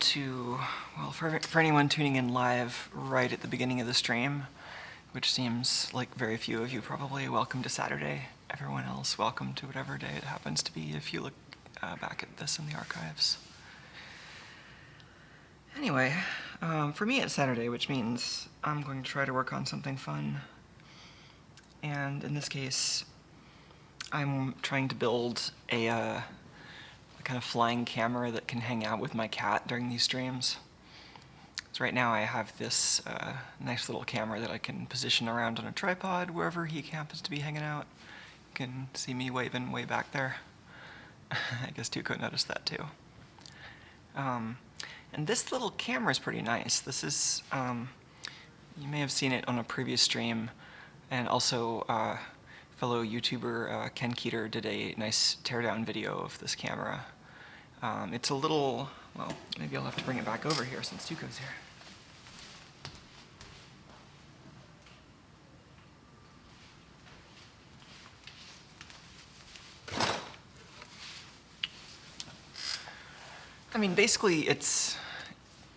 to, well, for anyone tuning in live right at the beginning of the stream, which seems like very few of you probably, welcome to Saturday. Everyone else, welcome to whatever day it happens to be if you look back at this in the archives. Anyway, for me it's Saturday, which means I'm going to try to work on something fun. And in this case, I'm trying to build a kind of flying camera that can hang out with my cat during these streams. So right now I have this nice little camera that I can position around on a tripod wherever he happens to be hanging out. You can see me waving way back there. I guess Tuco noticed that too. And this little camera is pretty nice. This is, you may have seen it on a previous stream, and also fellow YouTuber Ken Keeter did a nice teardown video of this camera. It's a little, well, maybe I'll have to bring it back over here since Tuco's here. I mean, basically it's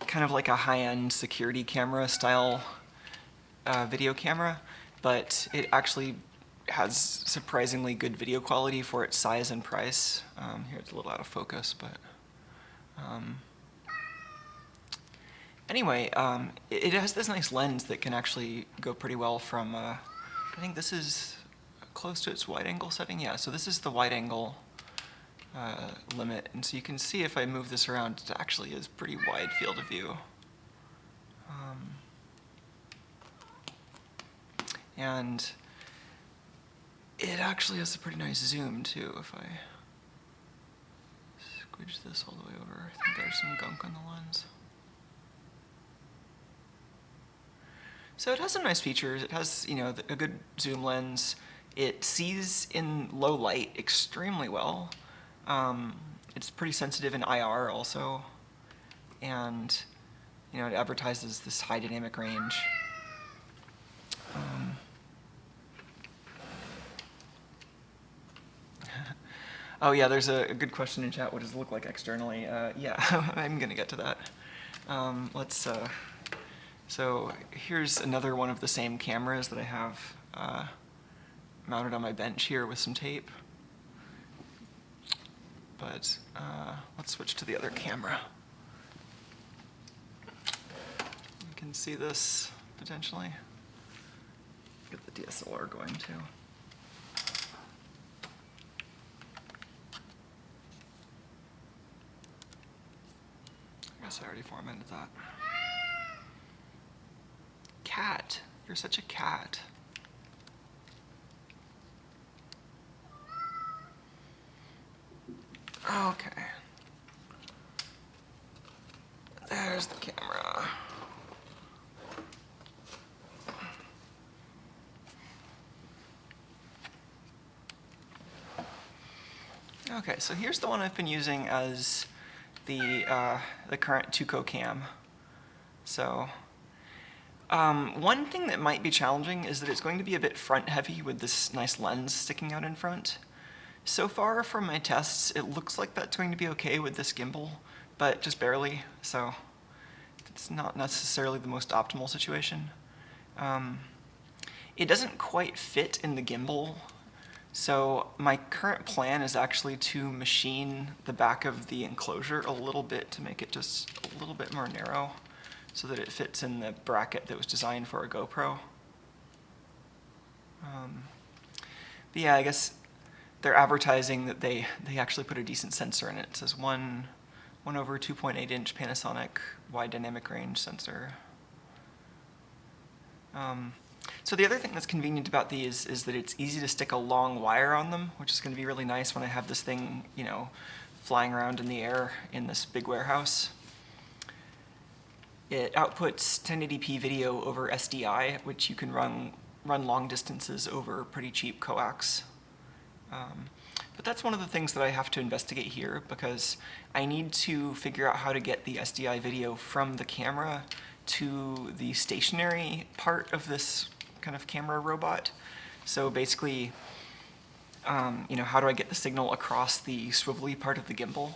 kind of like a high-end security camera style video camera, but it actually has surprisingly good video quality for its size and price. Here it's a little out of focus, but anyway, it has this nice lens that can actually go pretty well from, I think this is close to its wide angle setting. Yeah, so this is the wide angle limit, and so you can see if I move this around, it actually is pretty wide field of view. And it actually has a pretty nice zoom too. If I squidge this all the way over, I think there's some gunk on the lens. So it has some nice features. It has, you know, a good zoom lens. It sees in low light extremely well. It's pretty sensitive in IR also, and you know, it advertises this high dynamic range. Oh yeah, there's a good question in chat. What does it look like externally? Yeah, I'm gonna get to that. So here's another one of the same cameras that I have mounted on my bench here with some tape. But let's switch to the other camera. You can see this potentially. Get the DSLR going too. I guess I already formatted that. Cat, you're such a cat. Okay. There's the camera. Okay, so here's the one I've been using as the current Tuco cam. So one thing that might be challenging is that it's going to be a bit front heavy with this nice lens sticking out in front. So far from my tests, it looks like that's going to be okay with this gimbal, but just barely, so it's not necessarily the most optimal situation. It doesn't quite fit in the gimbal, so my current plan is actually to machine the back of the enclosure a little bit to make it just a little bit more narrow so that it fits in the bracket that was designed for a GoPro. But yeah, I guess they're advertising that they actually put a decent sensor in it. It says 1 over 2.8 inch Panasonic wide dynamic range sensor. So the other thing that's convenient about these is that it's easy to stick a long wire on them, which is going to be really nice when I have this thing, you know, flying around in the air in this big warehouse. It outputs 1080p video over SDI, which you can run long distances over pretty cheap coax. But that's one of the things that I have to investigate here, because I need to figure out how to get the SDI video from the camera to the stationary part of this kind of camera robot. So basically, you know, how do I get the signal across the swivelly part of the gimbal?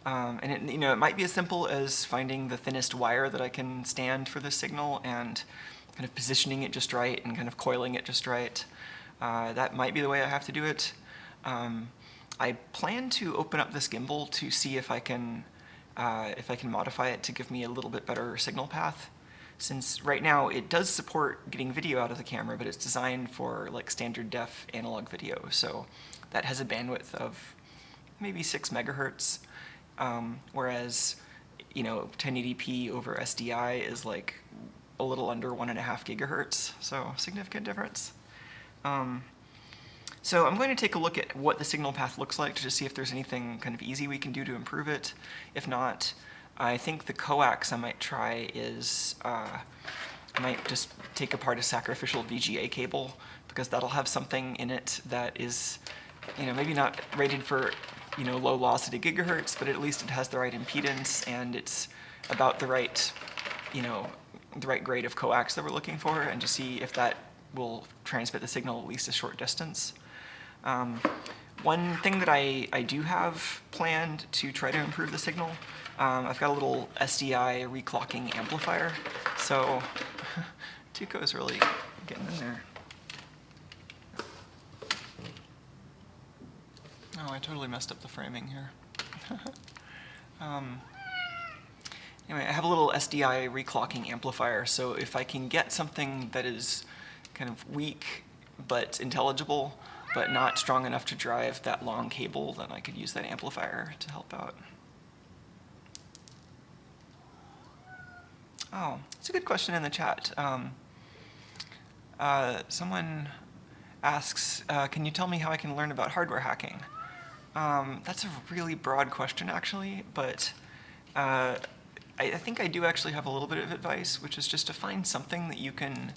And it might be as simple as finding the thinnest wire that I can stand for this signal and kind of positioning it just right and kind of coiling it just right. That might be the way I have to do it. I plan to open up this gimbal to see if I can modify it to give me a little bit better signal path. Since right now it does support getting video out of the camera, but it's designed for like standard def analog video, so that has a bandwidth of maybe 6 megahertz, whereas 1080p over SDI is like a little under 1.5 gigahertz, so significant difference. So I'm going to take a look at what the signal path looks like to just see if there's anything kind of easy we can do to improve it. If not, I think the coax I might try is, I might just take apart a sacrificial VGA cable, because that'll have something in it that is, maybe not rated for, low loss at a gigahertz, but at least it has the right impedance and it's about the right, the right grade of coax that we're looking for, and to see if that will transmit the signal at least a short distance. One thing that I do have planned to try to improve the signal, I've got a little SDI reclocking amplifier, so Tuco's really getting in there. Oh, I totally messed up the framing here. Anyway, I have a little SDI reclocking amplifier, so if I can get something that is kind of weak but intelligible, but not strong enough to drive that long cable, then I could use that amplifier to help out. Oh, it's a good question in the chat. Someone asks, can you tell me how I can learn about hardware hacking? That's a really broad question, actually, but I think I do actually have a little bit of advice, which is just to find something that you can,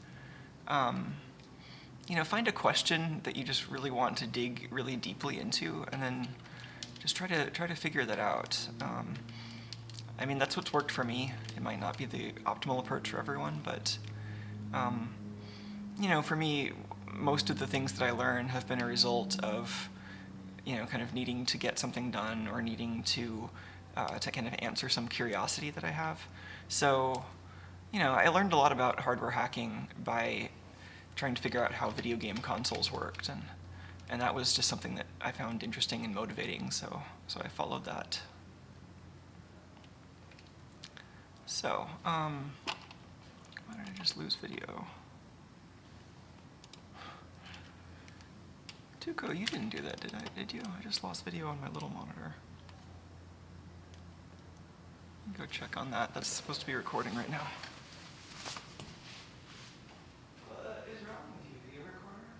find a question that you just really want to dig really deeply into, and then just try to figure that out. I mean, that's what's worked for me. It might not be the optimal approach for everyone, but for me, most of the things that I learn have been a result of, kind of needing to get something done or needing to kind of answer some curiosity that I have. So, I learned a lot about hardware hacking by trying to figure out how video game consoles worked, and that was just something that I found interesting and motivating, so I followed that. So, why did I just lose video? Tuco, you didn't do that, did you? I just lost video on my little monitor. Go check on that. That's supposed to be recording right now. What is wrong with you, video recorder?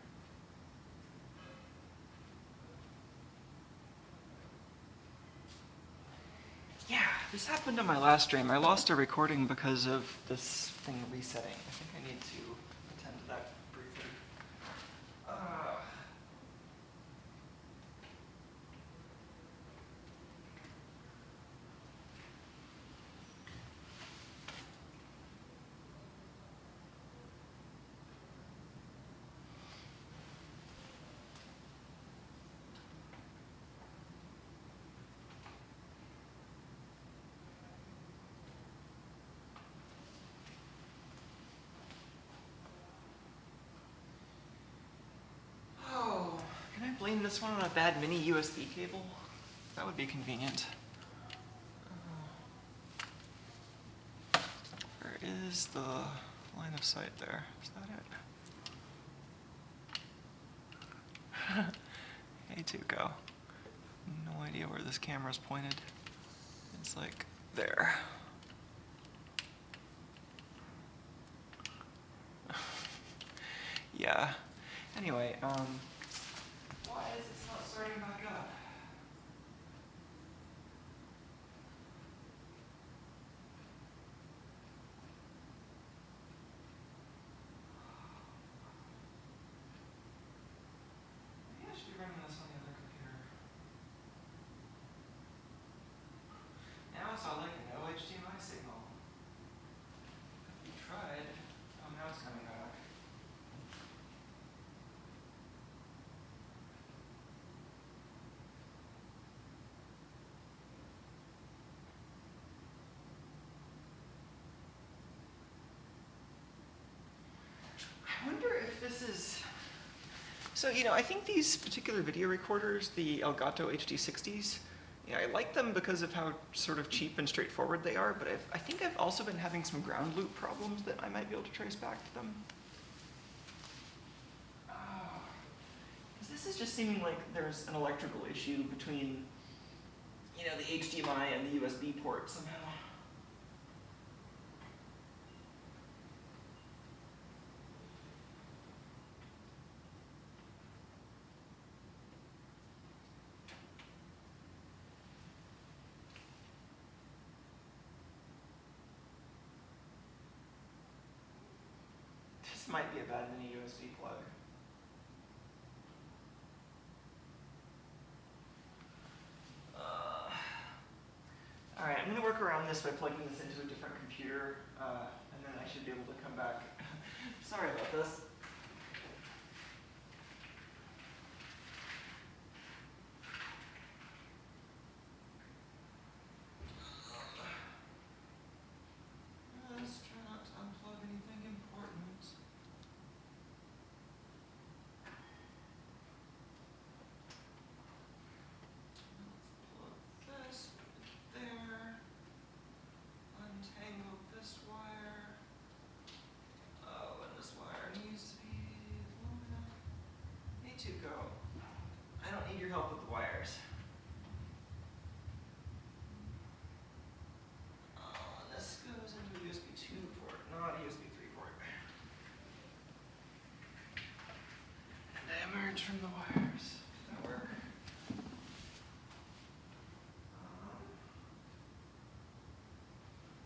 Yeah, this happened on my last stream. I lost a recording because of this thing resetting. I think I need to attend to that briefly. Blame this one on a bad mini USB cable? That would be convenient. Where is the line of sight there? Is that it? Hey, Tuco. No idea where this camera's pointed. It's like there. Yeah. Anyway, why is it not starting back up? Maybe I should be running this on the other computer. Now it's all like a no HDMI signal. You tried. Oh, now it's coming back. So, I think these particular video recorders, the Elgato HD60s, I like them because of how sort of cheap and straightforward they are, but I think I've also been having some ground loop problems that I might be able to trace back to them. This is just seeming like there's an electrical issue between, the HDMI and the USB port somehow. This might be a bad mini USB plug. All right, I'm going to work around this by plugging this into a different computer, and then I should be able to come back. Sorry about this. Let's try not to unplug anything important. Let's plug this there. Untangle this wire. Oh, and this wire needs to be long enough. Me too, go. I don't need your help with the wires. Oh, and this goes into a USB 2 port, not a USB 3 port. And I emerge from the wires. Does that work?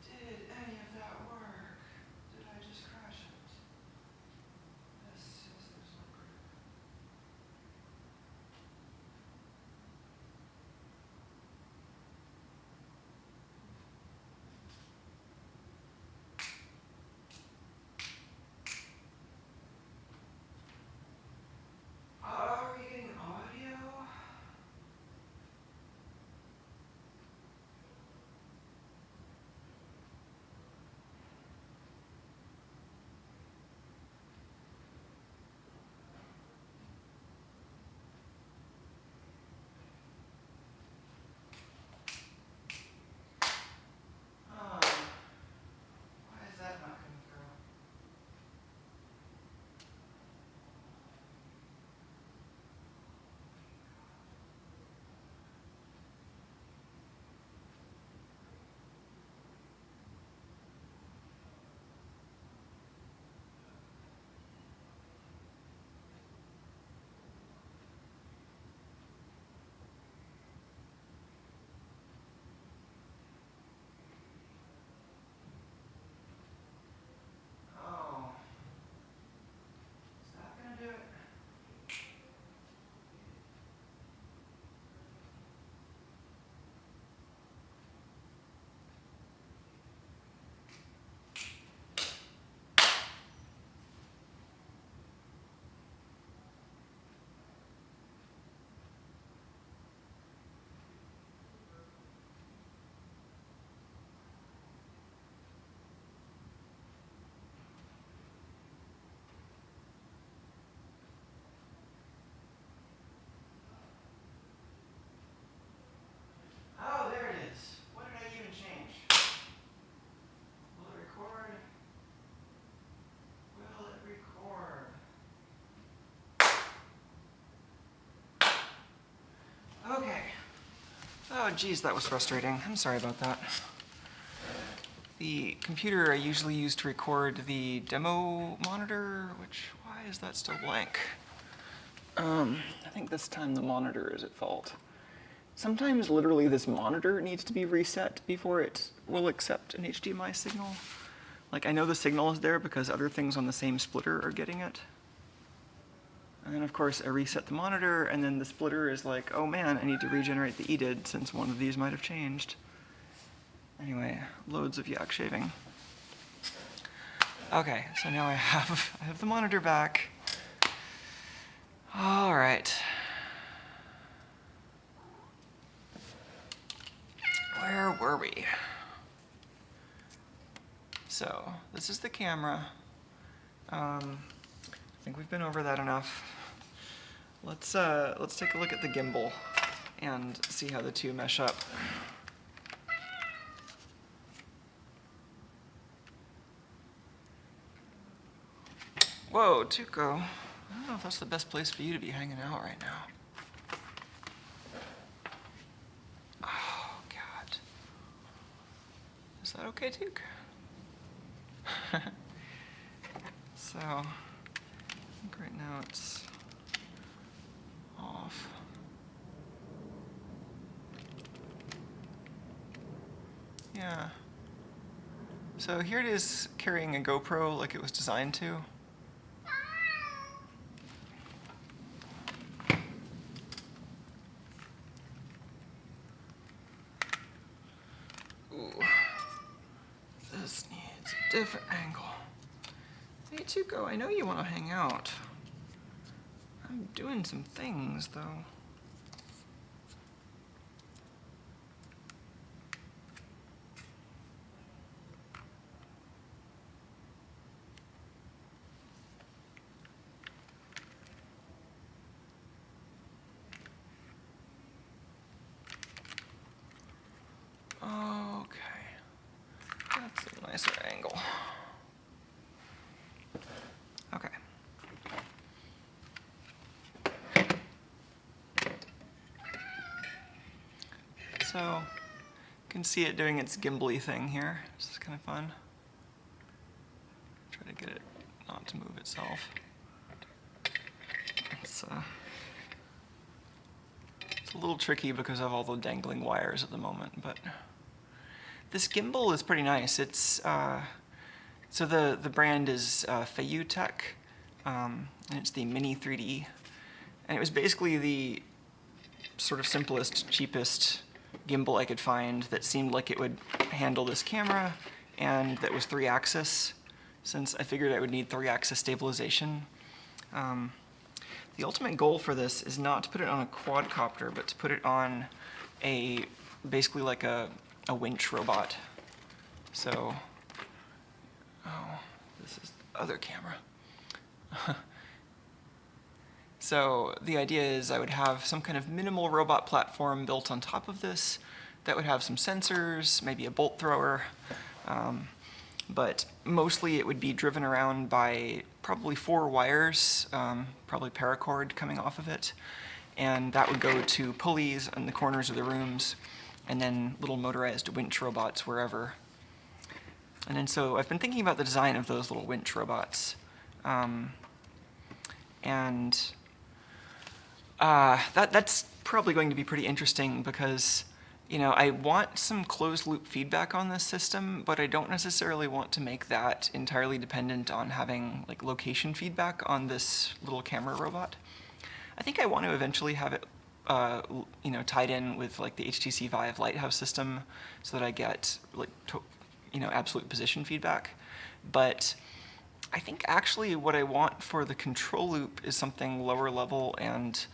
Did any of that work? Did I just crash it? Yes, there's no group. Are we getting audio? Why is that not coming through? Oh. Is that gonna do it? Oh, there it is. What did I even change? Will it record? Will it record? Okay. Oh, geez, that was frustrating. I'm sorry about that. The computer I usually use to record the demo monitor, why is that still blank? I think this time the monitor is at fault. Sometimes literally this monitor needs to be reset before it will accept an HDMI signal. Like, I know the signal is there because other things on the same splitter are getting it. And then of course I reset the monitor, and then the splitter is like, oh man, I need to regenerate the EDID since one of these might have changed. Anyway, loads of yak shaving. Okay, so now I have the monitor back. All right. Where were we? So this is the camera. I think we've been over that enough. Let's take a look at the gimbal and see how the two mesh up. Whoa, Tuco. I don't know if that's the best place for you to be hanging out right now. Oh, God. Is that okay, Tuco? So, I think right now it's off. Yeah. So here it is carrying a GoPro like it was designed to. Ooh. This needs a different angle. Hey Tuco, I know you want to hang out. I'm doing some things though. Okay, that's a nicer angle. Okay. So, you can see it doing its gimbal-y thing here. This is kind of fun. Try to get it not to move itself. It's a little tricky because of all the dangling wires at the moment, but this gimbal is pretty nice. It's so the brand is Feiyu Tech, and it's the Mini 3D, and it was basically the sort of simplest, cheapest gimbal I could find that seemed like it would handle this camera and that was 3-axis, since I figured I would need 3-axis stabilization. The ultimate goal for this is not to put it on a quadcopter, but to put it on basically like a winch robot. So, oh, this is the other camera. So the idea is I would have some kind of minimal robot platform built on top of this that would have some sensors, maybe a bolt thrower, but mostly it would be driven around by probably 4 wires, probably paracord coming off of it, and that would go to pulleys in the corners of the rooms, and then little motorized winch robots wherever. And then so I've been thinking about the design of those little winch robots, that's probably going to be pretty interesting because, you know, I want some closed loop feedback on this system, but I don't necessarily want to make that entirely dependent on having like location feedback on this little camera robot. I think I want to eventually have it, you know, tied in with like the HTC Vive Lighthouse system so that I get like, you know, absolute position feedback. But I think actually what I want for the control loop is something lower level and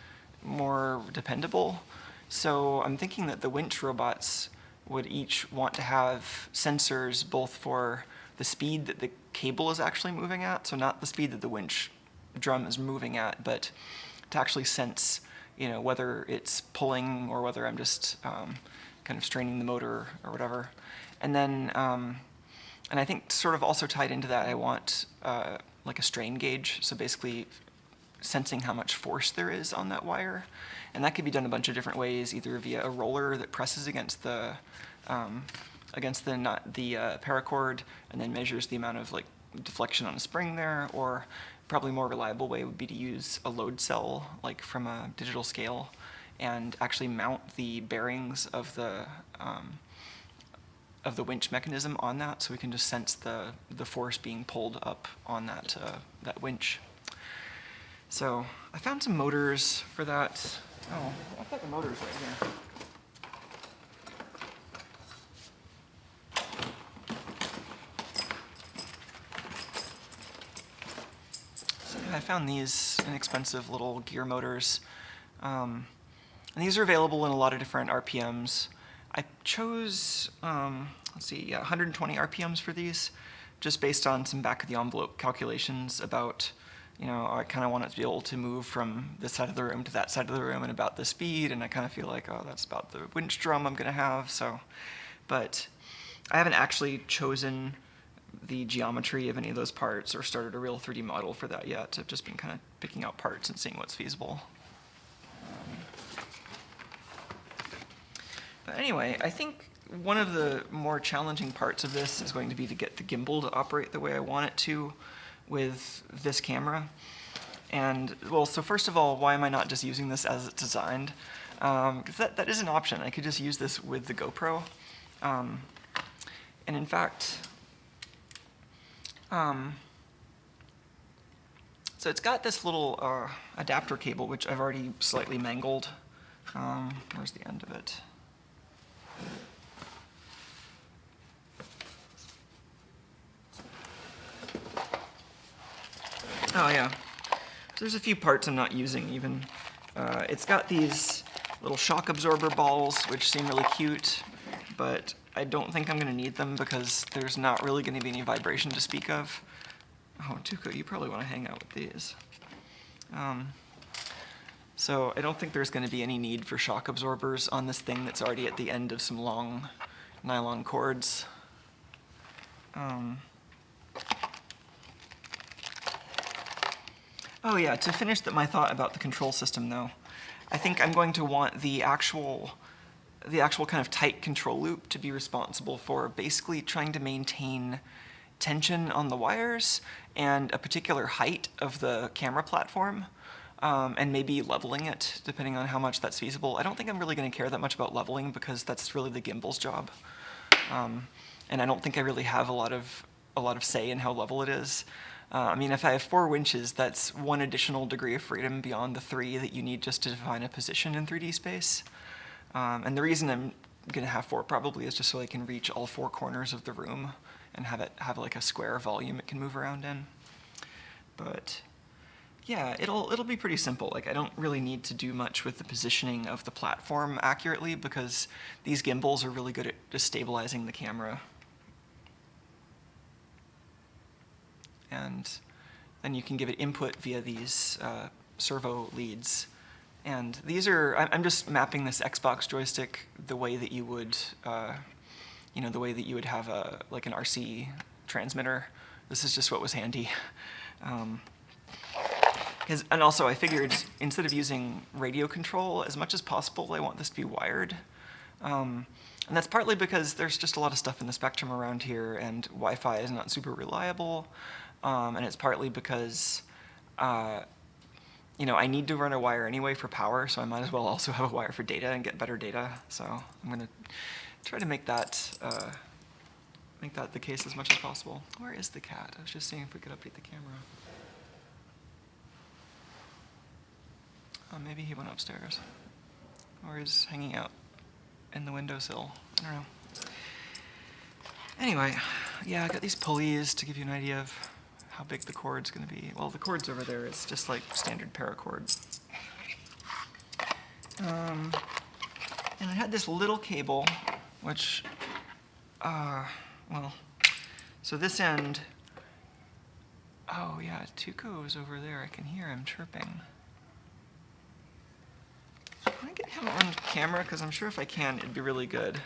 more dependable. So I'm thinking that the winch robots would each want to have sensors both for the speed that the cable is actually moving at, so not the speed that the winch drum is moving at, but to actually sense, you know, whether it's pulling or whether I'm just kind of straining the motor or whatever. And then, and I think sort of also tied into that, I want like a strain gauge, so basically sensing how much force there is on that wire. And that could be done a bunch of different ways, either via a roller that presses against the paracord and then measures the amount of like deflection on a spring there, or probably more reliable way would be to use a load cell like from a digital scale and actually mount the bearings of the winch mechanism on that, so we can just sense the force being pulled up on that winch. So I found some motors for that. Oh, I've got the motors right here. So I found these inexpensive little gear motors. And these are available in a lot of different RPMs. I chose, let's see, 120 RPMs for these, just based on some back-of-the-envelope calculations about You know, I kind of want it to be able to move from this side of the room to that side of the room at about the speed, and I kind of feel like, oh, that's about the winch drum I'm going to have. So, but I haven't actually chosen the geometry of any of those parts or started a real 3D model for that yet. I've just been kind of picking out parts and seeing what's feasible. But anyway, I think one of the more challenging parts of this is going to be to get the gimbal to operate the way I want it to with this camera. And, well, so first of all, why am I not just using this as it's designed? Because that is an option. I could just use this with the GoPro. And in fact, so it's got this little adapter cable, which I've already slightly mangled. Where's the end of it? Oh yeah, so there's a few parts I'm not using even. It's got these little shock absorber balls, which seem really cute, but I don't think I'm going to need them because there's not really going to be any vibration to speak of. Oh, Tuco, you probably want to hang out with these. So I don't think there's going to be any need for shock absorbers on this thing that's already at the end of some long nylon cords. Oh yeah, to finish my thought about the control system though, I think I'm going to want the actual kind of tight control loop to be responsible for basically trying to maintain tension on the wires and a particular height of the camera platform, and maybe leveling it depending on how much that's feasible. I don't think I'm really going to care that much about leveling because that's really the gimbal's job, and I don't think I really have a lot of say in how level it is. I mean, if I have 4 winches, that's 1 additional degree of freedom beyond the 3 that you need just to define a position in 3D space. And the reason I'm going to have 4 probably is just so I can reach all 4 corners of the room and have it have like a square volume it can move around in. But yeah, it'll be pretty simple. Like, I don't really need to do much with the positioning of the platform accurately because these gimbals are really good at just stabilizing the camera. And then you can give it input via these servo leads. And these are, I'm just mapping this Xbox joystick the way that you would, the way that you would have like an RC transmitter. This is just what was handy. And also I figured instead of using radio control, as much as possible, I want this to be wired. And that's partly because there's just a lot of stuff in the spectrum around here, and Wi-Fi is not super reliable. And it's partly because, I need to run a wire anyway for power, so I might as well also have a wire for data and get better data. So I'm going to try to make that the case as much as possible. Where is the cat? I was just seeing if we could update the camera. Oh, maybe he went upstairs. Or he's hanging out in the windowsill. I don't know. Anyway, yeah, I got these pulleys to give you an idea of how big the cord's going to be. Well, the cord's over there. It's just like standard paracord. And I had this little cable, which, so this end, oh yeah, Tuco's over there. I can hear him chirping. Can I get him on camera? Because I'm sure if I can, it'd be really good.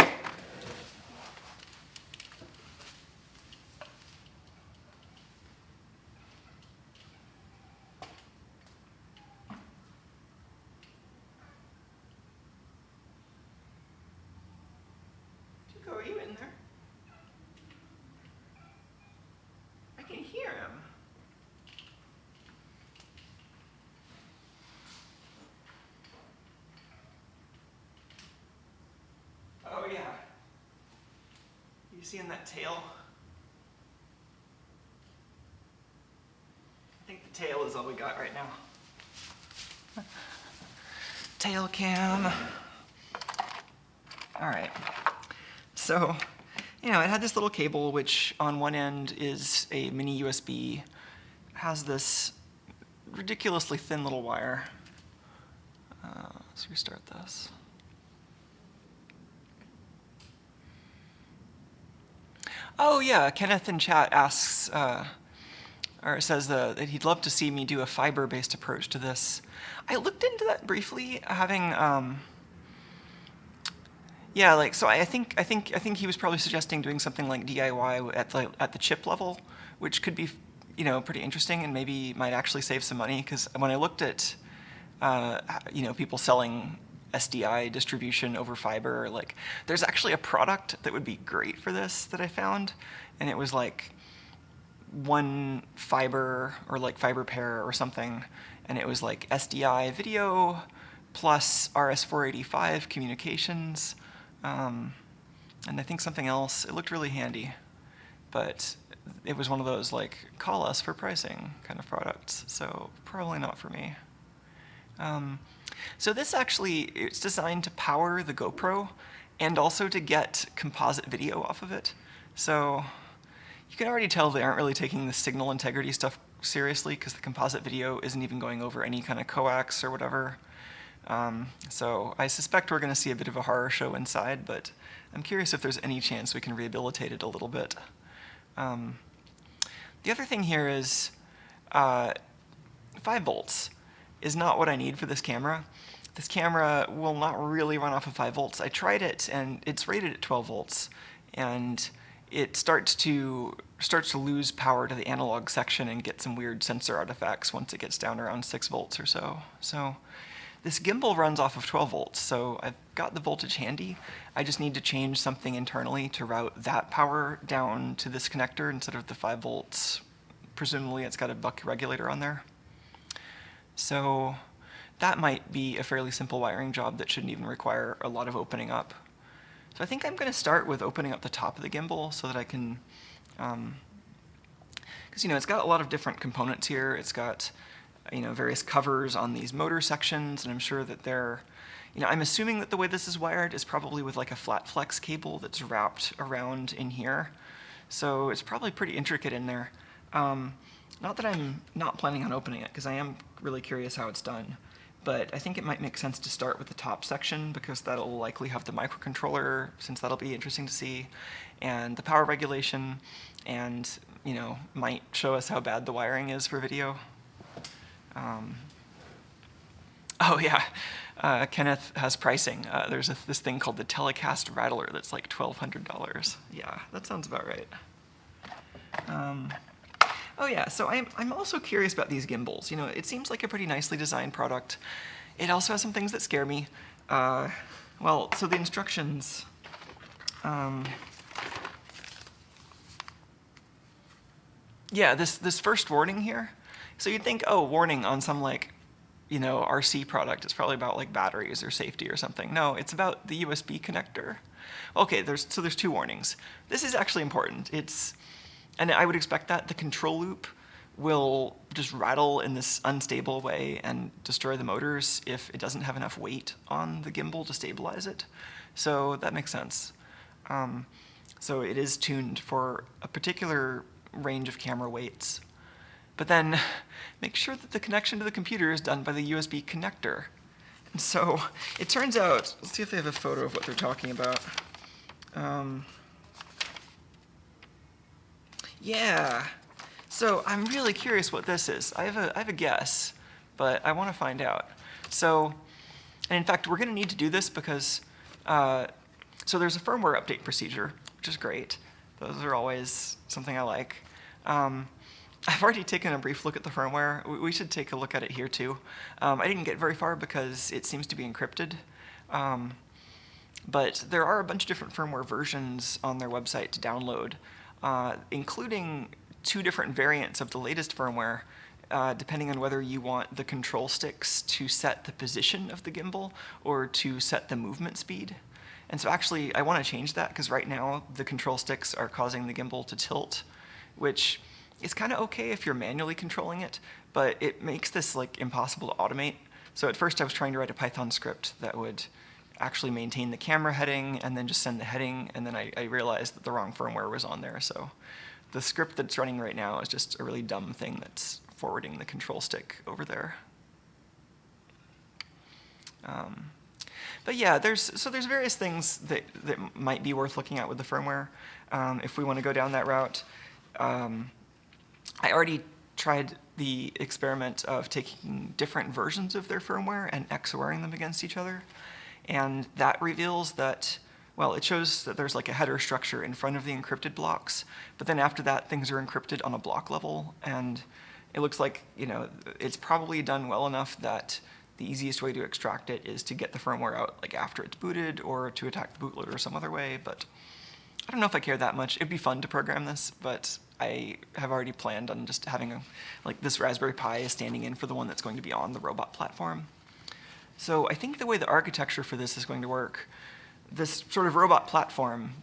Tuco, are you in there? I can hear him. Oh yeah. You seeing that tail? I think the tail is all we got right now. Tail cam. All right. So, it had this little cable, which on one end is a mini USB, has this ridiculously thin little wire. Let's restart this. Oh yeah, Kenneth in chat asks, or it says that he'd love to see me do a fiber-based approach to this. I looked into that briefly, having yeah, like so. I think he was probably suggesting doing something like DIY at the chip level, which could be, pretty interesting and maybe might actually save some money. Because when I looked at, people selling SDI distribution over fiber, like there's actually a product that would be great for this that I found, and it was like one fiber or like fiber pair or something, and it was like SDI video plus RS-485 communications, and I think something else. It looked really handy, but it was one of those like call us for pricing kind of products, so probably not for me. So this actually, it's designed to power the GoPro and also to get composite video off of it. So you can already tell they aren't really taking the signal integrity stuff seriously, because the composite video isn't even going over any kind of coax or whatever. So I suspect we're going to see a bit of a horror show inside, but I'm curious if there's any chance we can rehabilitate it a little bit. The other thing here is 5 volts is not what I need for this camera. This camera will not really run off of 5 volts. I tried it, and it's rated at 12 volts, and it starts to lose power to the analog section and get some weird sensor artifacts once it gets down around 6 volts or so. So this gimbal runs off of 12 volts, so I've got the voltage handy. I just need to change something internally to route that power down to this connector instead of the 5 volts. Presumably it's got a buck regulator on there. So that might be a fairly simple wiring job that shouldn't even require a lot of opening up. So I think I'm going to start with opening up the top of the gimbal so that I can, because it's got a lot of different components here. It's got various covers on these motor sections, and I'm sure that they're, I'm assuming that the way this is wired is probably with like a flat flex cable that's wrapped around in here. So it's probably pretty intricate in there. Not that I'm not planning on opening it, because I am really curious how it's done. But I think it might make sense to start with the top section, because that'll likely have the microcontroller, since that'll be interesting to see, and the power regulation, and might show us how bad the wiring is for video. Oh yeah, Kenneth has pricing. There's this thing called the Telecast Rattler that's like $1,200. Yeah, that sounds about right. Oh yeah, so I'm also curious about these gimbals. It seems like a pretty nicely designed product. It also has some things that scare me. Well, so the instructions. Yeah, this first warning here. So you'd think, oh, warning on some like, RC product. It's probably about like batteries or safety or something. No, it's about the USB connector. Okay, there's 2 warnings. This is actually important. And I would expect that the control loop will just rattle in this unstable way and destroy the motors if it doesn't have enough weight on the gimbal to stabilize it. So that makes sense. So it is tuned for a particular range of camera weights. But then make sure that the connection to the computer is done by the USB connector. And so it turns out, let's see if they have a photo of what they're talking about. Yeah, so I'm really curious what this is. I have a guess, but I want to find out. So, and in fact, we're going to need to do this because, so there's a firmware update procedure, which is great. Those are always something I like. I've already taken a brief look at the firmware. We should take a look at it here too. I didn't get very far because it seems to be encrypted. But there are a bunch of different firmware versions on their website to download, including 2 different variants of the latest firmware, depending on whether you want the control sticks to set the position of the gimbal or to set the movement speed. And so actually, I want to change that, because right now the control sticks are causing the gimbal to tilt, which is kind of okay if you're manually controlling it, but it makes this like impossible to automate. So at first I was trying to write a Python script that would actually maintain the camera heading and then just send the heading, and then I realized that the wrong firmware was on there. So the script that's running right now is just a really dumb thing that's forwarding the control stick over there. But yeah, there's various things that might be worth looking at with the firmware if we want to go down that route. I already tried the experiment of taking different versions of their firmware and XORing them against each other. And that reveals that, well, it shows that there's like a header structure in front of the encrypted blocks, but then after that, things are encrypted on a block level, and it looks like, it's probably done well enough that the easiest way to extract it is to get the firmware out like after it's booted, or to attack the bootloader some other way, but I don't know if I care that much. It'd be fun to program this, but I have already planned on just having this Raspberry Pi is standing in for the one that's going to be on the robot platform. So I think the way the architecture for this is going to work, this sort of robot platform,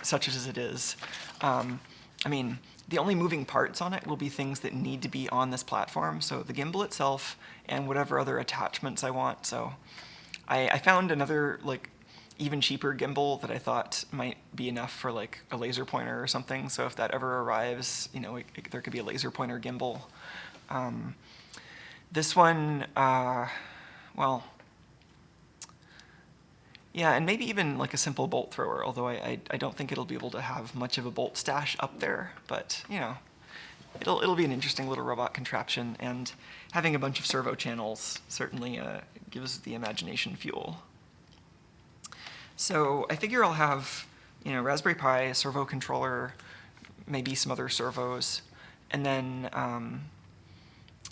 such as it is, the only moving parts on it will be things that need to be on this platform, so the gimbal itself and whatever other attachments I want. So I found another even cheaper gimbal that I thought might be enough for a laser pointer or something. So if that ever arrives, there could be a laser pointer gimbal. This one, well, yeah, and maybe even a simple bolt thrower, although I don't think it'll be able to have much of a bolt stash up there, but it'll be an interesting little robot contraption, and having a bunch of servo channels certainly gives the imagination fuel. So I figure I'll have Raspberry Pi, a servo controller, maybe some other servos, and then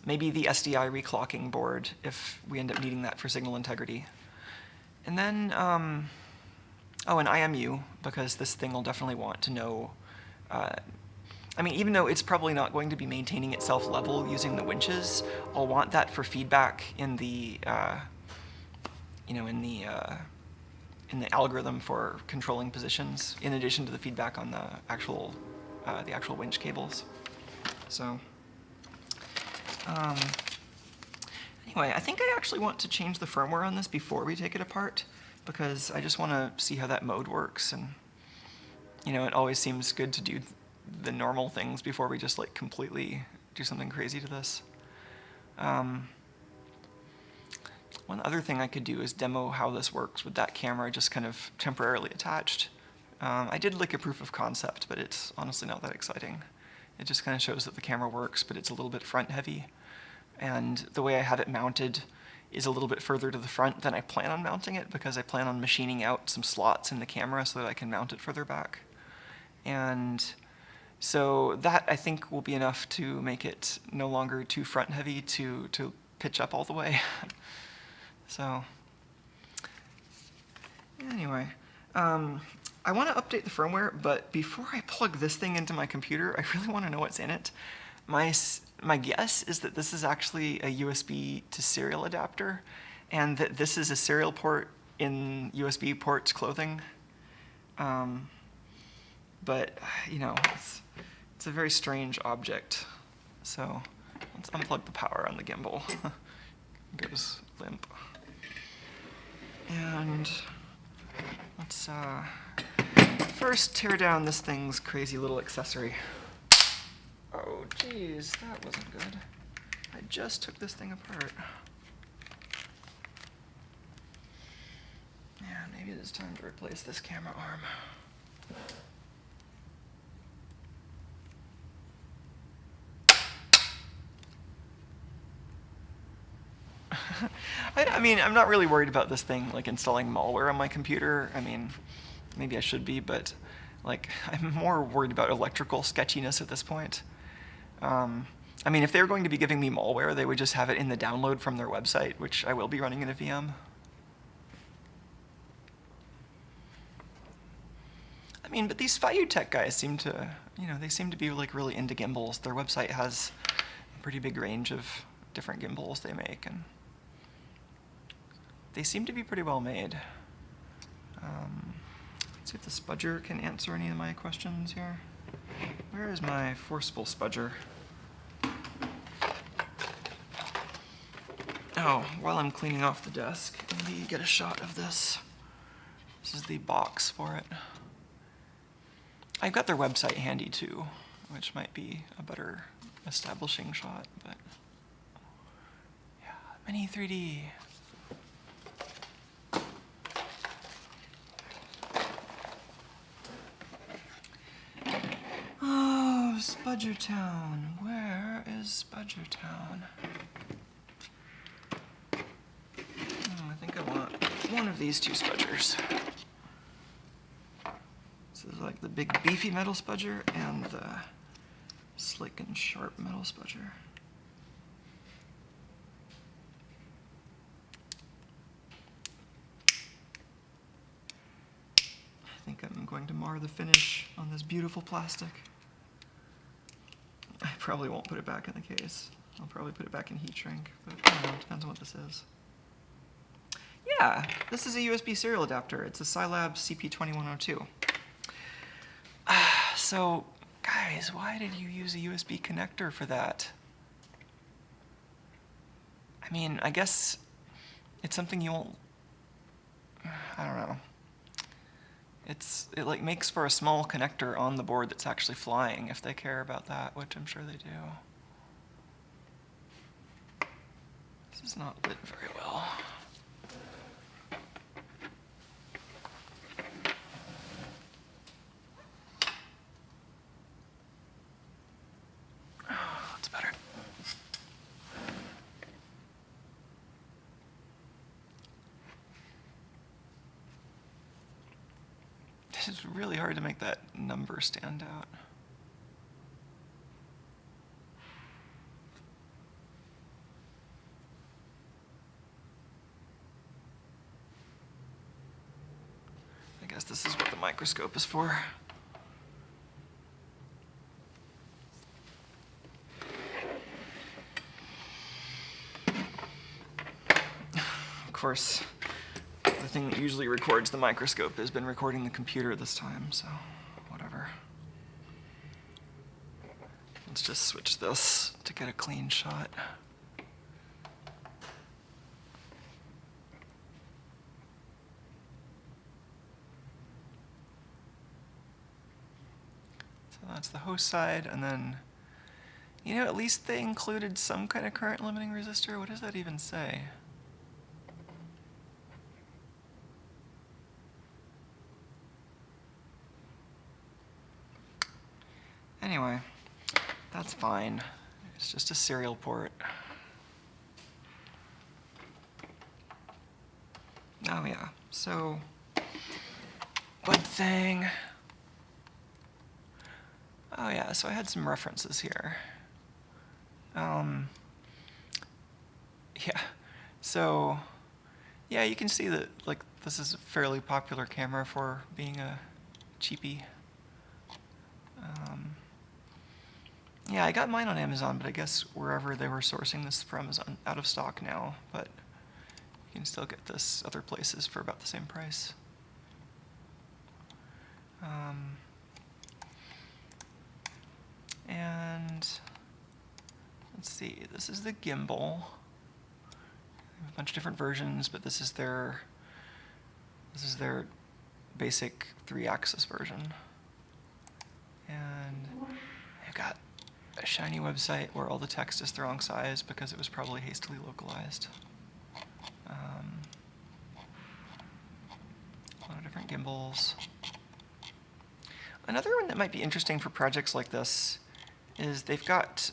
maybe the SDI reclocking board if we end up needing that for signal integrity. And then, an IMU, because this thing will definitely want to know, even though it's probably not going to be maintaining itself level using the winches, I'll want that for feedback in the, in the algorithm for controlling positions, in addition to the feedback on the actual winch cables. So, anyway, I think I actually want to change the firmware on this before we take it apart, because I just want to see how that mode works, and it always seems good to do the normal things before we just completely do something crazy to this. One other thing I could do is demo how this works with that camera just kind of temporarily attached. I did a proof of concept, but it's honestly not that exciting. It just kind of shows that the camera works, but it's a little bit front heavy. And the way I have it mounted is a little bit further to the front than I plan on mounting it, because I plan on machining out some slots in the camera so that I can mount it further back. And so that, I think, will be enough to make it no longer too front heavy to pitch up all the way. So anyway, I want to update the firmware, but before I plug this thing into my computer, I really want to know what's in it. My guess is that this is actually a USB to serial adapter, and that this is a serial port in USB port's clothing. But, it's a very strange object. So let's unplug the power on the gimbal. It goes limp. And let's first tear down this thing's crazy little accessory. Oh, geez, that wasn't good. I just took this thing apart. Yeah, maybe it is time to replace this camera arm. I'm not really worried about this thing installing malware on my computer. Maybe I should be, but I'm more worried about electrical sketchiness at this point. If they were going to be giving me malware, they would just have it in the download from their website, which I will be running in a VM. But these Tech guys seem to, they seem to be really into gimbals. Their website has a pretty big range of different gimbals they make, and they seem to be pretty well made. Let's see if the spudger can answer any of my questions here. Where is my forceful spudger? Oh, while I'm cleaning off the desk, let me get a shot of this. This is the box for it. I've got their website handy too, which might be a better establishing shot, but yeah, Mini 3D. Oh, Spudger Town, where is Budger Town? I think I want one of these two spudgers. This is like the big beefy metal spudger and the slick and sharp metal spudger. I think I'm going to mar the finish on this beautiful plastic. I probably won't put it back in the case. I'll probably put it back in heat shrink, but I don't know, it depends on what this is. Yeah, this is a USB serial adapter. It's a Scilab CP2102. So, guys, why did you use a USB connector for that? I mean, I guess it's something you won't, I don't know. It like makes for a small connector on the board that's actually flying if they care about that, which I'm sure they do. This is not lit very well. Oh, that's better. It's really hard to make that number stand out. I guess this is what the microscope is for. Of course, the thing that usually records the microscope has been recording the computer this time, so whatever. Let's just switch this to get a clean shot. So that's the host side, and then, you know, at least they included some kind of current limiting resistor. What does that even say? Anyway, that's fine. It's just a serial port. Oh yeah, so one thing. Oh yeah, so I had some references here. Yeah, so yeah, you can see that like this is a fairly popular camera for being a cheapie. Yeah, I got mine on Amazon, but I guess wherever they were sourcing this from is out of stock now, but you can still get this other places for about the same price. And let's see, this is the gimbal. A bunch of different versions, but this is their basic 3-axis version. And they've got a shiny website where all the text is the wrong size because it was probably hastily localized. A lot of different gimbals. Another one that might be interesting for projects like this is they've got,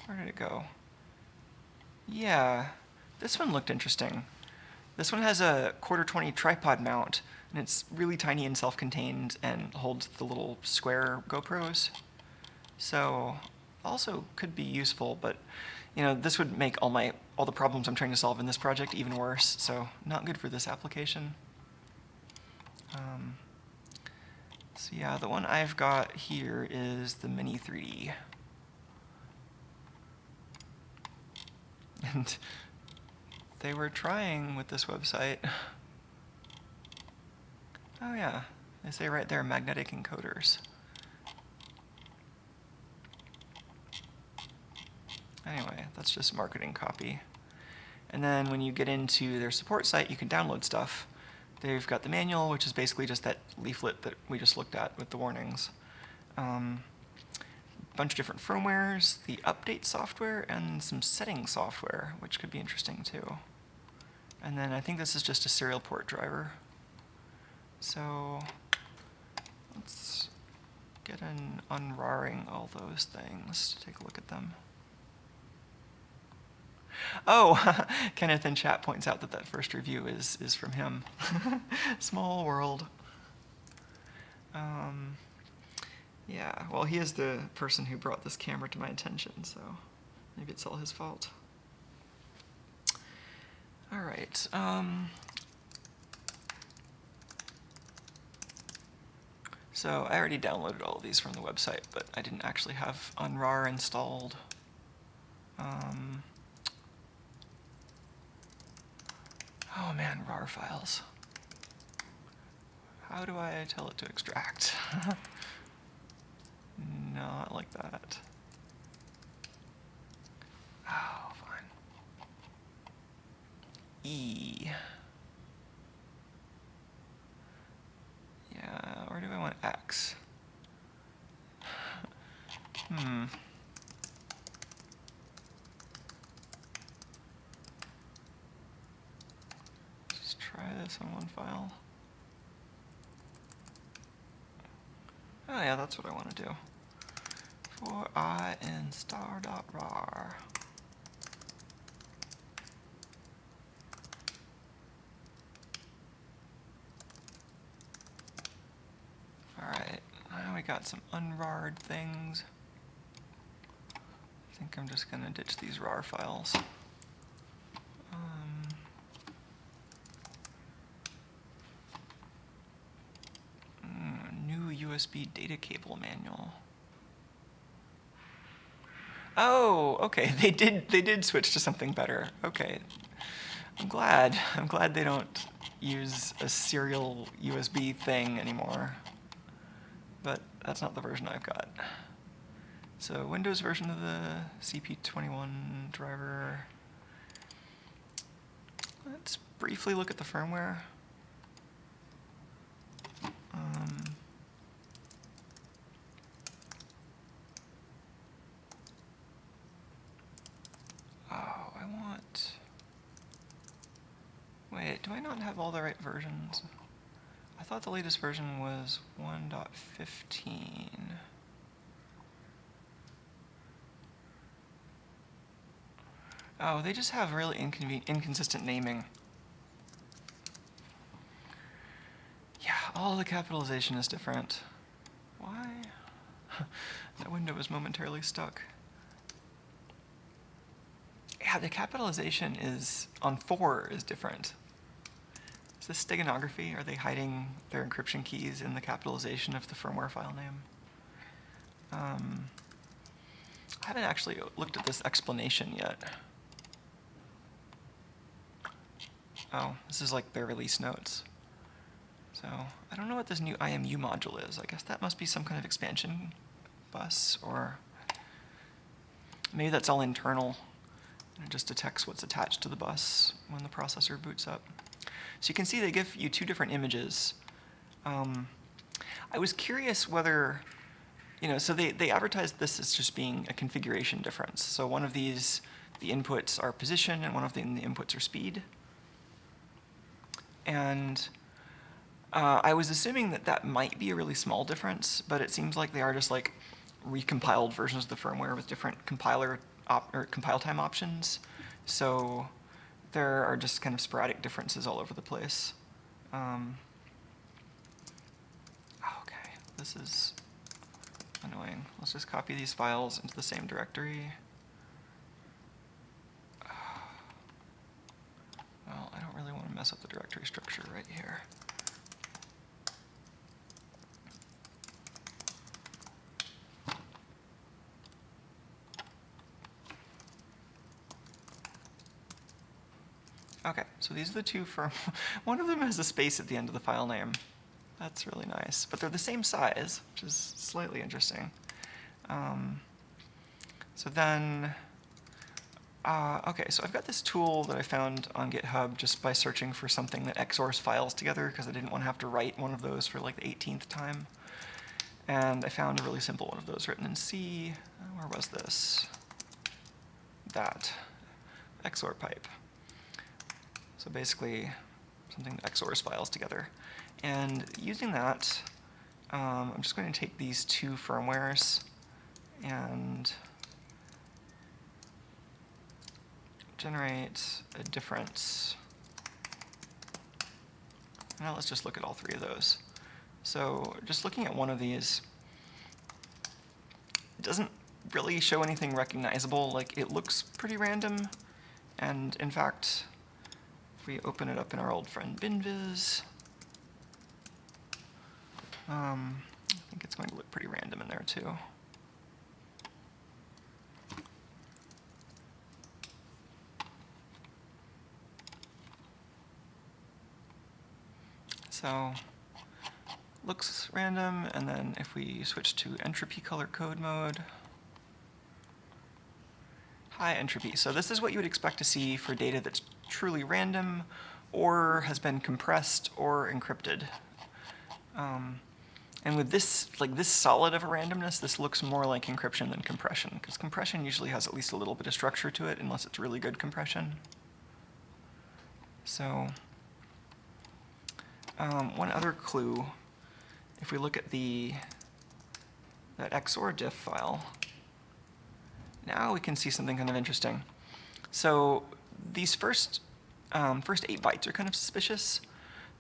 where did it go? Yeah, this one looked interesting. This one has a 1/4-20 tripod mount, and it's really tiny and self-contained and holds the little square GoPros. So also could be useful, but you know, this would make all the problems I'm trying to solve in this project even worse, so not good for this application. So yeah, the one I've got here is the Mini 3D. And they were trying with this website. Oh yeah, they say right there, magnetic encoders. Anyway, that's just marketing copy. And then when you get into their support site, you can download stuff. They've got the manual, which is basically just that leaflet that we just looked at with the warnings. Bunch of different firmwares, the update software, and some setting software, which could be interesting too. And then I think this is just a serial port driver. So let's get an unraring all those things to take a look at them. Oh, Kenneth in chat points out that that first review is from him. Small world. Yeah, well, he is the person who brought this camera to my attention, so maybe it's all his fault. All right. So I already downloaded all of these from the website, but I didn't actually have unrar installed. Oh man, RAR files. How do I tell it to extract? Not like that. Oh, fine. E. Yeah, or do I want X? Just try this on one file. Oh yeah, that's what I want to do. For I in star.rar. Alright, now we got some unrarred things. I think I'm just going to ditch these RAR files. New USB data cable manual. Oh, okay. They did switch to something better. Okay. I'm glad they don't use a serial USB thing anymore. But that's not the version I've got. So Windows version of the CP21 driver. Let's briefly look at the firmware. Oh, I want... Wait, do I not have all the right versions? I thought the latest version was 1.15. Oh, they just have really inconsistent naming. Yeah, all the capitalization is different. Why? That window was momentarily stuck. Yeah, the capitalization is on 4 is different. Is this steganography? Are they hiding their encryption keys in the capitalization of the firmware file name? I haven't actually looked at this explanation yet. Oh, this is like their release notes. So I don't know what this new IMU module is. I guess that must be some kind of expansion bus, or maybe that's all internal. And it just detects what's attached to the bus when the processor boots up. So you can see they give you 2 different images. I was curious whether, so they advertised this as just being a configuration difference. So one of these, the inputs are position, and one of the inputs are speed. And I was assuming that that might be a really small difference, but it seems like they are just like recompiled versions of the firmware with different compile time options. So there are just kind of sporadic differences all over the place. Okay, this is annoying. Let's just copy these files into the same directory. Well, I don't really want to mess up the directory structure right here. Okay, so these are the 2 from... One of them has a space at the end of the file name. That's really nice. But they're the same size, which is slightly interesting. So then... okay, so I've got this tool that I found on GitHub just by searching for something that XORs files together, because I didn't want to have to write one of those for like the 18th time. And I found a really simple one of those written in C. Where was this? That. XOR pipe. So basically, something that XORs files together. And using that, I'm just going to take these two firmwares and generate a difference. Now let's just look at all three of those. So just looking at one of these, it doesn't really show anything recognizable. Like, it looks pretty random, and in fact, if we open it up in our old friend BinViz, I think it's going to look pretty random in there too. So looks random, and then if we switch to entropy color code mode, high entropy. So this is what you would expect to see for data that's truly random or has been compressed or encrypted. And with this, like this solid of a randomness, this looks more like encryption than compression, because compression usually has at least a little bit of structure to it, unless it's really good compression. So one other clue, if we look at that XOR diff file, now we can see something kind of interesting. So these first 8 bytes are kind of suspicious.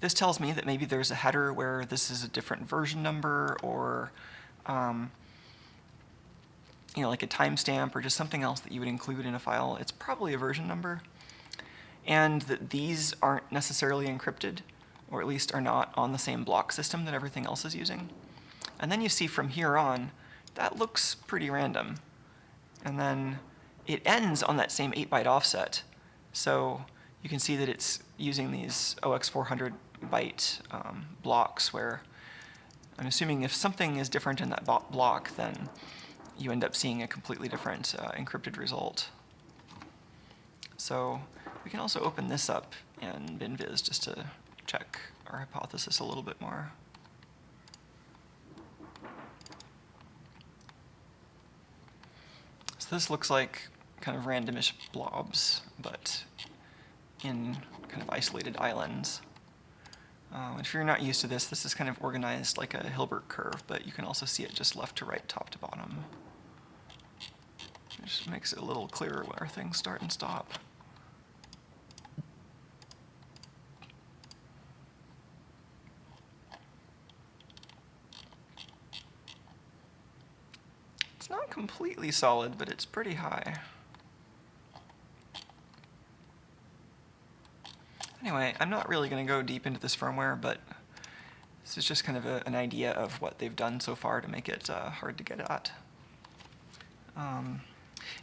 This tells me that maybe there's a header where this is a different version number, or you know, like a timestamp, or just something else that you would include in a file. It's probably a version number, and that these aren't necessarily encrypted, or at least are not on the same block system that everything else is using. And then you see from here on, that looks pretty random. And then it ends on that same 8-byte offset. So you can see that it's using these OX400 byte blocks, where I'm assuming if something is different in that block, then you end up seeing a completely different encrypted result. So we can also open this up in BinViz just to check our hypothesis a little bit more. So this looks like kind of randomish blobs, but in kind of isolated islands. If you're not used to this, this is kind of organized like a Hilbert curve, but you can also see it just left to right, top to bottom. It just makes it a little clearer where things start and stop. It's not completely solid, but it's pretty high. Anyway, I'm not really going to go deep into this firmware, but this is just kind of an idea of what they've done so far to make it hard to get at.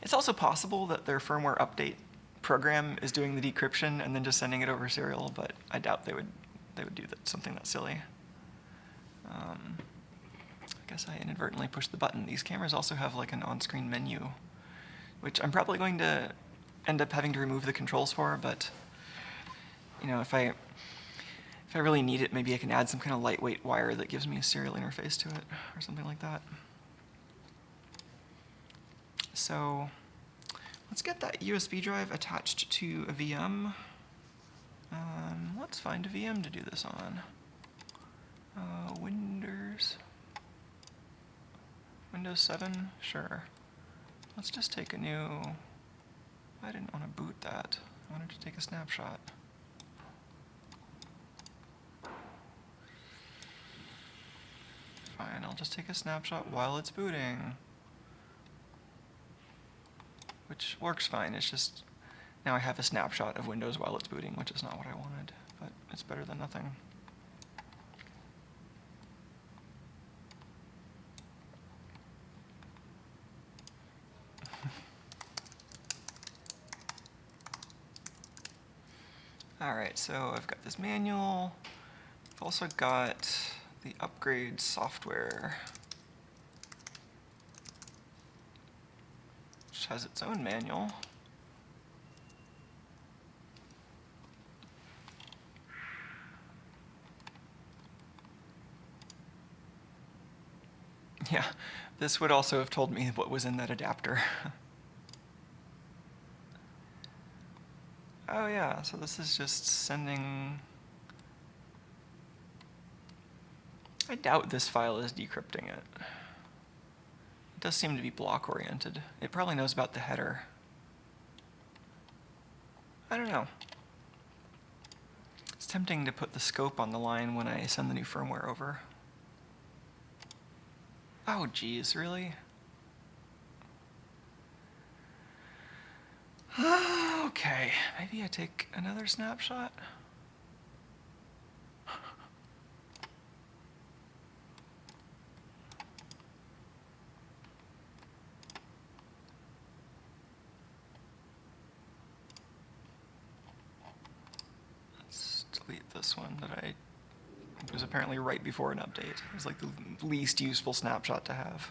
It's also possible that their firmware update program is doing the decryption and then just sending it over serial, but I doubt they would do something that silly. I guess I inadvertently pushed the button. These cameras also have like an on-screen menu, which I'm probably going to end up having to remove the controls for, but you know, if I really need it, maybe I can add some kind of lightweight wire that gives me a serial interface to it, or something like that. So let's get that USB drive attached to a VM. Let's find a VM to do this on. Windows 7? Sure. Let's just take a new... I didn't want to boot that. I wanted to take a snapshot. Fine, I'll just take a snapshot while it's booting. Which works fine, it's just now I have a snapshot of Windows while it's booting, which is not what I wanted, but it's better than nothing. Alright, so I've got this manual. I've also got the upgrade software, which has its own manual. Yeah, this would also have told me what was in that adapter. Oh yeah, so this is just sending... I doubt this file is decrypting it. It does seem to be block oriented. It probably knows about the header. I don't know. It's tempting to put the scope on the line when I send the new firmware over. Oh geez, really? Okay, maybe I take another snapshot? Let's delete this one that I was apparently right before an update. It was like the least useful snapshot to have.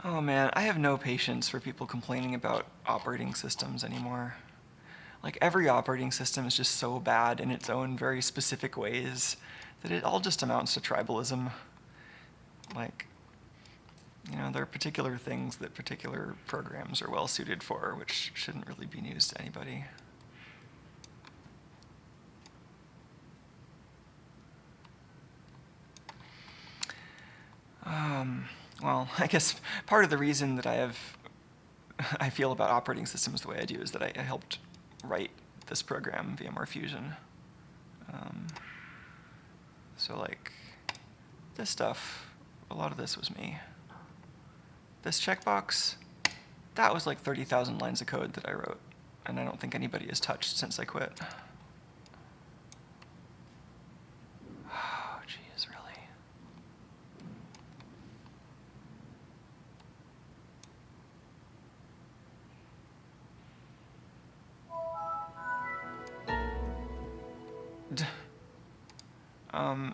Oh man, I have no patience for people complaining about operating systems anymore. Like, every operating system is just so bad in its own very specific ways that it all just amounts to tribalism. Like, you know, there are particular things that particular programs are well suited for, which shouldn't really be news to anybody. Well, I guess part of the reason that I feel about operating systems the way I do is that I helped write this program, VMware Fusion. So like, this stuff, a lot of this was me. This checkbox, that was like 30,000 lines of code that I wrote, and I don't think anybody has touched since I quit. Oh, geez, really?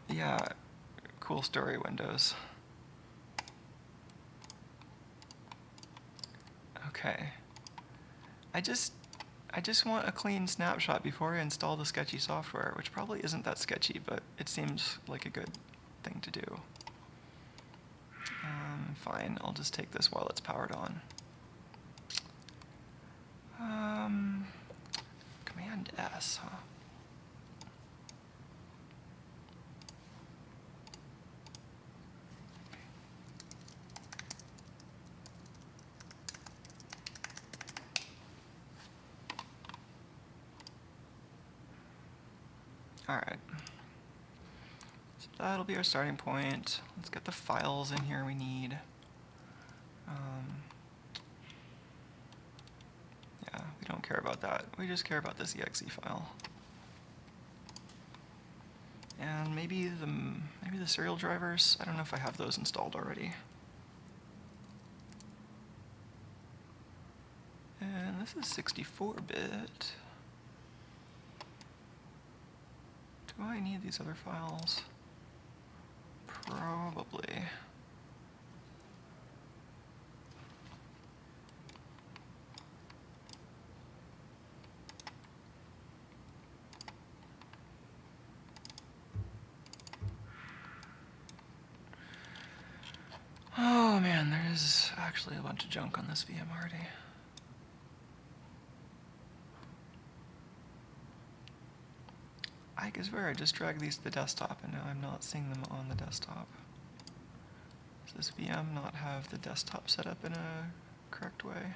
Yeah, cool story, Windows. Okay. I just want a clean snapshot before I install the sketchy software, which probably isn't that sketchy, but it seems like a good thing to do. Fine, I'll just take this while it's powered on. Command S, huh? All right. So that'll be our starting point. Let's get the files in here we need. Yeah, we don't care about that. We just care about this exe file. And maybe the serial drivers. I don't know if I have those installed already. And this is 64-bit. Do I need these other files? Probably. Oh man, there's actually a bunch of junk on this VM already. I swear I just dragged these to the desktop and now I'm not seeing them on the desktop. Does this VM not have the desktop set up in a correct way?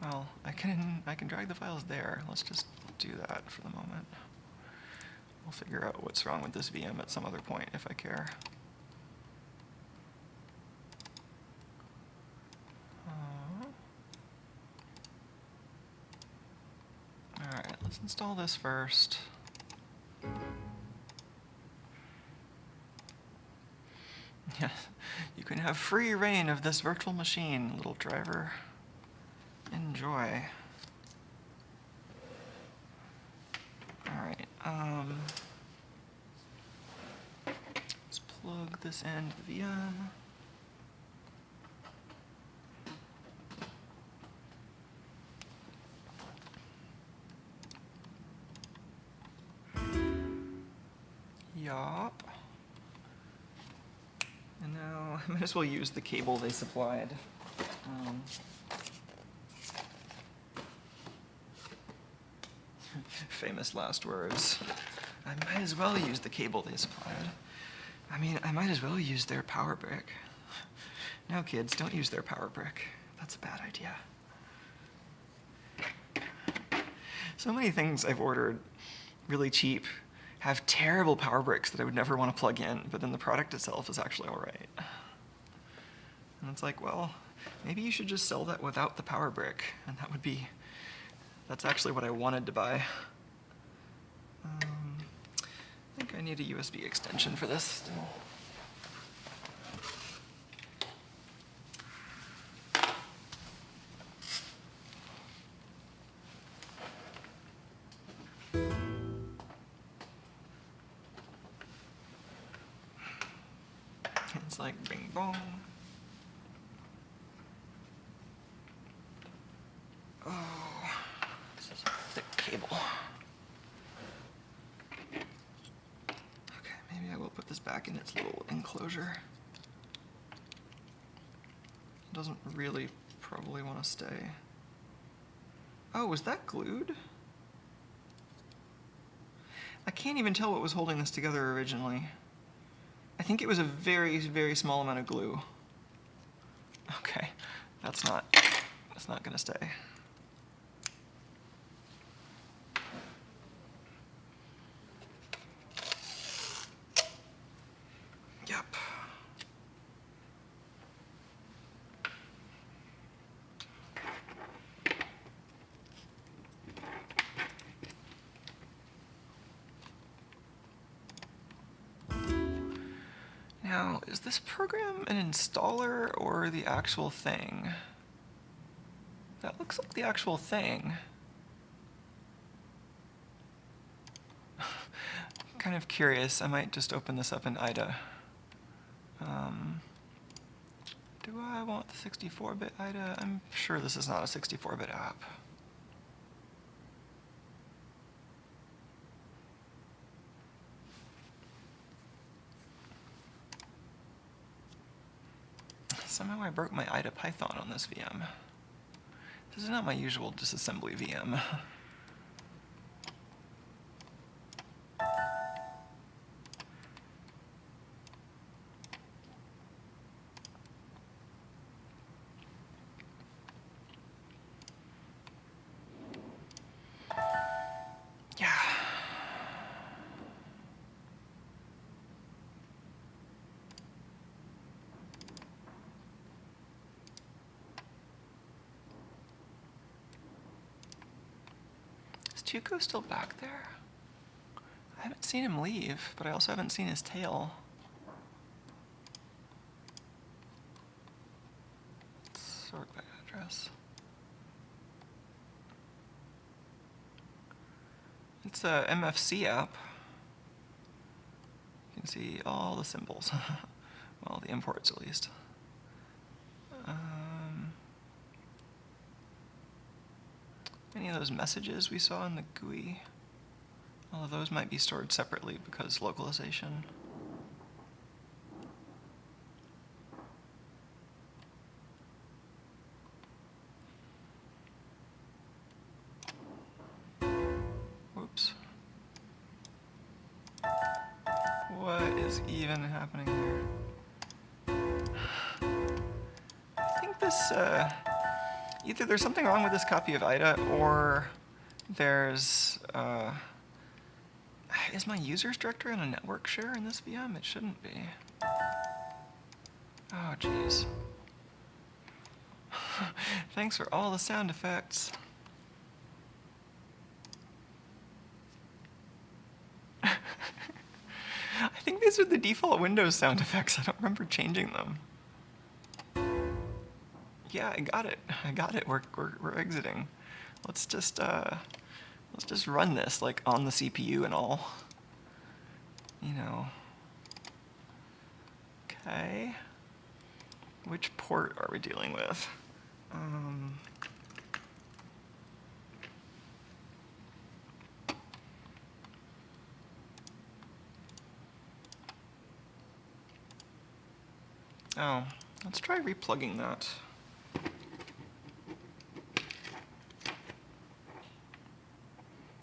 Well, I can drag the files there. Let's just do that for the moment. We'll figure out what's wrong with this VM at some other point if I care. Alright, let's install this first. Yes, you can have free reign of this virtual machine, little driver. Enjoy. Alright, let's plug this into the VM. Yup. And now I might as well use the cable they supplied. Famous last words. I might as well use the cable they supplied. I mean, I might as well use their power brick. No, kids, don't use their power brick. That's a bad idea. So many things I've ordered really cheap have terrible power bricks that I would never want to plug in, but then the product itself is actually all right. And it's like, well, maybe you should just sell that without the power brick, and that's actually what I wanted to buy. I think I need a USB extension for this still. It's like bing bong. Oh, this is a thick cable. Okay, maybe I will put this back in its little enclosure. It doesn't really probably want to stay. Oh, was that glued? I can't even tell what was holding this together originally. I think it was a very, very small amount of glue. Okay, that's not gonna stay. Yep. Now, is this program an installer or the actual thing? That looks like the actual thing. Kind of curious. I might just open this up in IDA. Do I want the 64-bit IDA? I'm sure this is not a 64-bit app. Somehow I broke my IDA Python on this VM. This is not my usual disassembly VM. Yeah. Is Tuco still back there? I haven't seen him leave, but I also haven't seen his tail. Let's sort by address. It's a MFC app. You can see all the symbols. Well, the imports at least. Any of those messages we saw in the GUI, all of those might be stored separately because localization. Whoops. What is even happening here? I think this, either there's something wrong with this copy of IDA, or there's, is my users directory on a network share in this VM? It shouldn't be. Oh, jeez. Thanks for all the sound effects. I think these are the default Windows sound effects. I don't remember changing them. Yeah, I got it. I got it. We're exiting. Let's just run this like on the CPU and all. You know. Okay. Which port are we dealing with? Oh, let's try replugging that.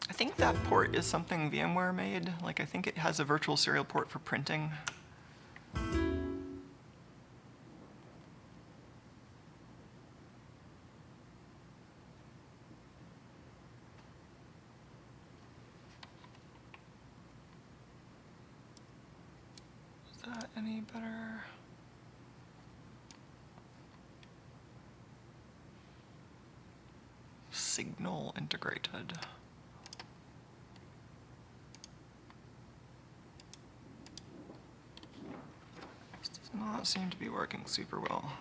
I think that port is something VMware made. Like, I think it has a virtual serial port for printing. Is that any better? Signal integrated. This does not seem to be working super well.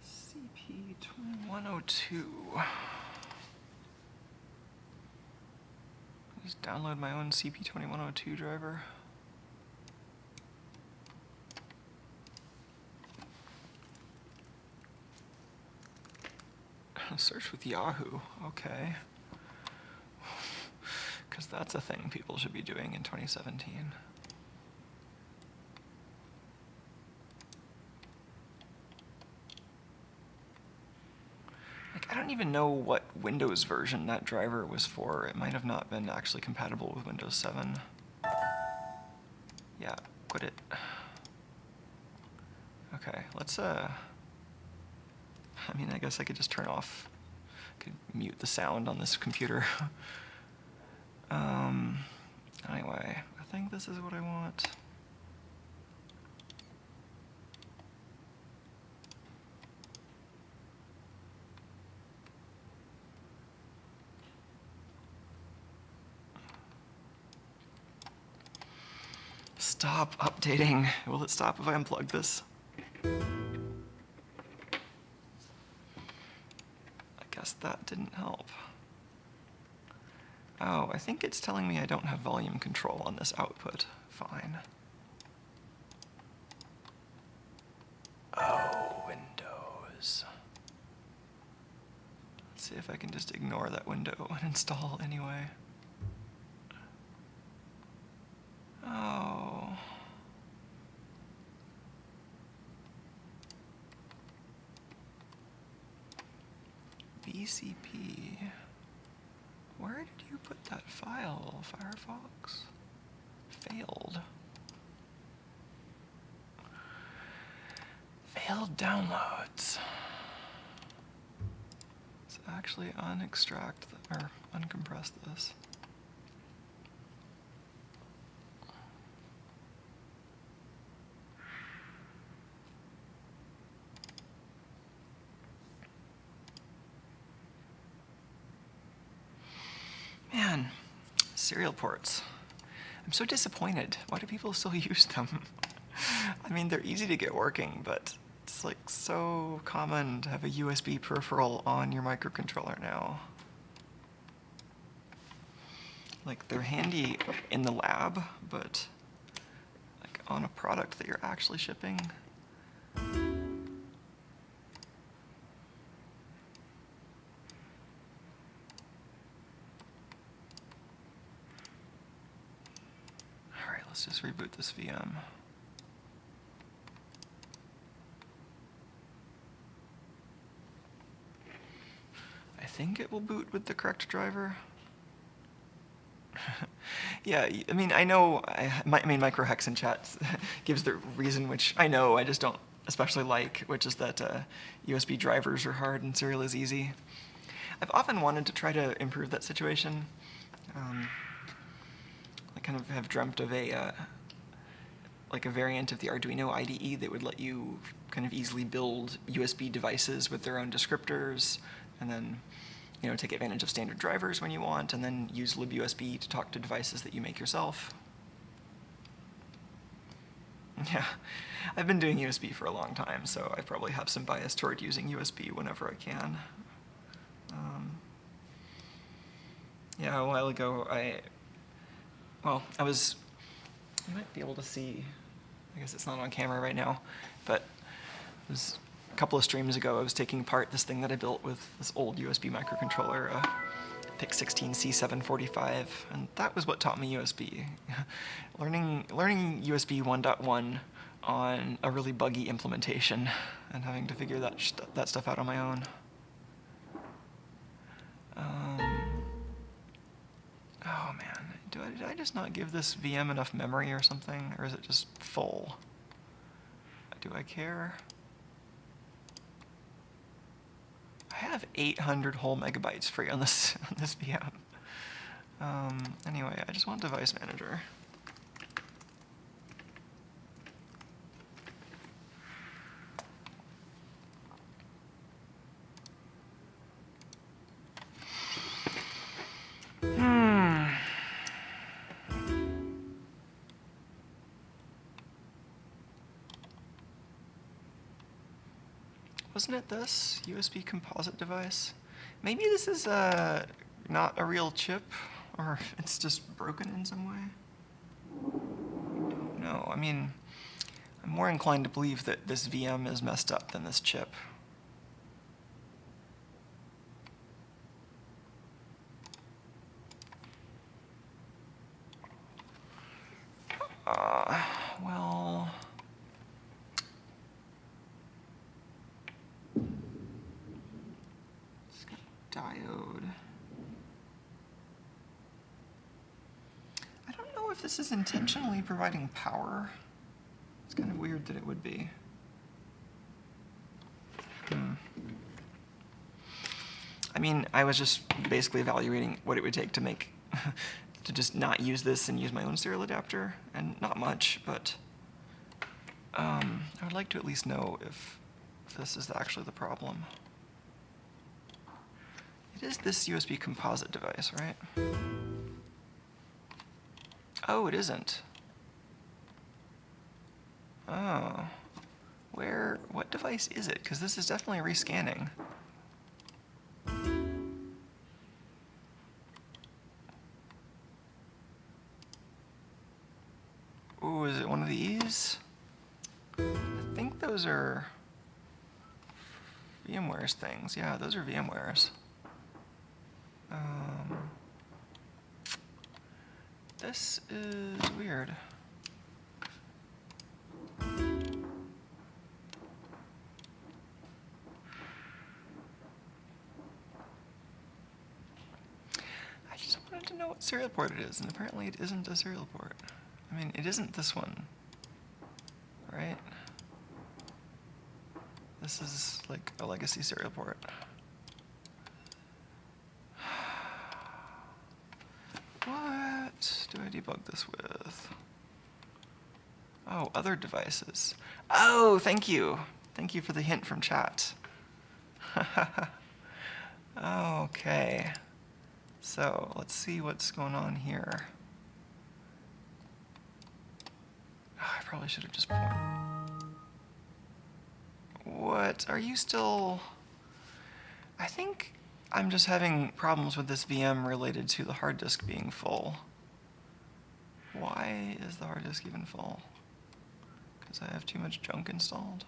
CP2102. Just download my own CP2102 driver. Search with Yahoo, okay. Because that's a thing people should be doing in 2017. Like, I don't even know what Windows version that driver was for. It might have not been actually compatible with Windows 7. Yeah, quit it. Okay, let's, I mean, I guess I could just turn off, could mute the sound on this computer. Anyway, I think this is what I want. Stop updating. Will it stop if I unplug this? I guess that didn't help. Oh, I think it's telling me I don't have volume control on this output. Fine. Oh, Windows. Let's see if I can just ignore that window and install anyway. Oh. VCP. Where did you put that file, Firefox? Failed. Failed downloads. Let's actually unextract or uncompress this. Man, serial ports. I'm so disappointed. Why do people still use them? I mean, they're easy to get working, but it's like so common to have a USB peripheral on your microcontroller now. Like, they're handy in the lab, but like on a product that you're actually shipping. Let's just reboot this VM. I think it will boot with the correct driver. Yeah, I mean, I know, I mean, microhex chat gives the reason, which I know, I just don't especially like, which is that USB drivers are hard and serial is easy. I've often wanted to try to improve that situation. I kind of have dreamt of a like a variant of the Arduino IDE that would let you kind of easily build USB devices with their own descriptors, and then, you know, take advantage of standard drivers when you want, and then use libUSB to talk to devices that you make yourself. Yeah, I've been doing USB for a long time, so I probably have some bias toward using USB whenever I can. Yeah, a while ago, you might be able to see I guess it's not on camera right now, but it was a couple of streams ago I was taking apart this thing that I built with this old USB microcontroller, PIC16C745, and that was what taught me USB. learning USB 1.1 on a really buggy implementation and having to figure that stuff out on my own. Oh man, did I just not give this VM enough memory or something, or is it just full? Do I care? I have 800 whole megabytes free on this VM. Anyway, I just want device manager. Wasn't it this USB composite device? Maybe this is not a real chip, or it's just broken in some way. I don't know. I mean, I'm more inclined to believe that this VM is messed up than this chip. Well... diode. I don't know if this is intentionally providing power. It's kind of weird that it would be. I mean, I was just basically evaluating what it would take to make, to just not use this and use my own serial adapter, and not much, but I would like to at least know if this is actually the problem. It is this USB composite device, right? Oh, it isn't. Oh. What device is it? Because this is definitely rescanning. Ooh, is it one of these? I think those are VMware's things. Yeah, those are VMware's. This is weird. I just wanted to know what serial port it is, and apparently it isn't a serial port. I mean, it isn't this one, right? This is like a legacy serial port. What do I debug this with? Oh, other devices. Oh, thank you. Thank you for the hint from chat. Okay. So, let's see what's going on here. Oh, I probably should have just pointed. What? Are you still... I think I'm just having problems with this VM related to the hard disk being full. Why is the hard disk even full? Because I have too much junk installed?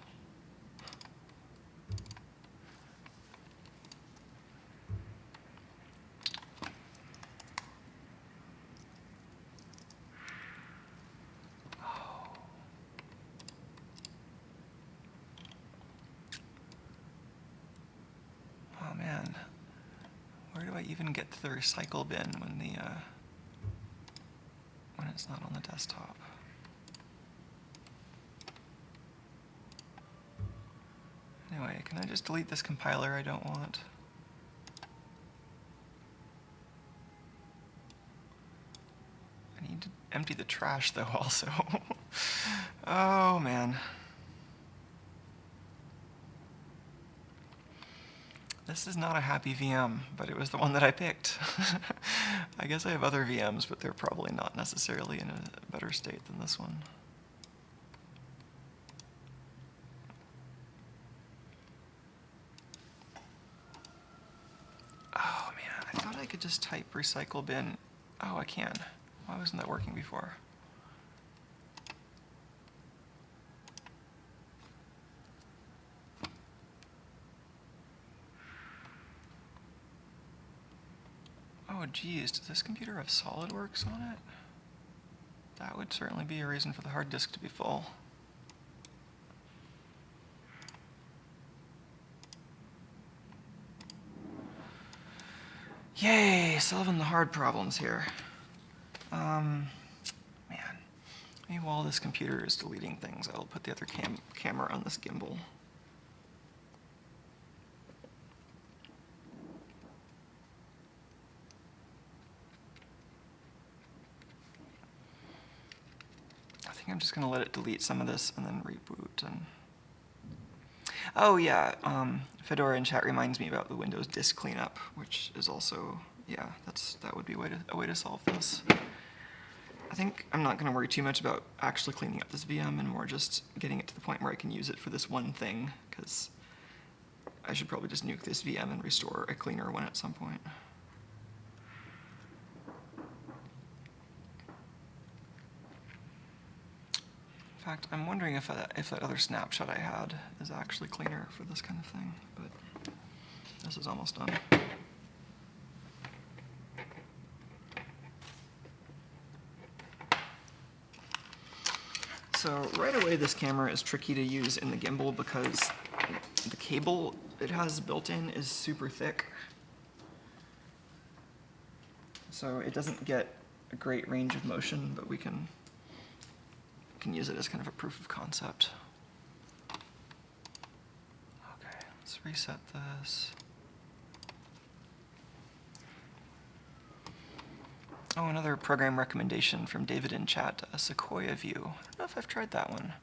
Oh man, where do I even get to the recycle bin when it's not on the desktop? Anyway, can I just delete this compiler I don't want? I need to empty the trash though also. Oh man. This is not a happy VM, but it was the one that I picked. I guess I have other VMs, but they're probably not necessarily in a better state than this one. Oh man, I thought I could just type recycle bin. Oh, I can. Why wasn't that working before? Oh geez, does this computer have SolidWorks on it? That would certainly be a reason for the hard disk to be full. Yay, solving the hard problems here. Man, maybe while this computer is deleting things, I'll put the other camera on this gimbal. I think I'm just gonna let it delete some of this and then reboot. And oh yeah, Fedora in chat reminds me about the Windows disk cleanup, which is also, yeah, that would be a way to solve this. I think I'm not going to worry too much about actually cleaning up this VM and more just getting it to the point where I can use it for this one thing, because I should probably just nuke this VM and restore a cleaner one at some point. In fact, I'm wondering if that other snapshot I had is actually cleaner for this kind of thing, but this is almost done. So right away this camera is tricky to use in the gimbal because the cable it has built in is super thick. So it doesn't get a great range of motion, but we can use it as kind of a proof of concept. Okay, let's reset this. Oh, another program recommendation from David in chat, a Sequoia View. I don't know if I've tried that one.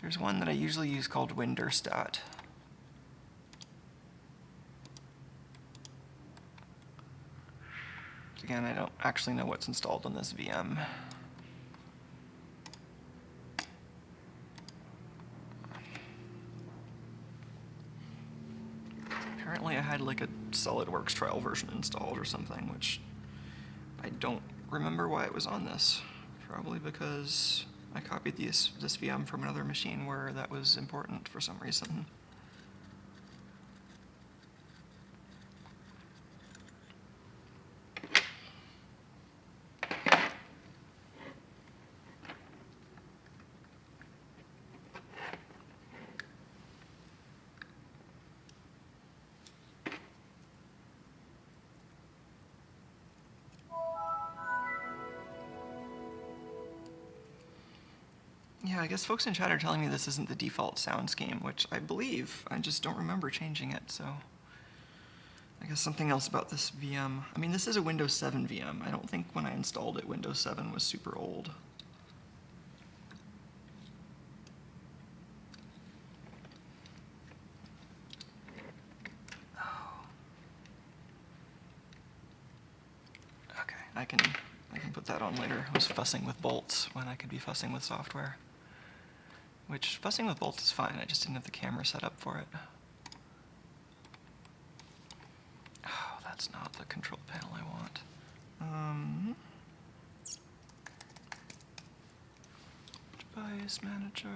There's one that I usually use called Winderstat. Again, I don't actually know what's installed on this VM. Apparently I had like a SolidWorks trial version installed or something, which I don't remember why it was on this. Probably because I copied this VM from another machine where that was important for some reason. Yeah, I guess folks in chat are telling me this isn't the default sound scheme, which I believe. I just don't remember changing it, so I guess something else about this VM. I mean, this is a Windows 7 VM. I don't think when I installed it, Windows 7 was super old. Oh. Okay, I can put that on later. I was fussing with bolts when I could be fussing with software. Which, fussing with bolts is fine, I just didn't have the camera set up for it. Oh, that's not the control panel I want. Device manager.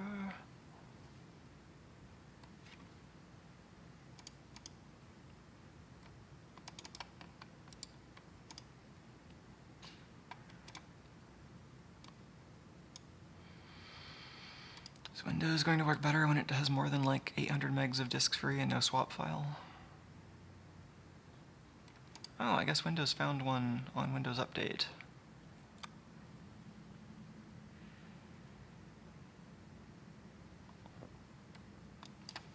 Is Windows going to work better when it has more than like 800 megs of disks free and no swap file? Oh, I guess Windows found one on Windows Update.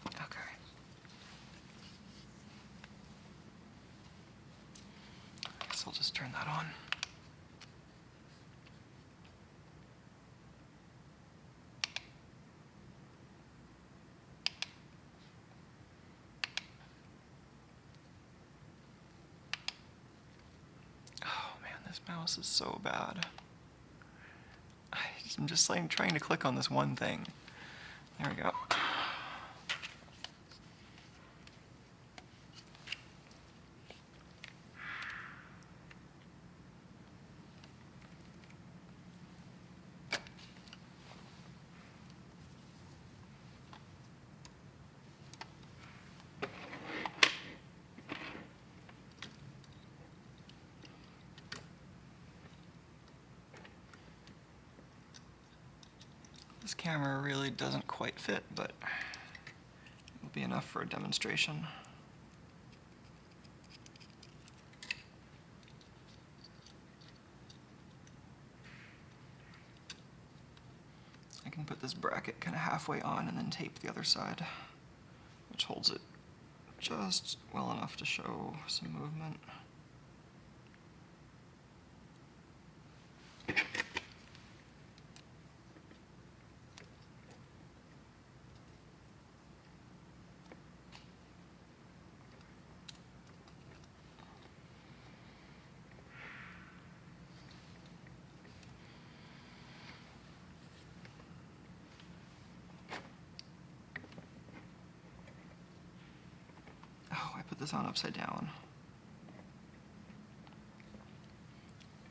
Okay. I guess I'll just turn that on. This mouse is so bad. I'm just like trying to click on this one thing. There we go. camera really doesn't quite fit, but it'll be enough for a demonstration. I can put this bracket kind of halfway on and then tape the other side, which holds it just well enough to show some movement. Oh, I put this on upside down.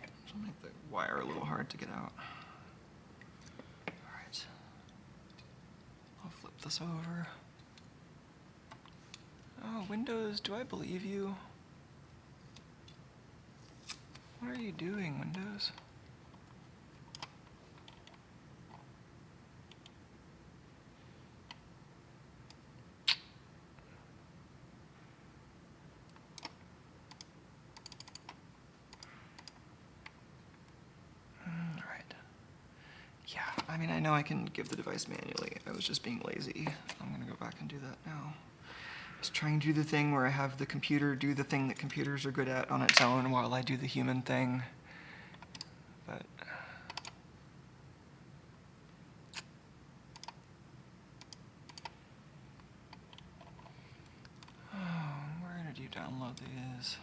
Which will make the wire a little hard to get out. Alright. I'll flip this over. Oh, Windows, do I believe you? What are you doing, Windows? Yeah, I mean, I know I can give the device manually. I was just being lazy. I'm gonna go back and do that now. Just trying to do the thing where I have the computer do the thing that computers are good at on its own while I do the human thing. But oh, where did you download these?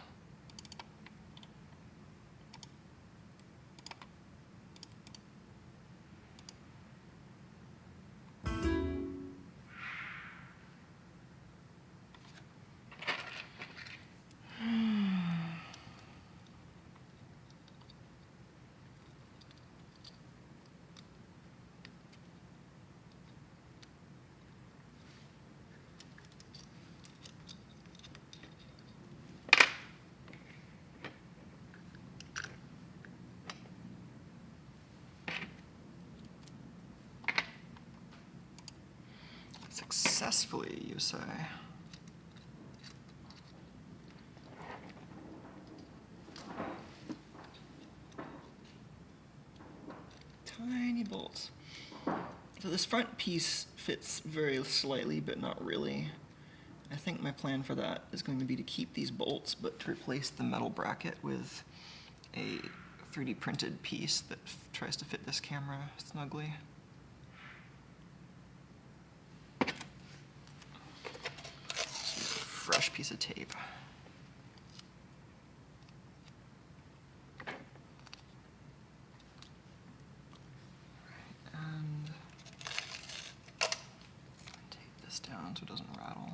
Successfully, you say? Tiny bolts. So this front piece fits very slightly, but not really. I think my plan for that is going to be to keep these bolts, but to replace the metal bracket with a 3D printed piece that tries to fit this camera snugly. Just use a fresh piece of tape. And tape this down so it doesn't rattle.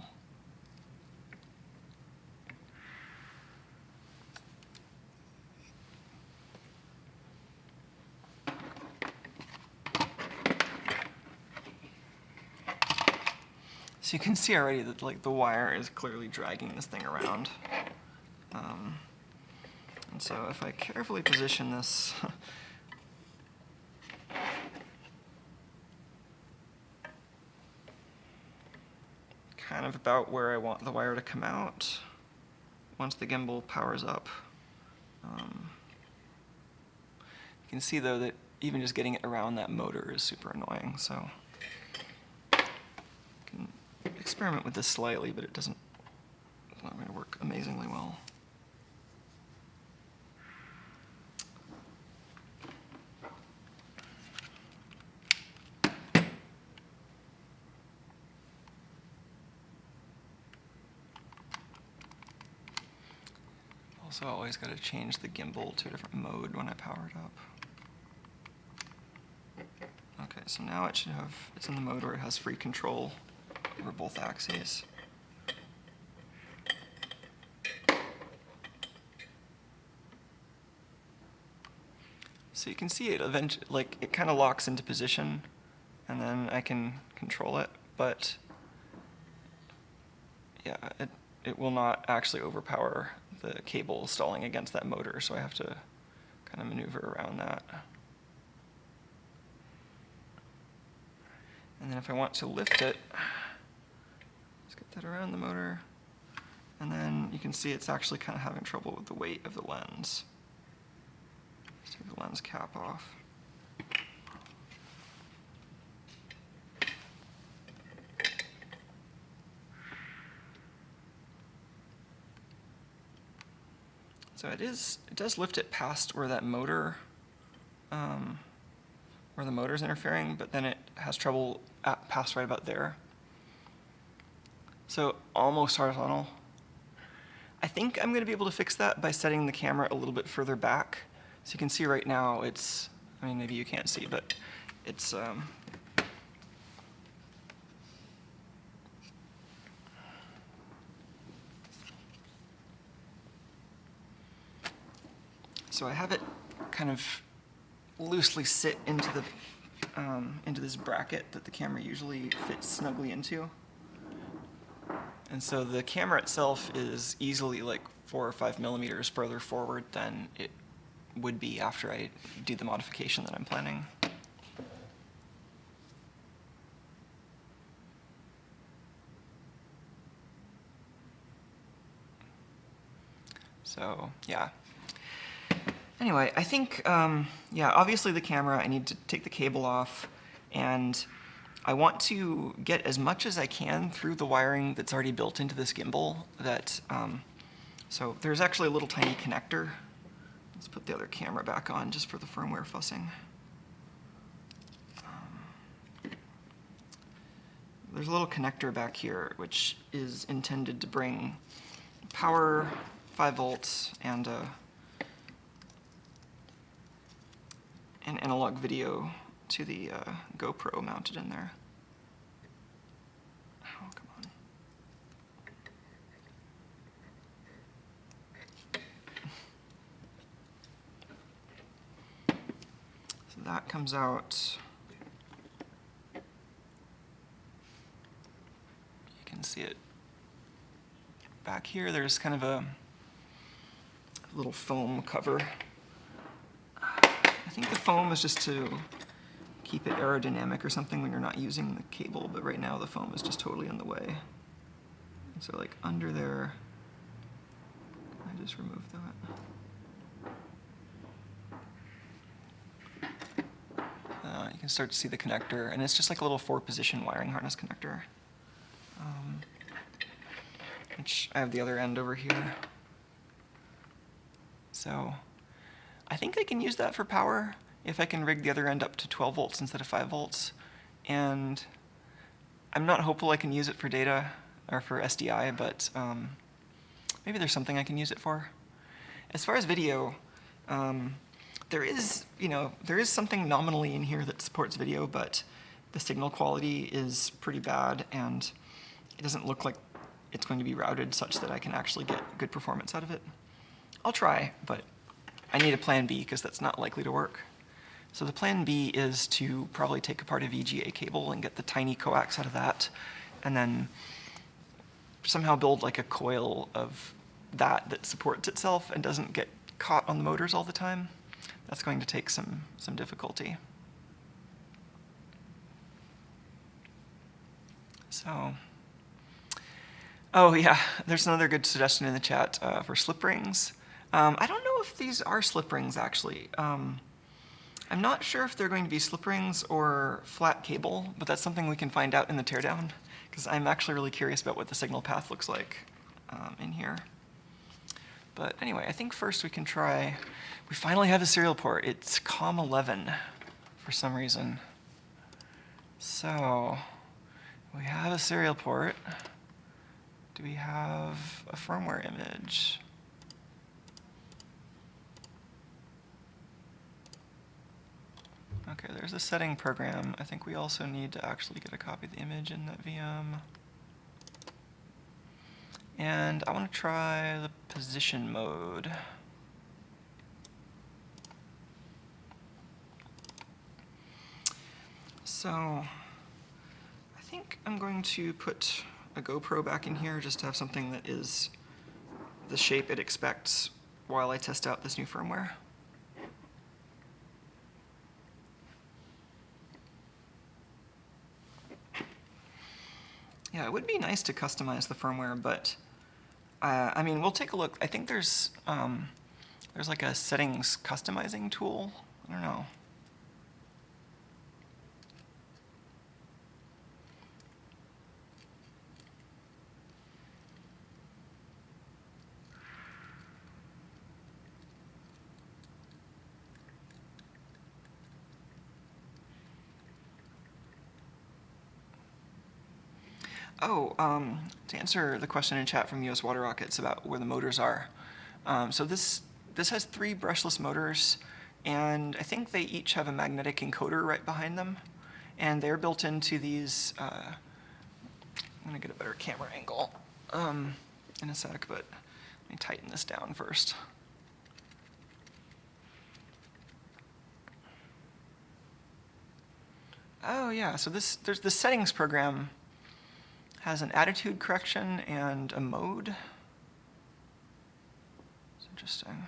So you can see already that like the wire is clearly dragging this thing around. And so if I carefully position this kind of about where I want the wire to come out, once the gimbal powers up, you can see though that even just getting it around that motor is super annoying. So experiment with this slightly, but it's not going to work amazingly well. Also, I always got to change the gimbal to a different mode when I power it up. Okay, so now it should have, it's in the mode where it has free control over both axes. So you can see it eventually, like it kind of locks into position, and then I can control it, but yeah, it will not actually overpower the cable stalling against that motor, so I have to kind of maneuver around that. And then if I want to lift it, let's get that around the motor. And then you can see it's actually kind of having trouble with the weight of the lens. Let's take the lens cap off. So it does lift it past where that motor, where the motor's interfering, but then it has trouble past right about there. So almost horizontal. I think I'm going to be able to fix that by setting the camera a little bit further back. So you can see right now it's, I mean, maybe you can't see, but it's, so I have it kind of loosely sit into this bracket that the camera usually fits snugly into. And so the camera itself is easily like 4 or 5 millimeters further forward than it would be after I do the modification that I'm planning. So, yeah. Anyway, I think, yeah, obviously the camera, I need to take the cable off, and I want to get as much as I can through the wiring that's already built into this gimbal. So there's actually a little tiny connector. Let's put the other camera back on just for the firmware fussing. There's a little connector back here which is intended to bring power, 5 volts, and an analog video to the GoPro mounted in there. Oh, come on. So that comes out. You can see it back here. There's kind of a little foam cover. I think the foam is just to keep it aerodynamic or something when you're not using the cable, but right now the foam is just totally in the way. And so like under there, I just removed that. You can start to see the connector, and it's just like a little 4-position wiring harness connector. Which I have the other end over here. So I think I can use that for power if I can rig the other end up to 12 volts instead of 5 volts. And I'm not hopeful I can use it for data or for SDI, but maybe there's something I can use it for. As far as video, there is something nominally in here that supports video, but the signal quality is pretty bad, and it doesn't look like it's going to be routed such that I can actually get good performance out of it. I'll try, but I need a plan B because that's not likely to work. So the plan B is to probably take apart a VGA cable and get the tiny coax out of that, and then somehow build like a coil of that supports itself and doesn't get caught on the motors all the time. That's going to take some difficulty. So, oh yeah, there's another good suggestion in the chat for slip rings. I don't know if these are slip rings actually. I'm not sure if they're going to be slip rings or flat cable, but that's something we can find out in the teardown, because I'm actually really curious about what the signal path looks like in here. But anyway, I think first we can try, we finally have a serial port. It's COM11 for some reason. So we have a serial port. Do we have a firmware image? Okay, there's a setting program. I think we also need to actually get a copy of the image in that VM. And I want to try the position mode. So I think I'm going to put a GoPro back in here just to have something that is the shape it expects while I test out this new firmware. Yeah, it would be nice to customize the firmware, but I mean, we'll take a look. I think there's like a settings customizing tool. I don't know. Oh, to answer the question in chat from US Water Rockets about where the motors are. So this has 3 brushless motors, and I think they each have a magnetic encoder right behind them, and they're built into these. I'm gonna get a better camera angle in a sec, but let me tighten this down first. Oh yeah, so there's the settings program has an attitude correction and a mode. It's interesting.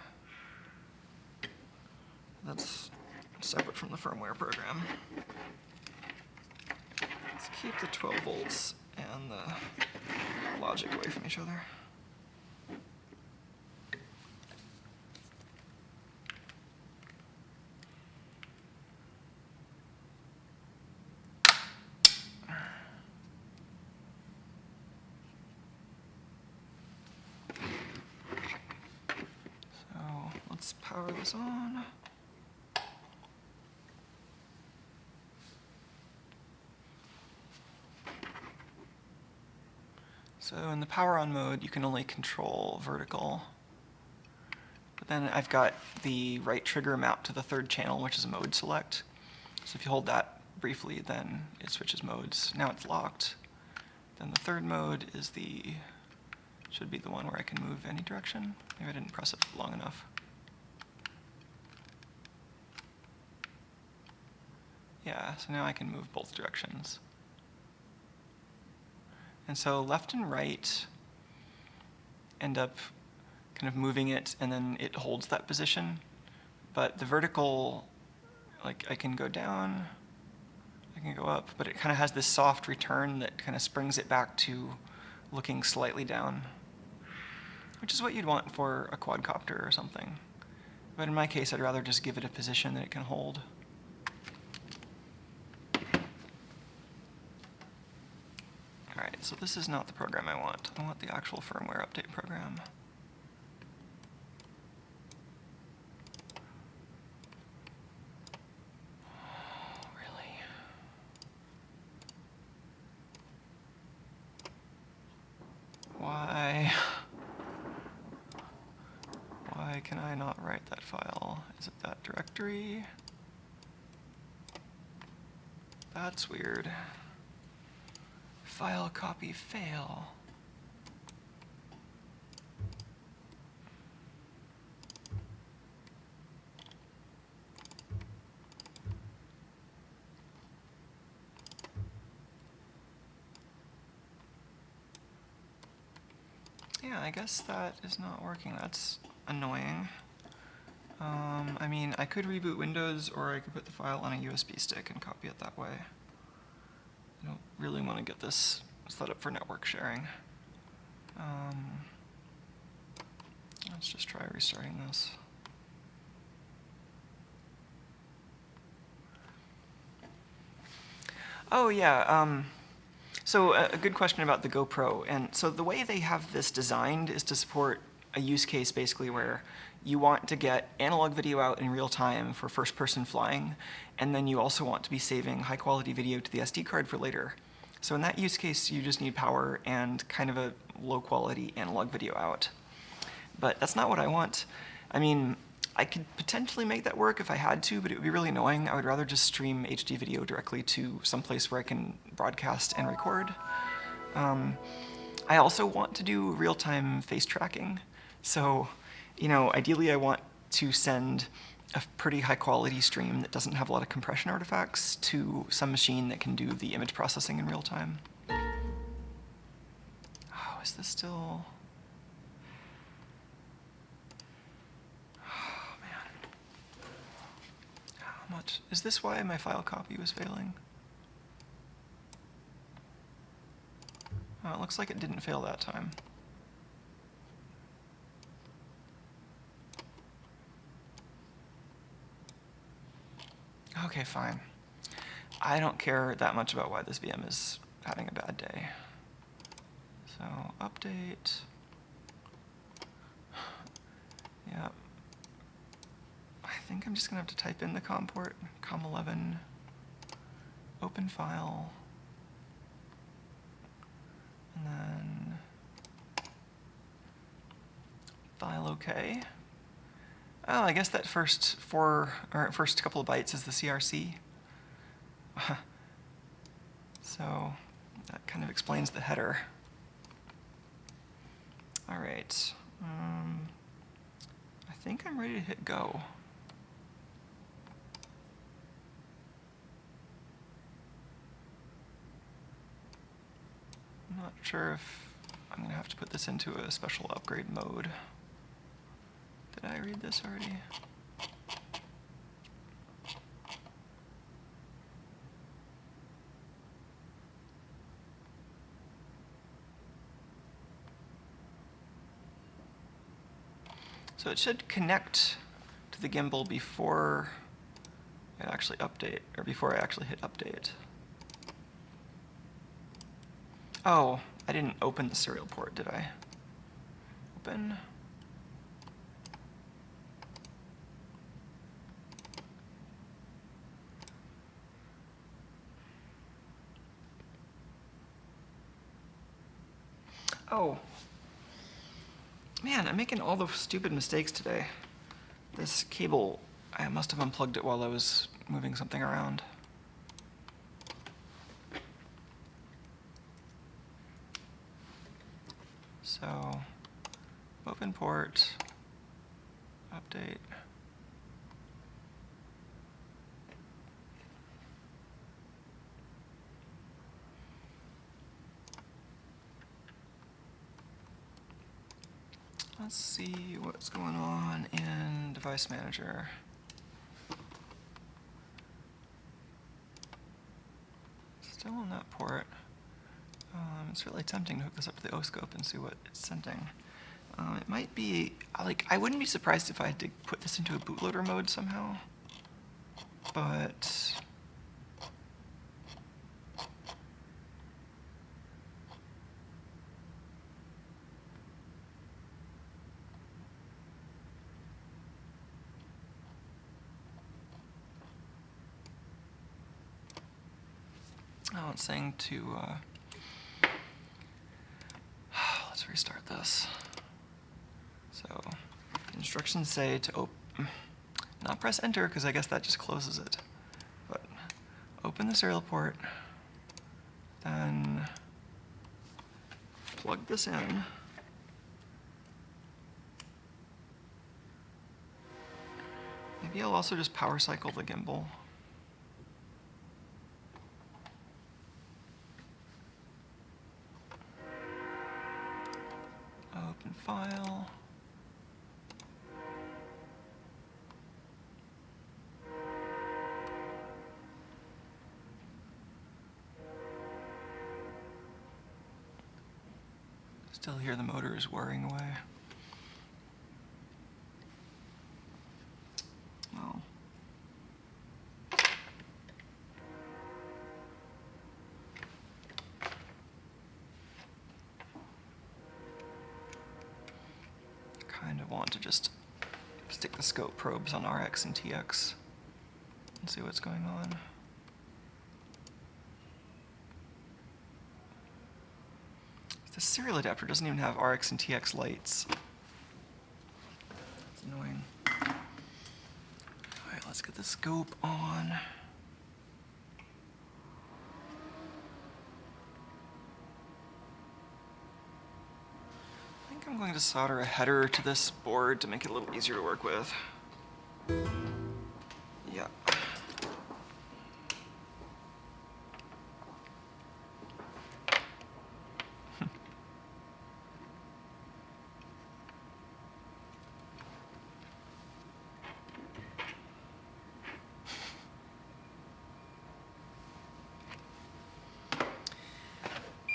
That's separate from the firmware program. Let's keep the 12 volts and the logic away from each other. So let's power this on. So in the power on mode, you can only control vertical. But then I've got the right trigger mapped to the 3rd channel, which is a mode select. So if you hold that briefly, then it switches modes. Now it's locked. Then the 3rd mode is should be the one where I can move any direction. Maybe I didn't press it long enough. Yeah, so now I can move both directions. And so left and right end up kind of moving it, and then it holds that position. But the vertical, like I can go down, I can go up, but it kind of has this soft return that kind of springs it back to looking slightly down, which is what you'd want for a quadcopter or something. But in my case, I'd rather just give it a position that it can hold. All right, so this is not the program I want. I want the actual firmware update program. Really? Why? Why can I not write that file? Is it that directory? That's weird. File copy fail. Yeah, I guess that is not working. That's annoying. I mean, I could reboot Windows, or I could put the file on a USB stick and copy it that way. I don't really want to get this set up for network sharing. Let's just try restarting this. Oh yeah, so a good question about the GoPro. And so the way they have this designed is to support a use case basically where you want to get analog video out in real time for first-person flying, and then you also want to be saving high-quality video to the SD card for later. So in that use case, you just need power and kind of a low-quality analog video out. But that's not what I want. I mean, I could potentially make that work if I had to, but it would be really annoying. I would rather just stream HD video directly to someplace where I can broadcast and record. I also want to do real-time face tracking. So, ideally I want to send a pretty high-quality stream that doesn't have a lot of compression artifacts to some machine that can do the image processing in real time. Oh, is this still... Much. Is this why my file copy was failing? looks like it didn't fail that time. Okay, fine. I don't care that much about why this VM is having a bad day. So, update. Yeah. I think I'm just gonna have to type in the COM port, COM11, open file, and then file OK. Oh, I guess that first couple of bytes is the CRC. So that kind of explains the header. All right. I think I'm ready to hit go. I'm not sure if I'm going to have to put this into a special upgrade mode. Did I read this already? So it should connect to the gimbal before I actually update, or before I actually hit update. Oh, I didn't open the serial port, did I? Open. Oh. Man, I'm making all the stupid mistakes today. This cable, I must have unplugged it while I was moving something around. So, open port, update. Let's see what's going on in Device Manager. Still on that port. It's really tempting to hook this up to the O-scope and see what it's sending. It might be, like, I wouldn't be surprised if I had to put this into a bootloader mode somehow, but oh, it's saying to, let's restart this. So, instructions say to not press enter, because I guess that just closes it, but open the serial port, then plug this in. Maybe I'll also just power cycle the gimbal. Open file. Still hear the motors whirring away. Well. Kind of want to just stick the scope probes on RX and TX and see what's going on. The serial adapter doesn't even have RX and TX lights. It's annoying. Alright, let's get the scope on. I think I'm going to solder a header to this board to make it a little easier to work with. Yeah.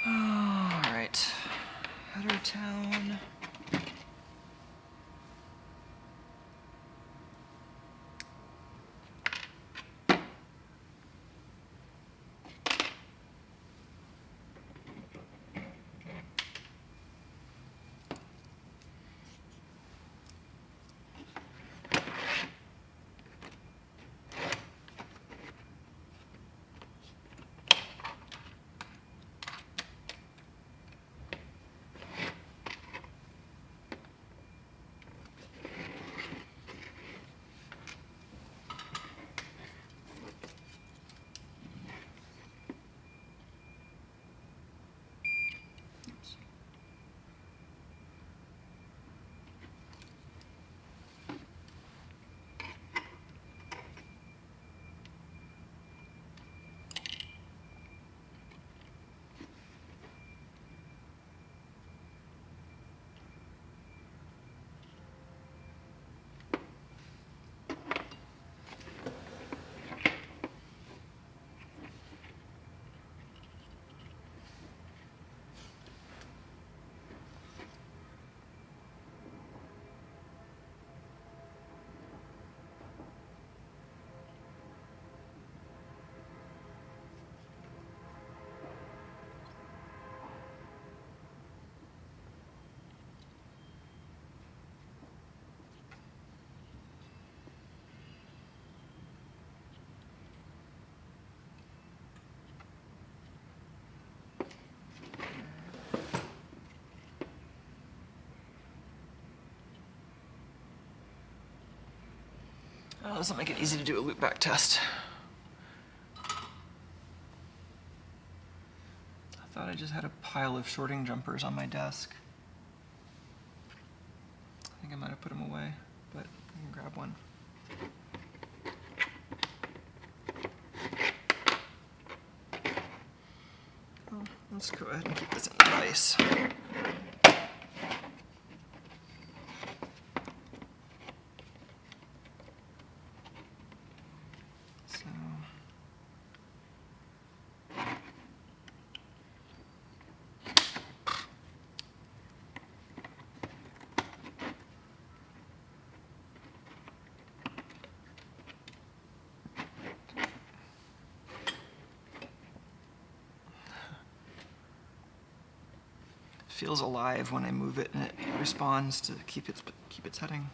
Alright. Oh, doesn't make it easy to do a loopback test. I thought I just had a pile of shorting jumpers on my desk. I think I might have put them away, but I can grab one. Oh, let's go ahead and keep this in the vise. So, feels alive when I move it, and it responds to keep its heading.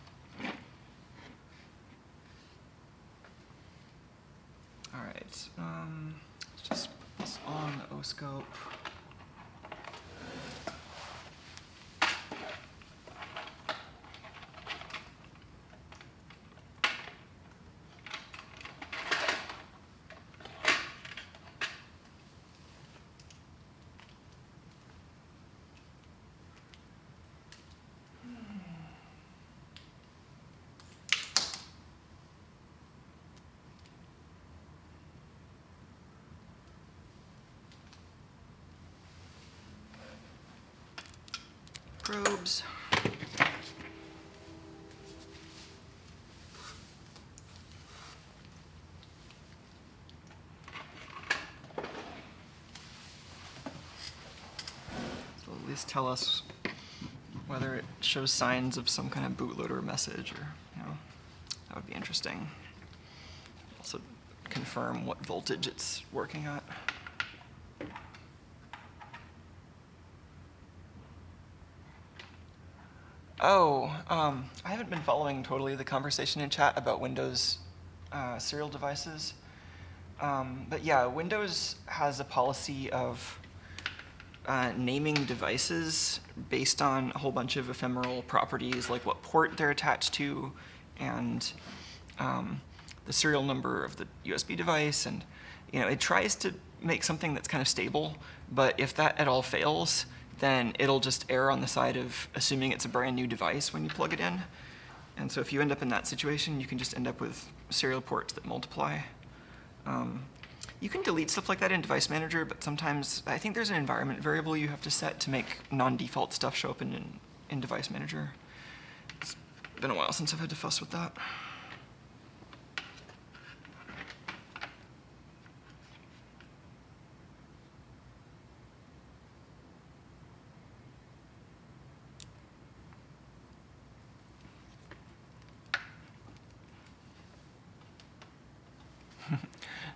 All right, let's just put this on the O-scope. Probes. So at least tell us whether it shows signs of some kind of bootloader message, or, that would be interesting. Also confirm what voltage it's working at. Oh, I haven't been following totally the conversation in chat about Windows serial devices. But yeah, Windows has a policy of naming devices based on a whole bunch of ephemeral properties, like what port they're attached to, and the serial number of the USB device. And it tries to make something that's kind of stable, but if that at all fails, then it'll just err on the side of assuming it's a brand new device when you plug it in. And so if you end up in that situation, you can just end up with serial ports that multiply. You can delete stuff like that in Device Manager, but sometimes I think there's an environment variable you have to set to make non-default stuff show up in Device Manager. It's been a while since I've had to fuss with that.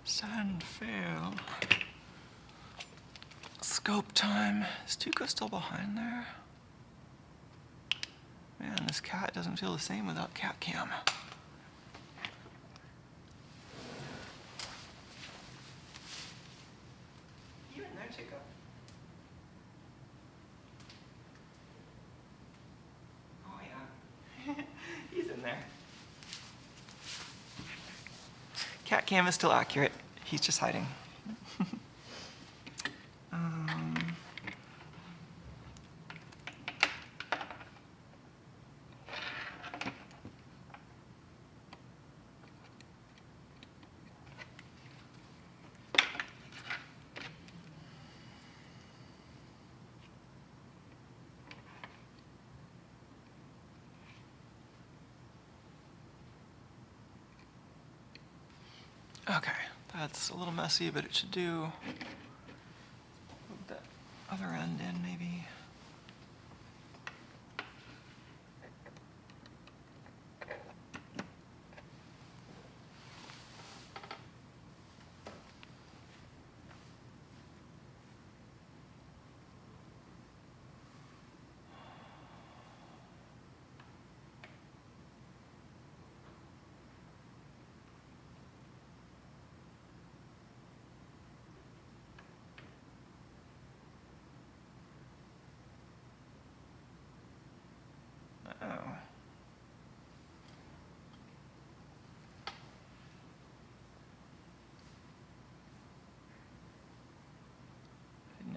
Sand fail. Scope time. Is Tuco still behind there? Man, this cat doesn't feel the same without cat cam. You in there, Chico? Oh yeah. He's in there. Cat cam is still accurate. He's just hiding. Okay, that's a little messy, but it should do. Move that other end in, maybe.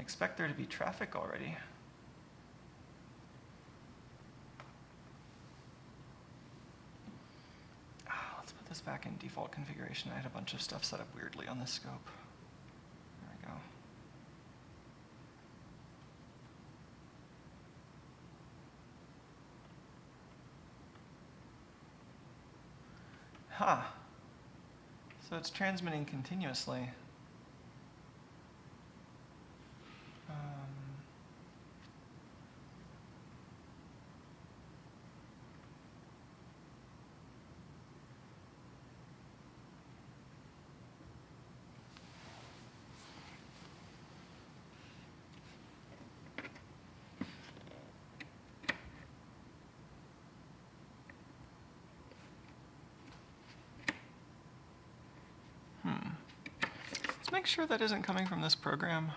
expect there to be traffic already. Let's put this back in default configuration. I had a bunch of stuff set up weirdly on this scope. There we go. Huh. So it's transmitting continuously. Let's make sure that isn't coming from this program.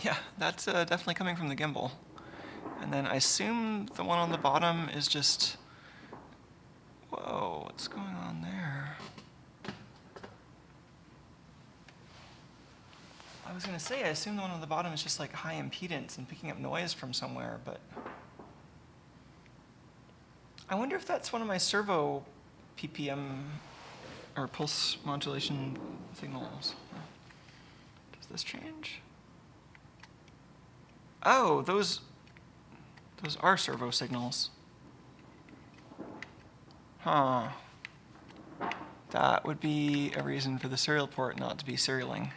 Yeah, that's definitely coming from the gimbal. And then I assume the one on the bottom is just... Whoa, what's going on there? I was going to say, I assume the one on the bottom is just like high impedance and picking up noise from somewhere, but... I wonder if that's one of my servo PPM or pulse modulation signals. Does this change? Oh, those are servo signals. Huh. That would be a reason for the serial port not to be serialing.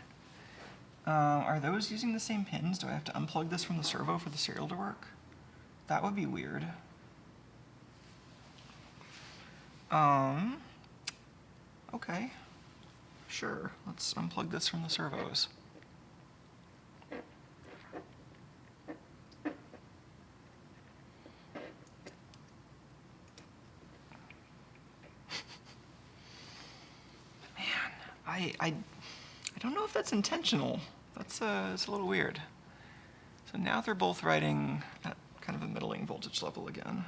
Are those using the same pins? Do I have to unplug this from the servo for the serial to work? That would be weird. Okay. Sure, let's unplug this from the servos. I don't know if that's intentional. It's a little weird. So now they're both writing at kind of a middling voltage level again.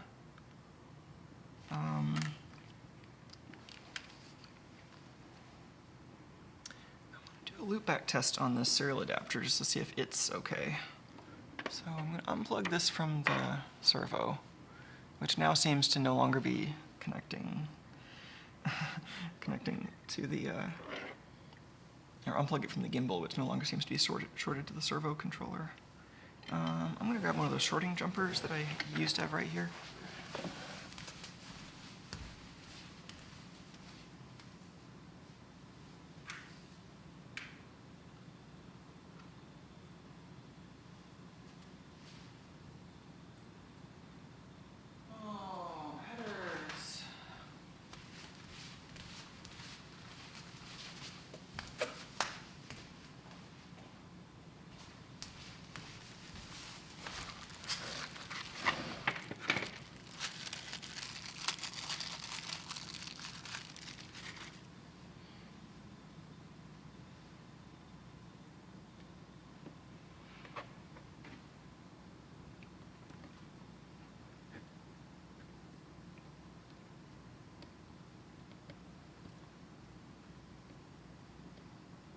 I'm going to do a loopback test on this serial adapter just to see if it's okay. So I'm going to unplug this from the servo, which now seems to no longer be connecting to the or unplug it from the gimbal, which no longer seems to be shorted to the servo controller. I'm going to grab one of those shorting jumpers that I used to have right here. Oh, headers.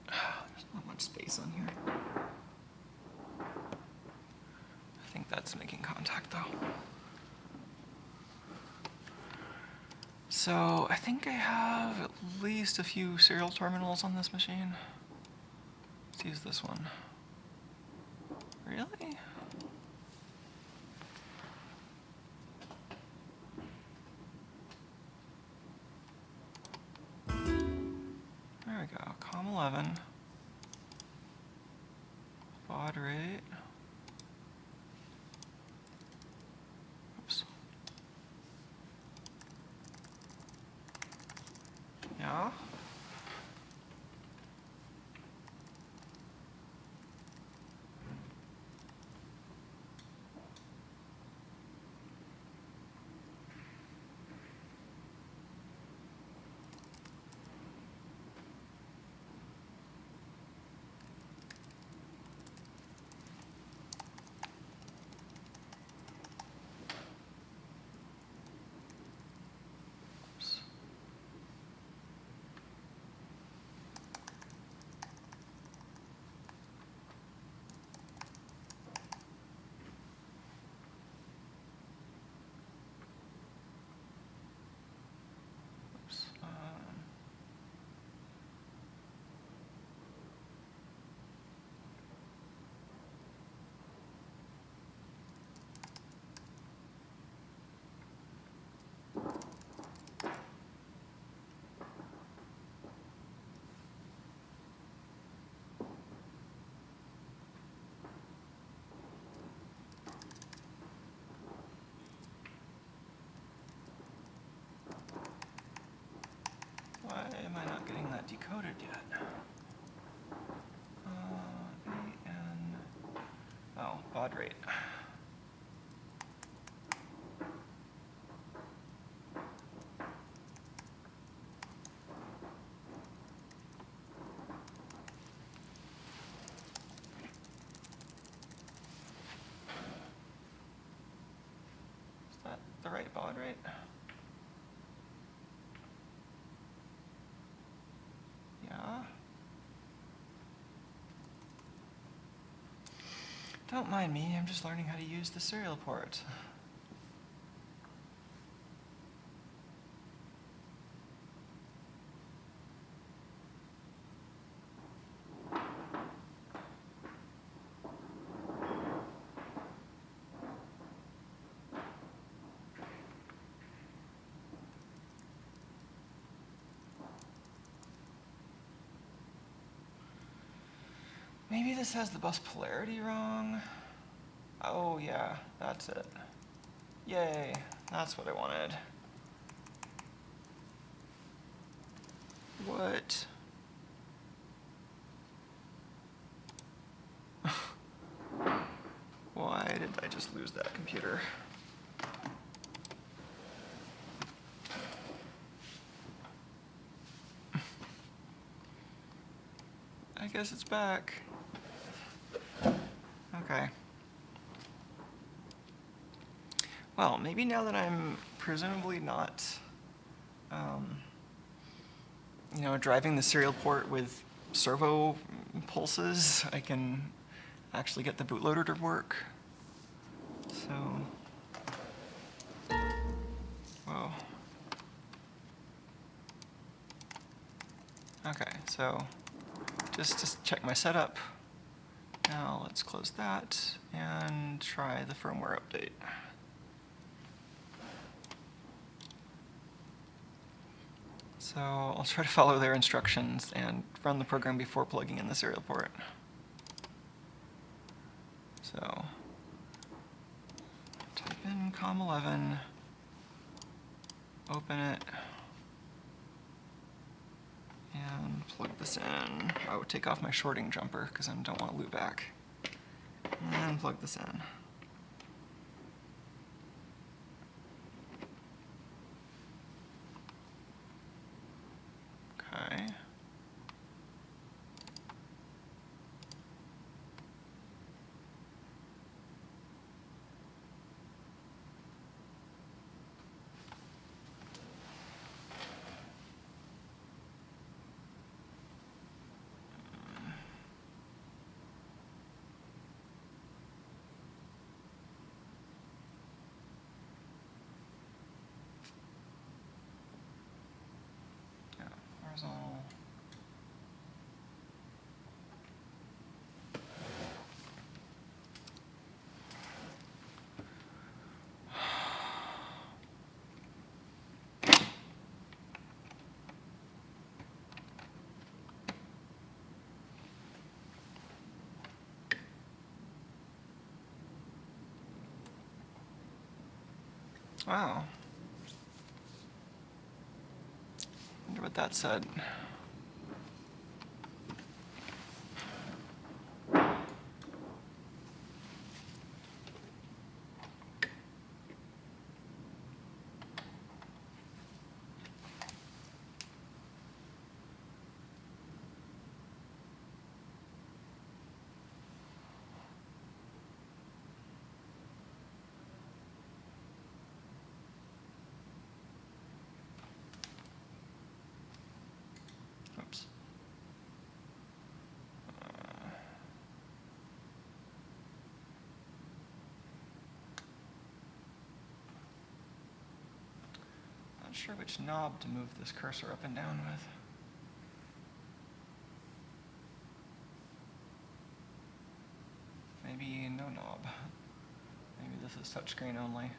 There's not much space on here. I think that's making contact though. So I think I have at least a few serial terminals on this machine. Let's use this one. Really? There we go, COM11. Baud rate. Oops. Yeah. not decoded yet. AN. Oh, baud rate. Is that the right baud rate? Yeah. Don't mind me, I'm just learning how to use the serial port. Maybe this has the bus polarity wrong. Oh yeah, that's it. Yay, that's what I wanted. What? Why did I just lose that computer? I guess it's back. Okay. Well, maybe now that I'm presumably not, driving the serial port with servo pulses, I can actually get the bootloader to work. So, whoa. Okay, so just to check my setup. Now let's close that and try the firmware update. So I'll try to follow their instructions and run the program before plugging in the serial port. So type in COM11, open it, and plug this in. I would take off my shorting jumper because I don't want to loop back. And plug this in. Okay. Yeah, horizontal. Wow. Wonder what that said. Oops. Not sure which knob to move this cursor up and down with. Maybe no knob. Maybe this is touchscreen only.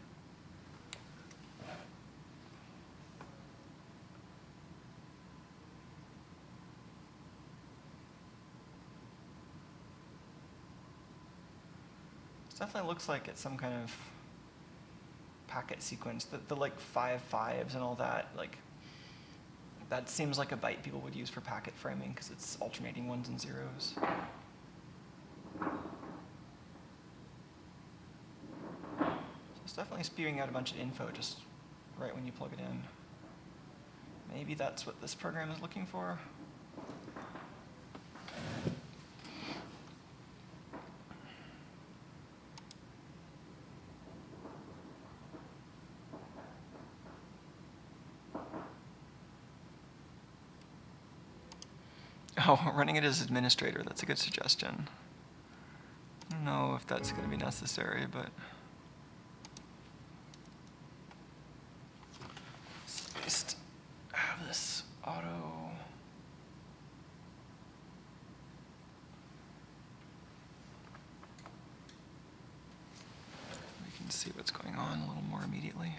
It definitely looks like it's some kind of packet sequence. The like 5 5s and all that, like That seems like a byte people would use for packet framing because it's alternating ones and zeros. So it's definitely spewing out a bunch of info just right when you plug it in. Maybe that's what this program is looking for. Oh, running it as administrator, that's a good suggestion. I don't know if that's going to be necessary, but let's at least have this auto. We can see what's going on a little more immediately.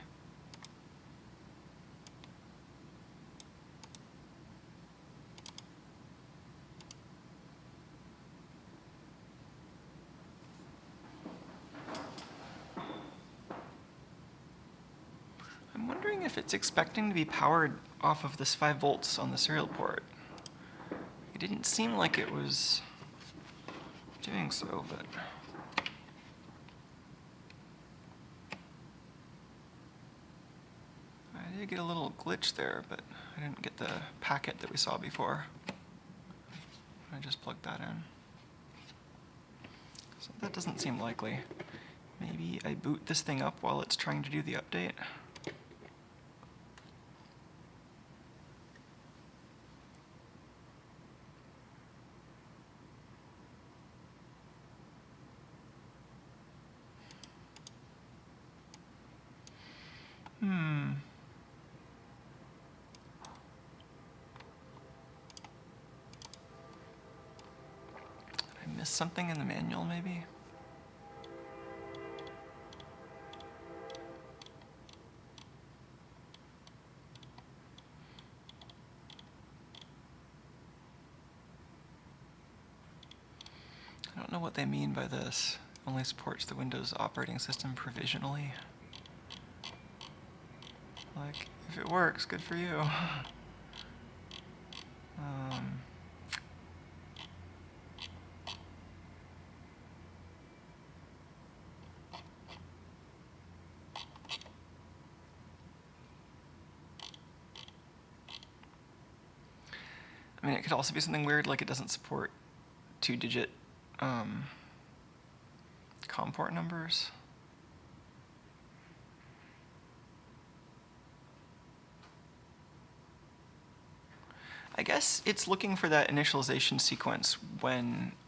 I'm wondering if it's expecting to be powered off of this 5 volts on the serial port. It didn't seem like it was doing so, but I did get a little glitch there, but I didn't get the packet that we saw before. I just plugged that in. So that doesn't seem likely. Maybe I boot this thing up while it's trying to do the update. Did I miss something in the manual, maybe? I don't know what they mean by this. Only supports the Windows operating system provisionally. Like, if it works, good for you. I mean, it could also be something weird, like it doesn't support 2-digit COM port numbers. I guess it's looking for that initialization sequence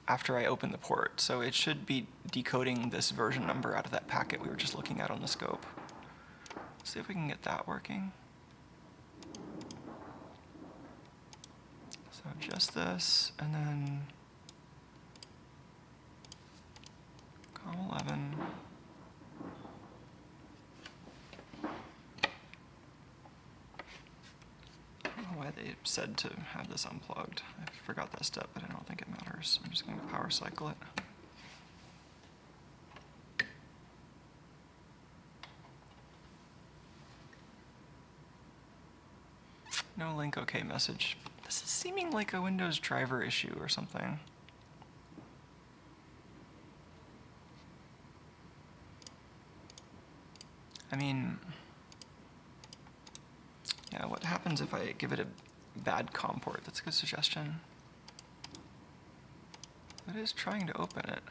after I open the port, so it should be decoding this version number out of that packet we were just looking at on the scope. Let's see if we can get that working. So just this, and then COM11. I don't know why they said to have this unplugged. I forgot that step, but I don't think it matters. I'm just going to power cycle it. No link OK message. This is seeming like a Windows driver issue or something. I mean, yeah, what happens if I give it a bad COM port? That's a good suggestion. It is trying to open it.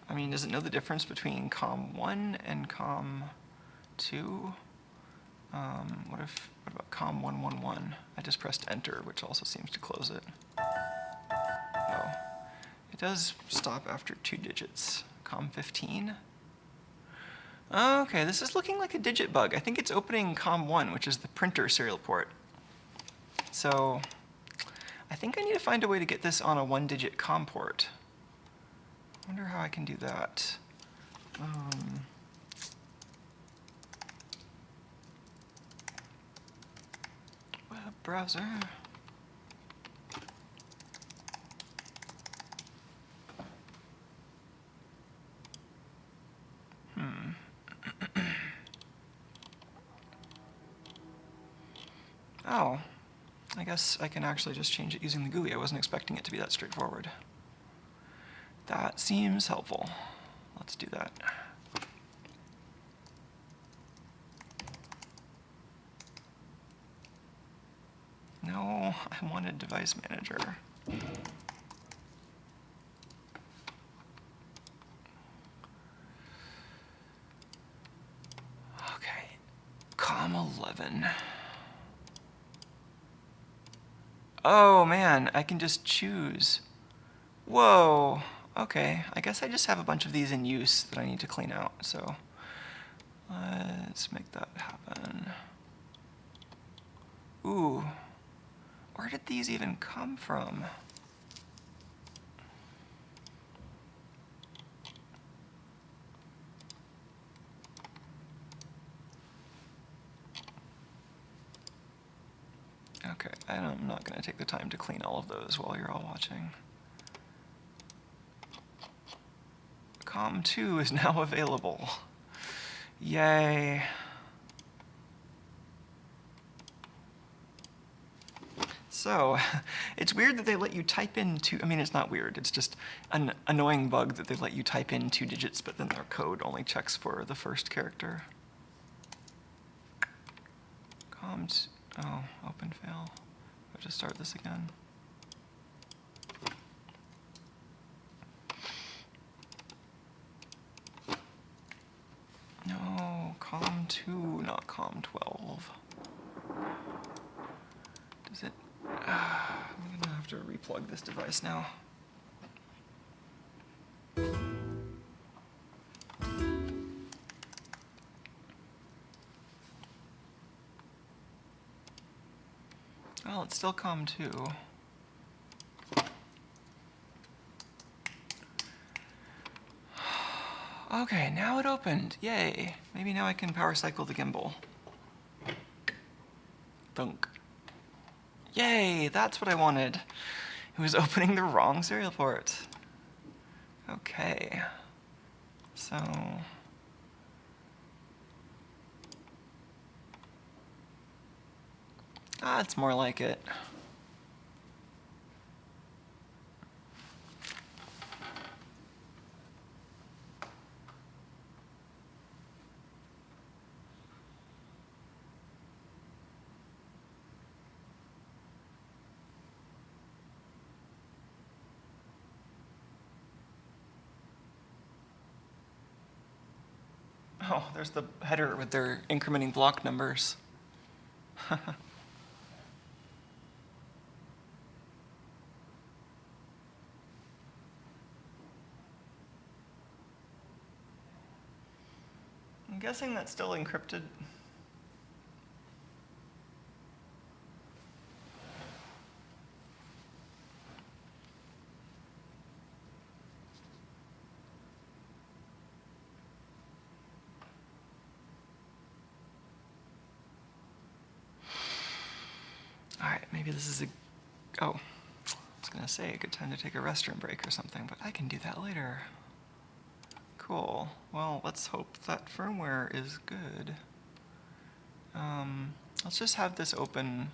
I mean, does it know the difference between COM1 and COM2? What about COM111? I just pressed enter, which also seems to close it. Oh, it does stop after 2 digits. COM15? Okay, this is looking like a digit bug. I think it's opening COM1, which is the printer serial port. So I think I need to find a way to get this on a 1-digit COM port. I wonder how I can do that. Web browser. Oh, I guess I can actually just change it using the GUI. I wasn't expecting it to be that straightforward. That seems helpful. Let's do that. No, I wanted device manager. Okay, COM11. Oh man, I can just choose. Whoa, okay. I guess I just have a bunch of these in use that I need to clean out, so let's make that happen. Ooh, where did these even come from? Okay, I'm not going to take the time to clean all of those while you're all watching. COM2 is now available. Yay. So, it's weird that they let you type in two, I mean, it's not weird, it's just an annoying bug that they let you type in 2 digits, but then their code only checks for the first character. COM2, oh, open fail. I have to start this again. No, COM2, not COM12. Does it? I'm gonna have to replug this device now. Well, it's still COM2. Okay, now it opened. Yay. Maybe now I can power cycle the gimbal. Thunk. Yay, that's what I wanted. It was opening the wrong serial port. Okay. So... that's more like it. Oh, there's the header with their incrementing block numbers. I'm guessing that's still encrypted. Alright, maybe this is a... oh, I was gonna say a good time to take a restroom break or something, but I can do that later. Cool. Well, let's hope that firmware is good. Let's just have this open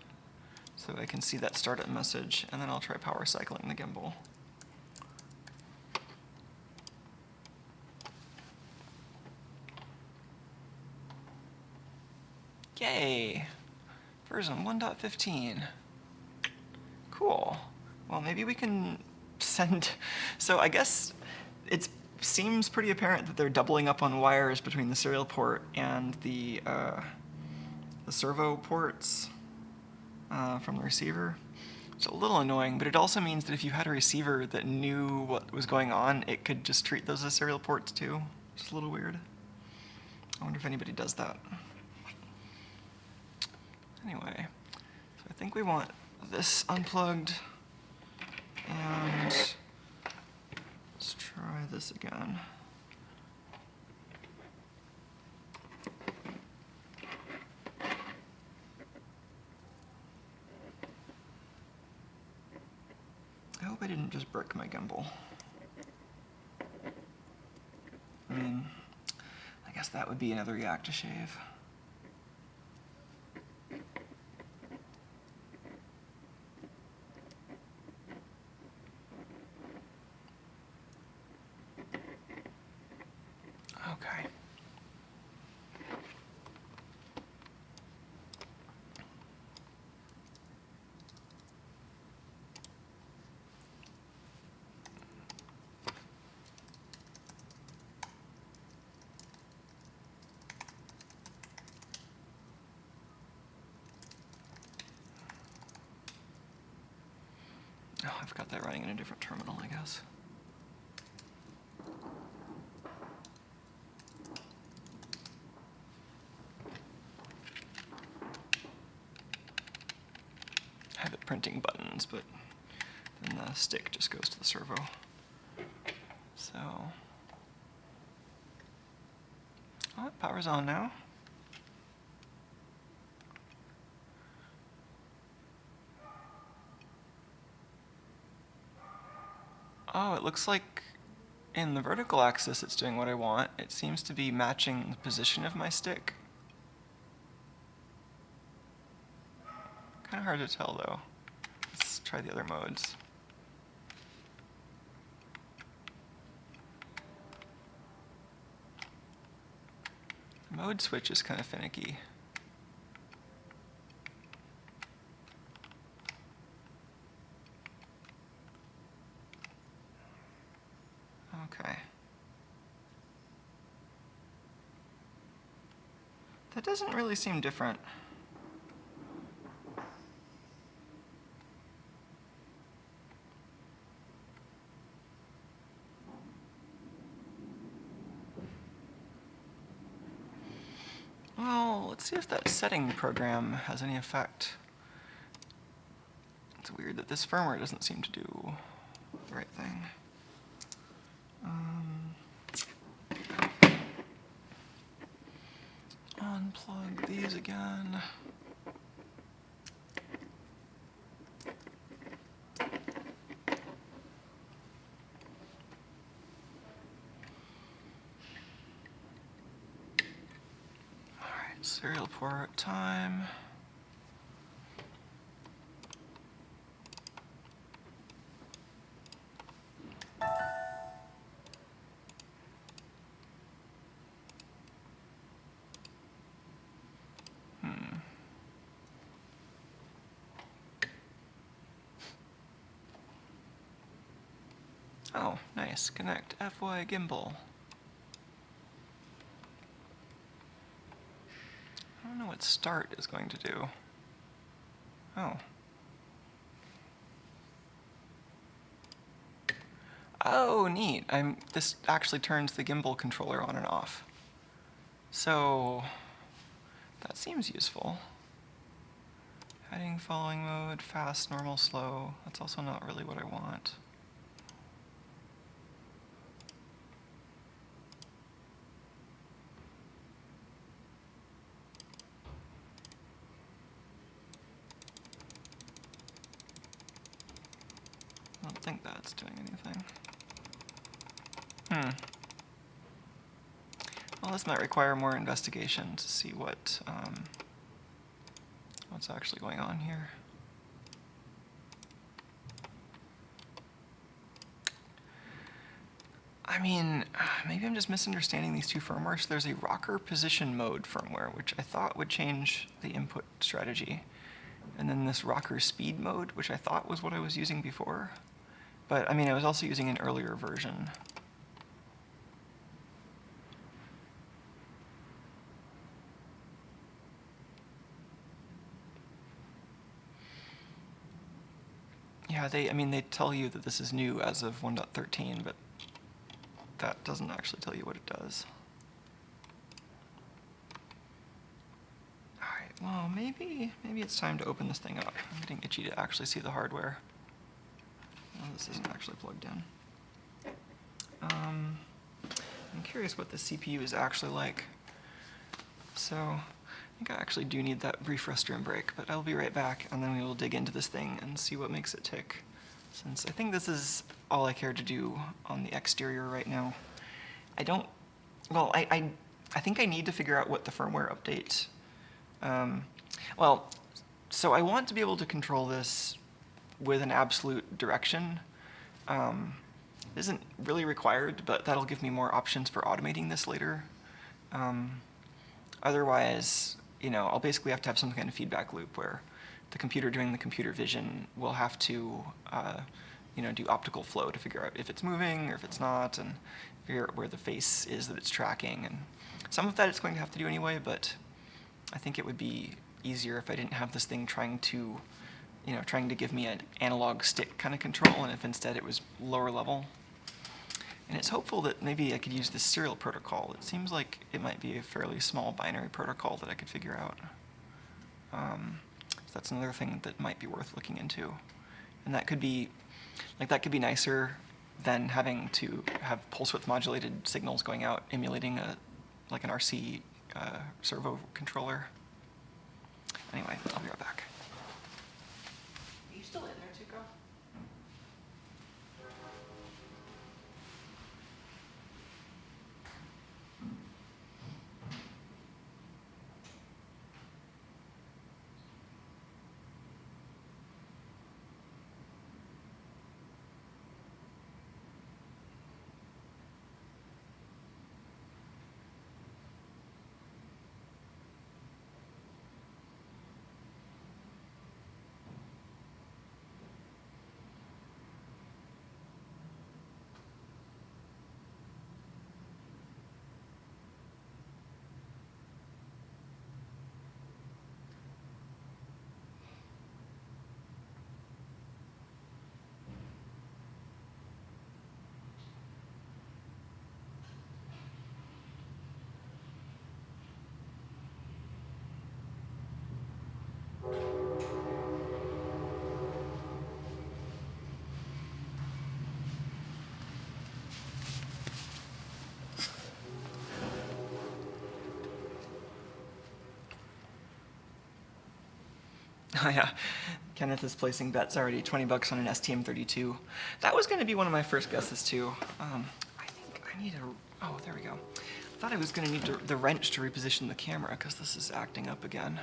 so I can see that startup message, and then I'll try power cycling the gimbal. Yay! Version 1.15. Cool. Well, maybe we can send... so I guess it seems pretty apparent that they're doubling up on wires between the serial port and the servo ports from the receiver. It's a little annoying, but it also means that if you had a receiver that knew what was going on, it could just treat those as serial ports too. It's a little weird. I wonder if anybody does that. Anyway, so I think we want this unplugged, and let's try this again. I hope I didn't just brick my gimbal. I mean, I guess that would be another React to shave. Oh, I've got that running in a different terminal, I guess. I have it printing buttons, but then the stick just goes to the servo. So, oh, power's on now. Oh, it looks like in the vertical axis it's doing what I want. It seems to be matching the position of my stick. Kind of hard to tell though. Let's try the other modes. The mode switch is kind of finicky. Okay. That doesn't really seem different. Well, let's see if that setting program has any effect. It's weird that this firmware doesn't seem to do the right thing. Unplug these again. Alright, serial port time. Oh, nice. Connect FY gimbal. I don't know what start is going to do. Oh. Oh, neat. This actually turns the gimbal controller on and off. So, that seems useful. Heading, following mode, fast, normal, slow. That's also not really what I want. I don't think that's doing anything. Well, this might require more investigation to see what's actually going on here. I mean, maybe I'm just misunderstanding these two firmwares. There's a rocker position mode firmware, which I thought would change the input strategy. And then this rocker speed mode, which I thought was what I was using before. But, I mean, I was also using an earlier version. Yeah, they tell you that this is new as of 1.13, but that doesn't actually tell you what it does. Alright, well, maybe it's time to open this thing up. I'm getting itchy to actually see the hardware. Oh, this isn't actually plugged in. I'm curious what the CPU is actually like. So, I think I actually do need that brief restroom break, but I'll be right back, and then we will dig into this thing and see what makes it tick. Since I think this is all I care to do on the exterior right now. I think I need to figure out what the firmware update. So I want to be able to control this with an absolute direction. It isn't really required, but that'll give me more options for automating this later. Otherwise, I'll basically have to have some kind of feedback loop where the computer doing the computer vision will have to, do optical flow to figure out if it's moving or if it's not, and figure out where the face is that it's tracking. And some of that it's going to have to do anyway, but I think it would be easier if I didn't have this thing trying to, trying to give me an analog stick kind of control, and if instead it was lower level. And it's hopeful that maybe I could use this serial protocol. It seems like it might be a fairly small binary protocol that I could figure out. So that's another thing that might be worth looking into. And that could be nicer than having to have pulse width modulated signals going out, emulating like an RC servo controller. Anyway, I'll be right back. Are you still in there, Tuco? Oh yeah, Kenneth is placing bets already, 20 bucks on an STM32. That was going to be one of my first guesses too. I think I need oh, there we go. I thought I was going to need the wrench to reposition the camera because this is acting up again.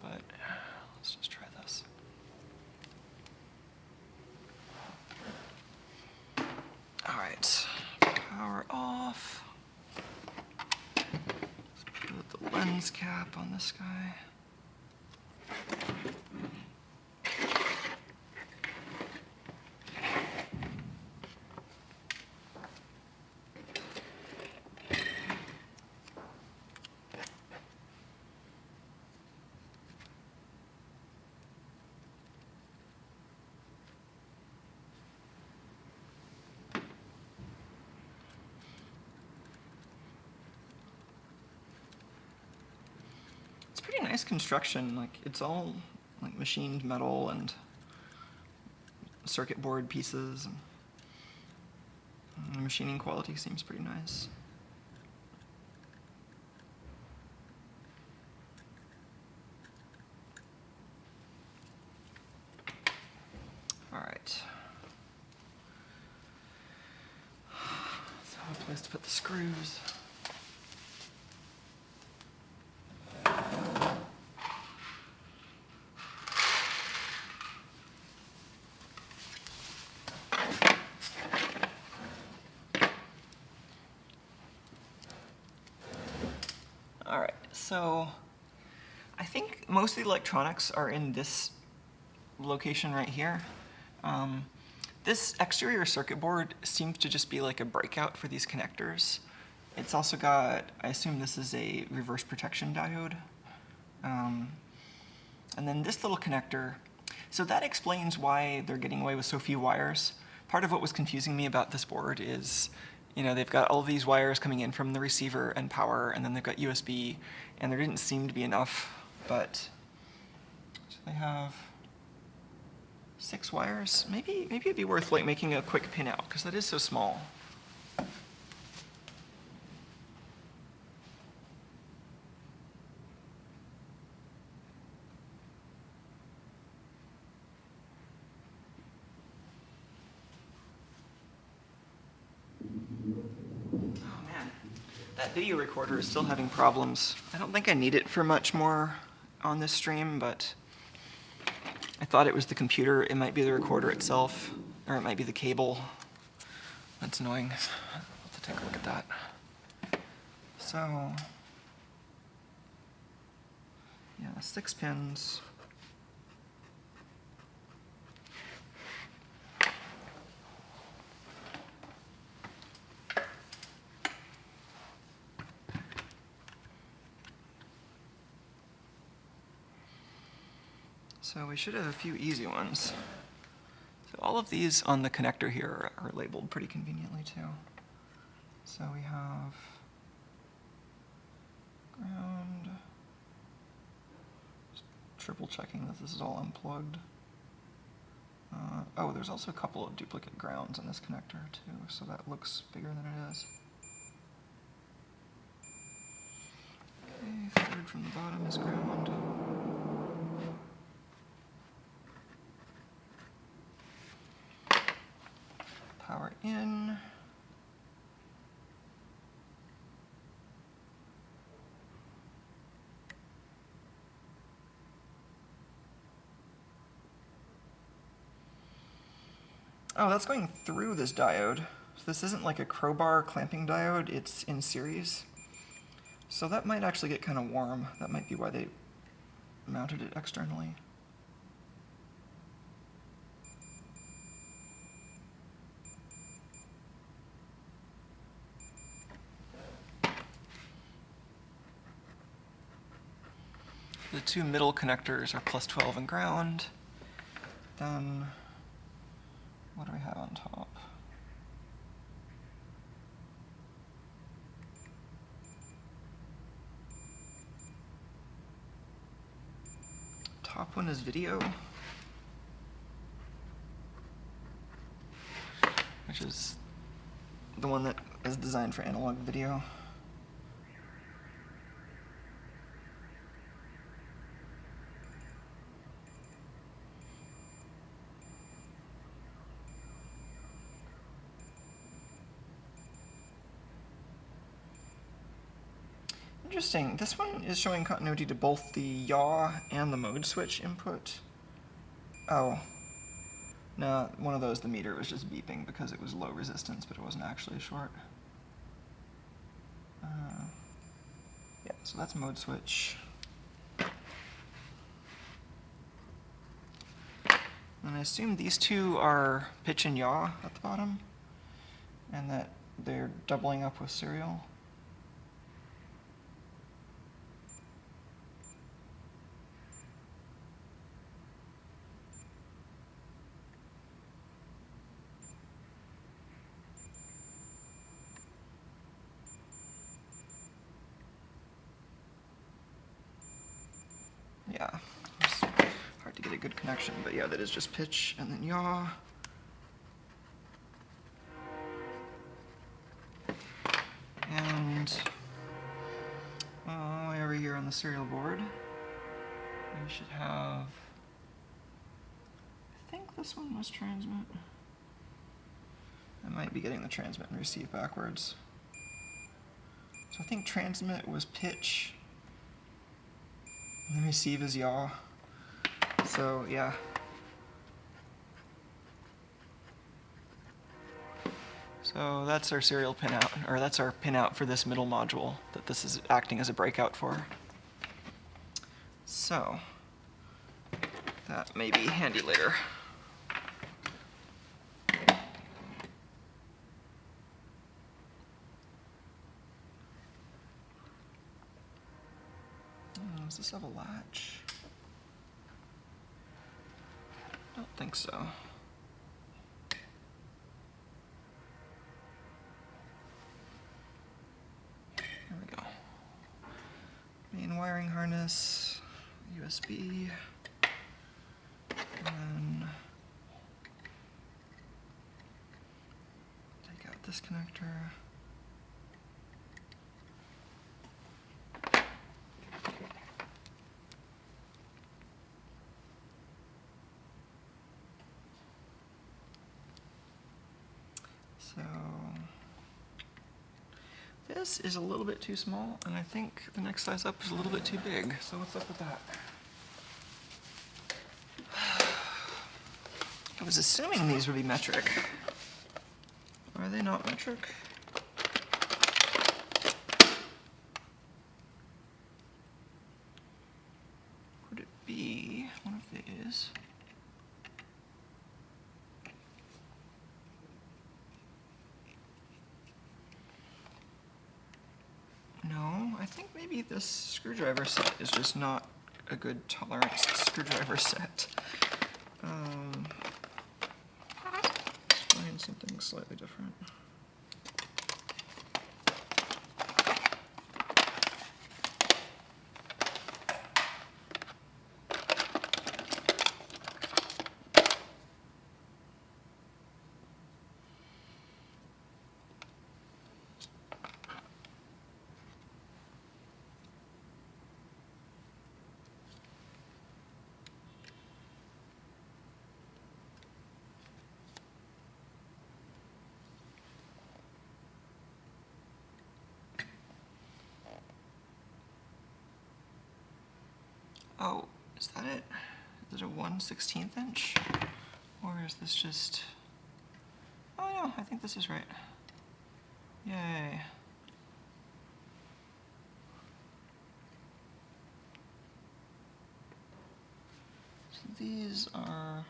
But let's just try this. All right, power off. Let's put the lens cap on this guy. Pretty nice construction. Like, it's all like machined metal and circuit board pieces, and the machining quality seems pretty nice. All right. So a place to put the screws. All right, so I think most of the electronics are in this location right here. This exterior circuit board seems to just be like a breakout for these connectors. It's also got, I assume this is a reverse protection diode. And then this little connector, so that explains why they're getting away with so few wires. Part of what was confusing me about this board is, they've got all these wires coming in from the receiver and power, and then they've got USB, and there didn't seem to be enough, but so they have 6 wires. Maybe it'd be worth like making a quick pin out, because that is so small. That video recorder is still having problems. I don't think I need it for much more on this stream, but I thought it was the computer. It might be the recorder itself, or it might be the cable. That's annoying. I'll have to take a look at that. So, yeah, 6 pins. So we should have a few easy ones. So all of these on the connector here are labeled pretty conveniently too. So we have ground, just triple checking that this is all unplugged. Oh, there's also a couple of duplicate grounds on this connector too, so that looks bigger than it is. Okay, third from the bottom is ground. Power in. Oh, that's going through this diode. So this isn't like a crowbar clamping diode, it's in series. So that might actually get kind of warm. That might be why they mounted it externally. The two middle connectors are plus 12 and ground. Then, what do we have on top? Top one is video, which is the one that is designed for analog video. Interesting, this one is showing continuity to both the yaw and the mode switch input. Oh, no, one of those, the meter was just beeping because it was low resistance, but it wasn't actually short. Yeah, so that's mode switch. And I assume these two are pitch and yaw at the bottom, and that they're doubling up with serial. Yeah, it's hard to get a good connection, but yeah, that is just pitch and then yaw. And way over here on the serial board, we should have, I think this one was transmit. I might be getting the transmit and receive backwards. So I think transmit was pitch, and then receive is yaw. So yeah. So that's our serial pinout, or that's our pinout for this middle module that this is acting as a breakout for. So that may be handy later. Does this have a latch? I don't think so. There we go. Main wiring harness, USB, and then take out this connector. So this is a little bit too small, and I think the next size up is a little bit too big. So what's up with that? I was assuming these would be metric. Are they not metric? Would it be one of these? No, I think maybe this screwdriver set is just not a good tolerance screwdriver set. Let's find something slightly different. Oh, is that it? Is it a 1/16 inch? Or is this just... Oh no, I think this is right. Yay. So these are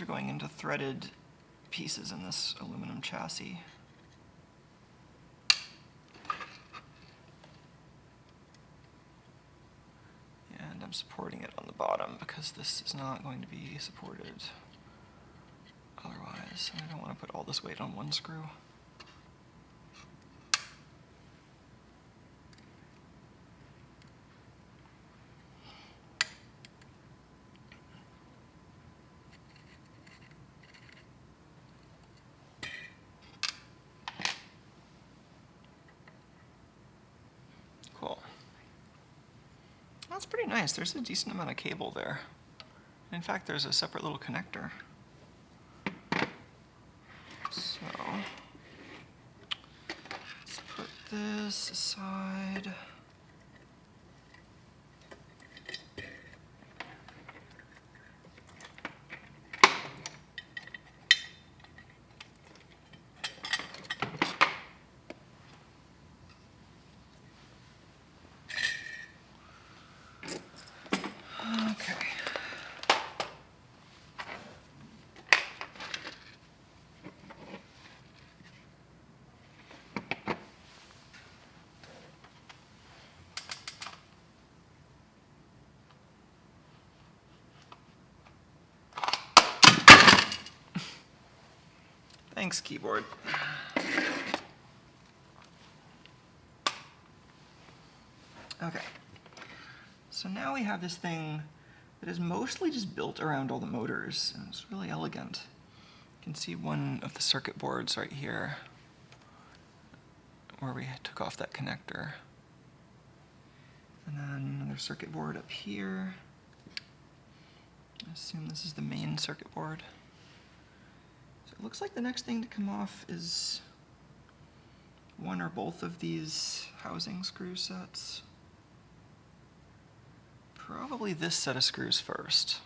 going into threaded pieces in this aluminum chassis. And I'm supporting it on the bottom because this is not going to be supported otherwise. And I don't want to put all this weight on one screw. Cool. That's pretty nice. There's a decent amount of cable there. In fact, there's a separate little connector. So, let's put this aside. Okay. Thanks, keyboard. Okay. So now we have this thing that is mostly just built around all the motors, and it's really elegant. You can see one of the circuit boards right here where we took off that connector. And then another circuit board up here. I assume this is the main circuit board. So it looks like the next thing to come off is one or both of these housing screw sets. Probably this set of screws first.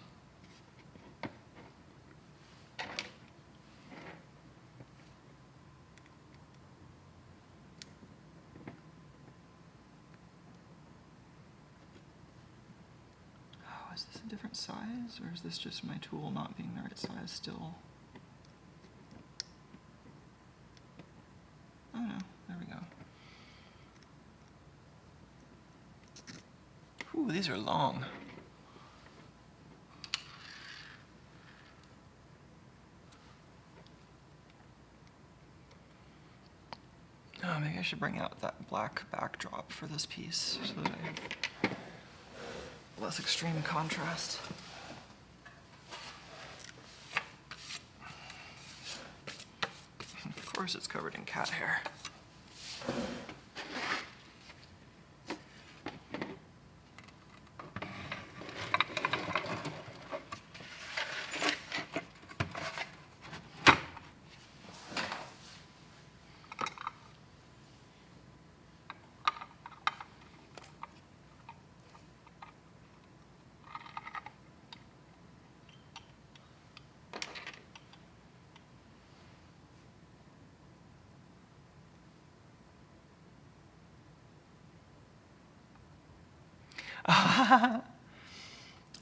Oh, is this a different size, or is this just my tool not being the right size still? Oh no, there we go. Ooh, these are long. Oh, maybe I should bring out that black backdrop for this piece so that I have less extreme contrast. Of course it's covered in cat hair.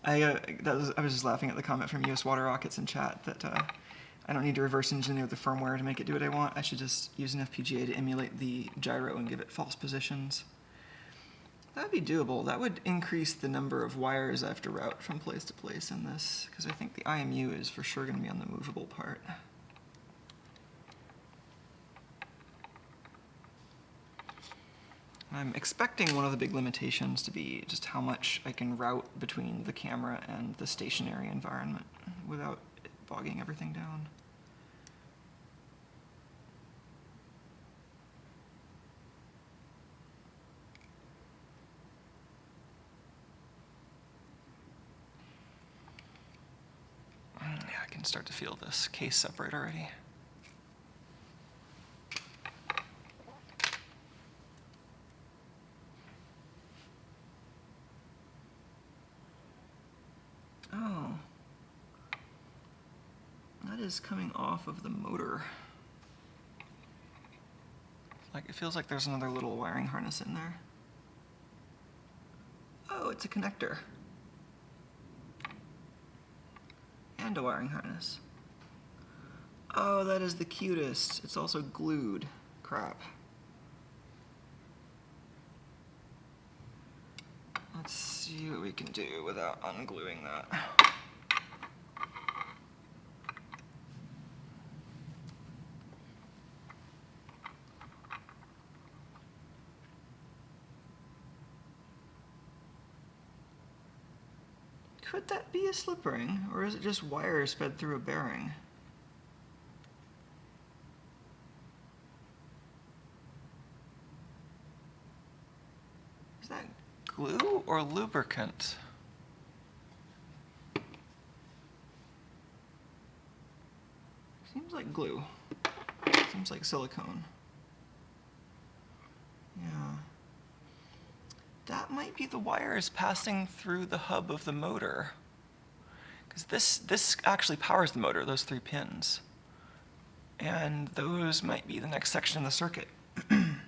I was just laughing at the comment from US Water Rockets in chat that I don't need to reverse engineer the firmware to make it do what I want. I should just use an FPGA to emulate the gyro and give it false positions. That'd be doable. That would increase the number of wires I have to route from place to place in this, because I think the IMU is for sure going to be on the movable part. I'm expecting one of the big limitations to be just how much I can route between the camera and the stationary environment without it bogging everything down. Yeah, I can start to feel this case separate already. Oh, that is coming off of the motor. Like, it feels like there's another little wiring harness in there. Oh, it's a connector. And a wiring harness. Oh, that is the cutest. It's also glued. Crap. Let's see what we can do without ungluing that. Could that be a slip ring, or is it just wires fed through a bearing? Is that glue or lubricant? Seems like glue. Seems like silicone. Yeah. That might be the wires passing through the hub of the motor. Because this actually powers the motor, those 3 pins. And those might be the next section of the circuit. And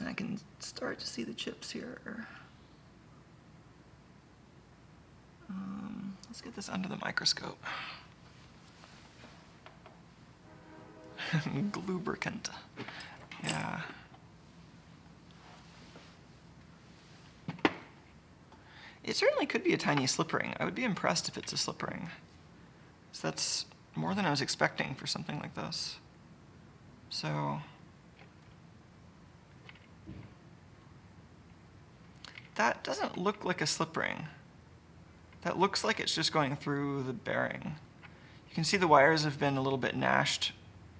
I can start to see the chips here. Let's get this under the microscope. Glubricant. Yeah. It certainly could be a tiny slip ring. I would be impressed if it's a slip ring. So that's more than I was expecting for something like this. So that doesn't look like a slip ring. That looks like it's just going through the bearing. You can see the wires have been a little bit gnashed,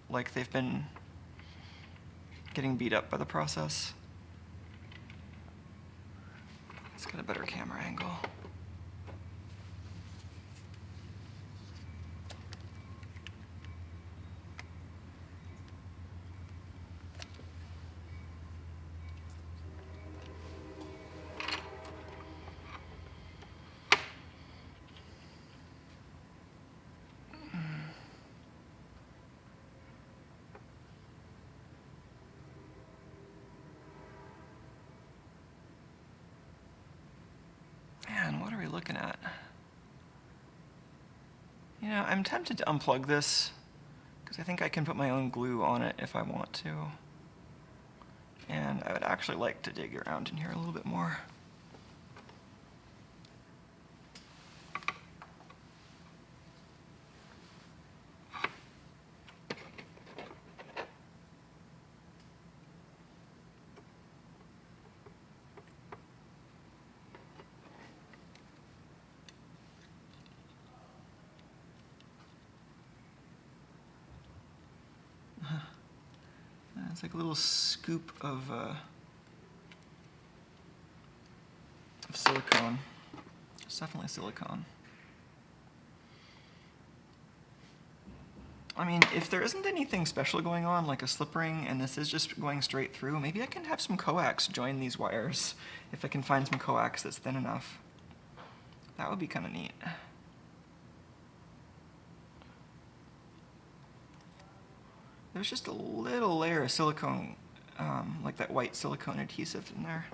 like they've been getting beat up by the process. Let's get a better camera angle. Man, what are we looking at? You know, I'm tempted to unplug this, because I think I can put my own glue on it if I want to. And I would actually like to dig around in here a little bit more. It's like a little scoop of silicone. It's definitely silicone. I mean, if there isn't anything special going on, like a slip ring, and this is just going straight through, maybe I can have some coax join these wires, if I can find some coax that's thin enough. That would be kind of neat. There's just a little layer of silicone, like that white silicone adhesive in there.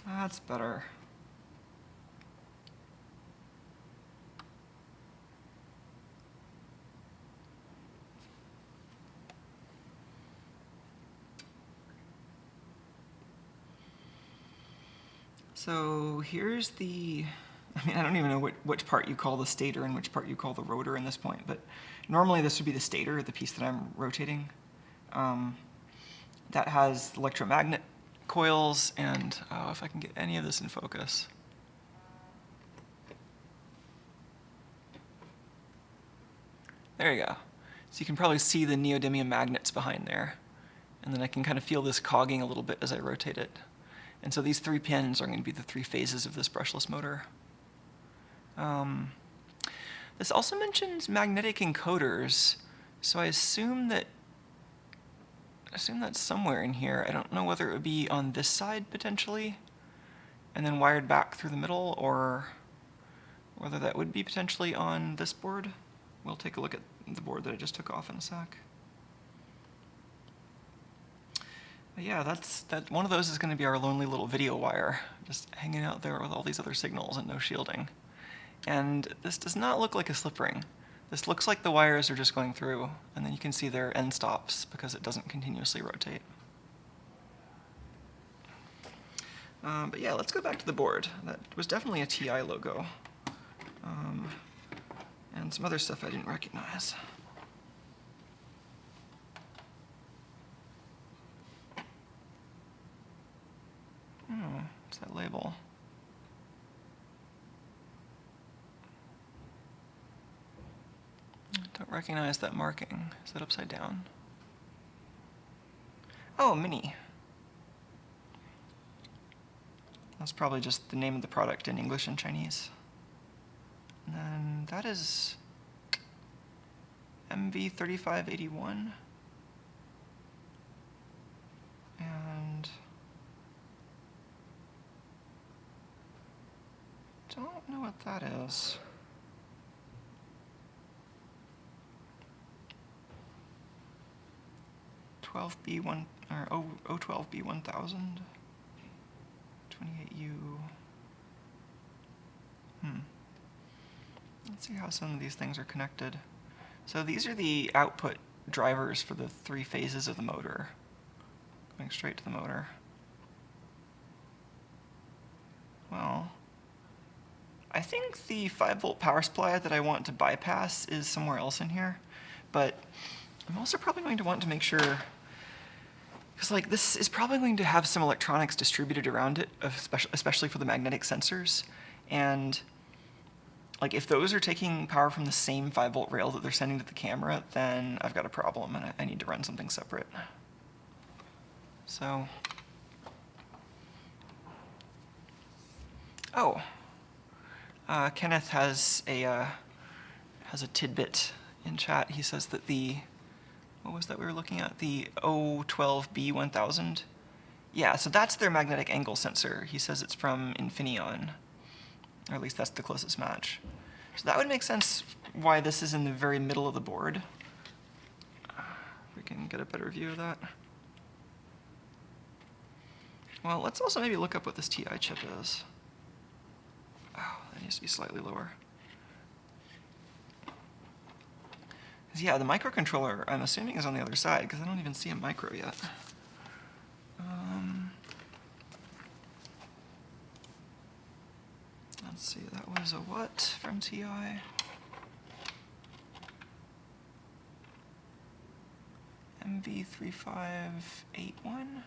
That's better. So here's the, I mean, I don't even know which part you call the stator and which part you call the rotor in this point, but normally this would be the stator, the piece that I'm rotating. That has electromagnet coils, and if I can get any of this in focus. There you go. So you can probably see the neodymium magnets behind there. And then I can kind of feel this cogging a little bit as I rotate it. And so these 3 pins are going to be the 3 phases of this brushless motor. This also mentions magnetic encoders, so I assume that's somewhere in here. I don't know whether it would be on this side potentially, and then wired back through the middle, or whether that would be potentially on this board. We'll take a look at the board that I just took off in a sec. But yeah, that one of those is going to be our lonely little video wire, just hanging out there with all these other signals and no shielding. And this does not look like a slip ring. This looks like the wires are just going through, and then you can see their end stops because it doesn't continuously rotate. But yeah, let's go back to the board. That was definitely a TI logo. And some other stuff I didn't recognize. Oh, what's that label? Don't recognize that marking. Is that upside down? Oh, Mini. That's probably just the name of the product in English and Chinese. And then that is MV3581. And don't know what that is. B1 or O12B1000, 28U. Let's see how some of these things are connected. So these are the output drivers for the 3 phases of the motor, going straight to the motor. Well, I think the 5-volt power supply that I want to bypass is somewhere else in here, but I'm also probably going to want to make sure, because like this is probably going to have some electronics distributed around it, especially for the magnetic sensors, and like if those are taking power from the same 5-volt rail that they're sending to the camera, then I've got a problem and I need to run something separate. So, Kenneth has a tidbit in chat. He says that what was that we were looking at? The O12B1000? Yeah, so that's their magnetic angle sensor. He says it's from Infineon, or at least that's the closest match. So that would make sense why this is in the very middle of the board. We can get a better view of that. Well, let's also maybe look up what this TI chip is. Oh, that needs to be slightly lower. Yeah, the microcontroller, I'm assuming, is on the other side, because I don't even see a micro yet. Let's see, that was a what from TI? MV3581?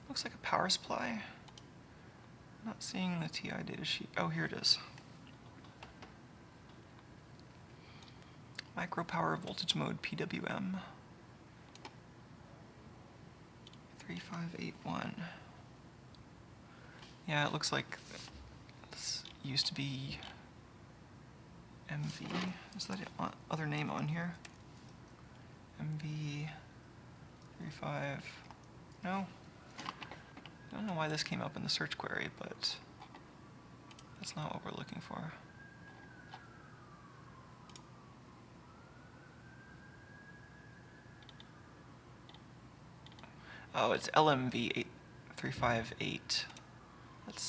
Looks like a power supply. Not seeing the TI data sheet. Oh, here it is. Micro power voltage mode PWM. 3581. Yeah, it looks like this used to be MV. Is that other name on here? MV35. No? I don't know why this came up in the search query, but that's not what we're looking for. Oh, it's LMV8358. That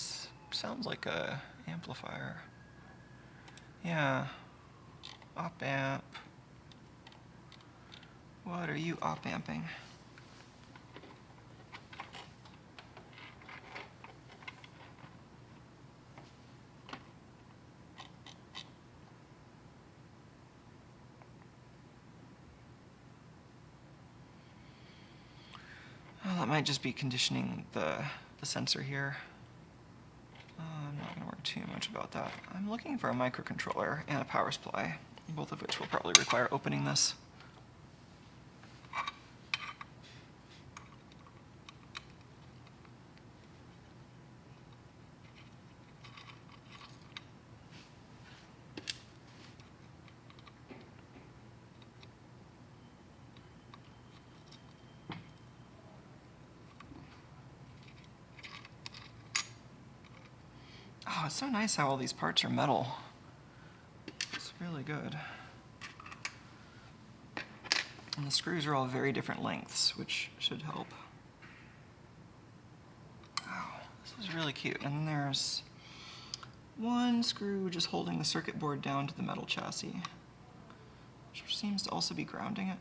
sounds like a amplifier. Yeah. Op amp. What are you op amping? Oh, that might just be conditioning the sensor here. I'm not going to worry too much about that. I'm looking for a microcontroller and a power supply, both of which will probably require opening this. Oh, it's so nice how all these parts are metal. It's really good. And the screws are all very different lengths, which should help. Wow, this is really cute. And then there's one screw just holding the circuit board down to the metal chassis, which seems to also be grounding it.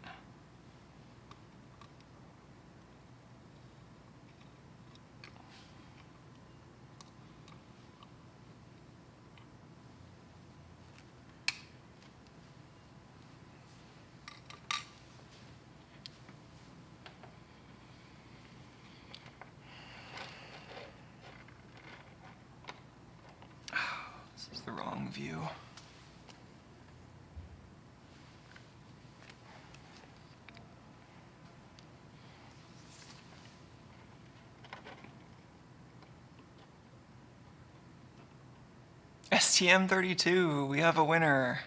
This is the wrong view. STM32, we have a winner.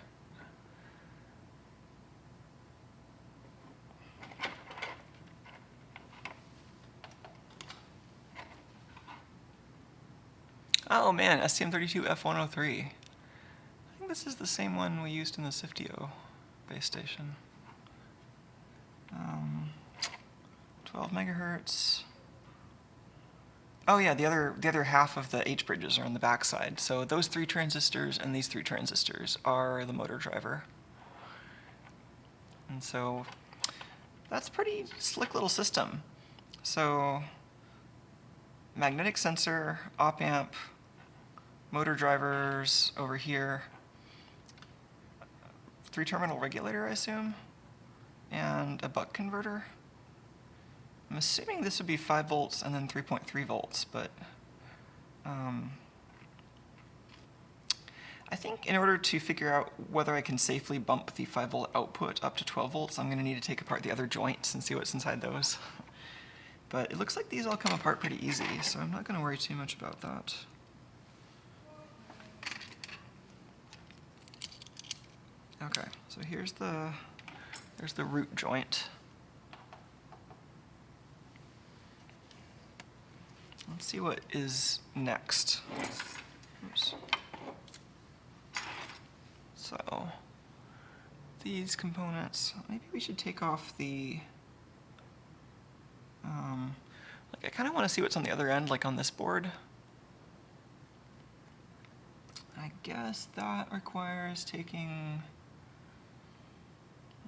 Oh man, STM32 F103. I think this is the same one we used in the Siftio base station. 12 megahertz. Oh yeah, the other half of the H bridges are on the back side. So those 3 transistors and these 3 transistors are the motor driver. And so that's a pretty slick little system. So magnetic sensor, op amp, motor drivers over here, 3-terminal regulator, I assume, and a buck converter. I'm assuming this would be 5 volts and then 3.3 volts, but I think in order to figure out whether I can safely bump the 5-volt output up to 12 volts, I'm going to need to take apart the other joints and see what's inside those. But it looks like these all come apart pretty easy, so I'm not going to worry too much about that. Okay, so there's the root joint. Let's see what is next. Oops. So these components, maybe we should take off the, like I kind of want to see what's on the other end, like on this board. I guess that requires taking,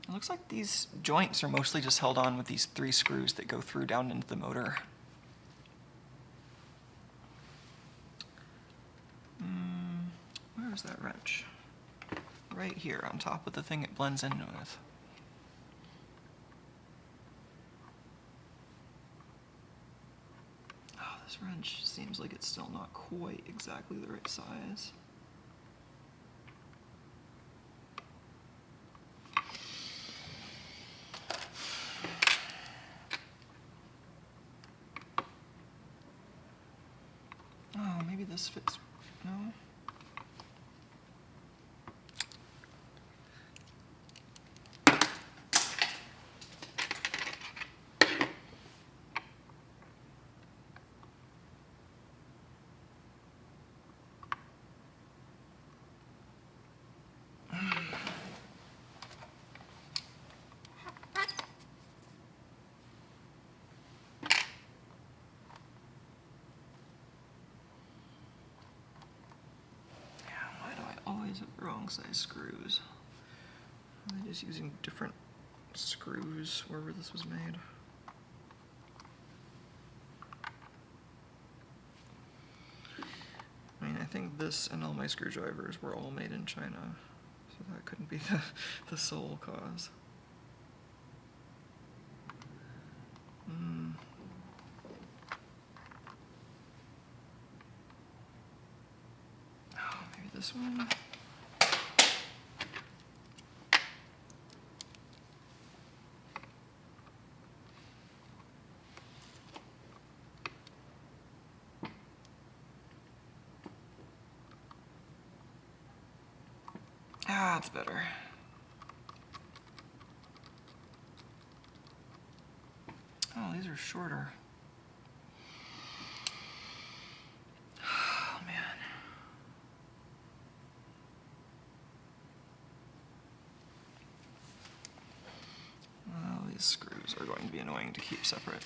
it looks like these joints are mostly just held on with these 3 screws that go through down into the motor. Where's that wrench? Right here on top of the thing it blends in with. Oh, this wrench seems like it's still not quite exactly the right size. Oh, maybe this fits. No? wrong size screws. I'm just using different screws wherever this was made. I mean, I think this and all my screwdrivers were all made in China, so that couldn't be the sole cause. Oh, maybe this one? Ah, that's better. Oh, these are shorter. Oh, man. Well, these screws are going to be annoying to keep separate.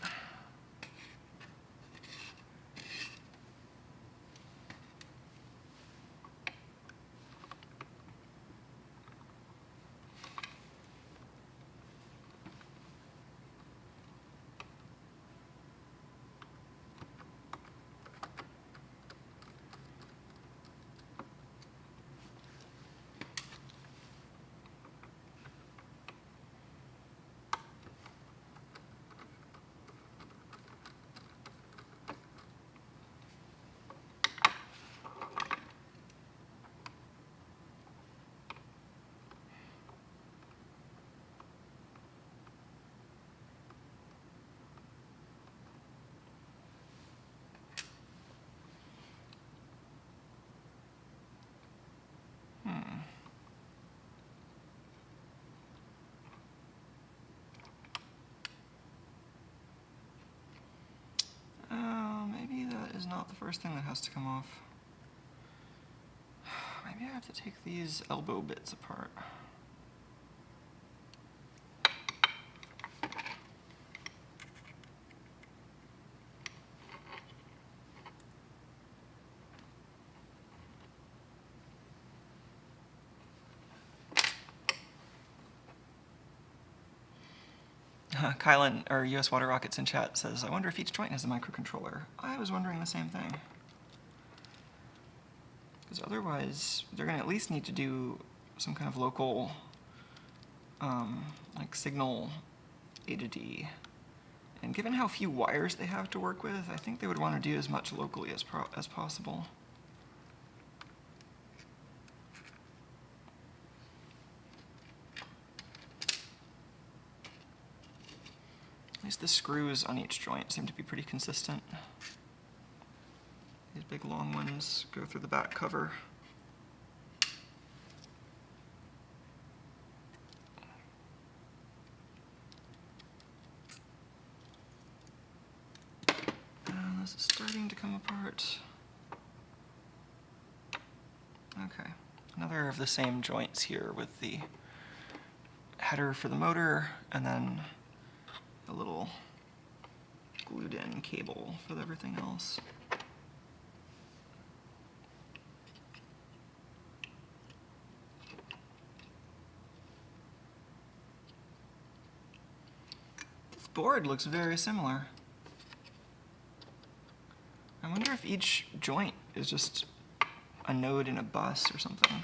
Maybe that is not the first thing that has to come off. Maybe I have to take these elbow bits apart. Kylan, or US Water Rockets in chat, says, I wonder if each joint has a microcontroller. I was wondering the same thing. Because otherwise, they're going to at least need to do some kind of local, like signal A to D. And given how few wires they have to work with, I think they would want to do as much locally as possible. At least the screws on each joint seem to be pretty consistent. These big long ones go through the back cover. And this is starting to come apart. Okay, another of the same joints here with the header for the motor and then a little glued in cable for everything else. This board looks very similar. I wonder if each joint is just a node in a bus or something.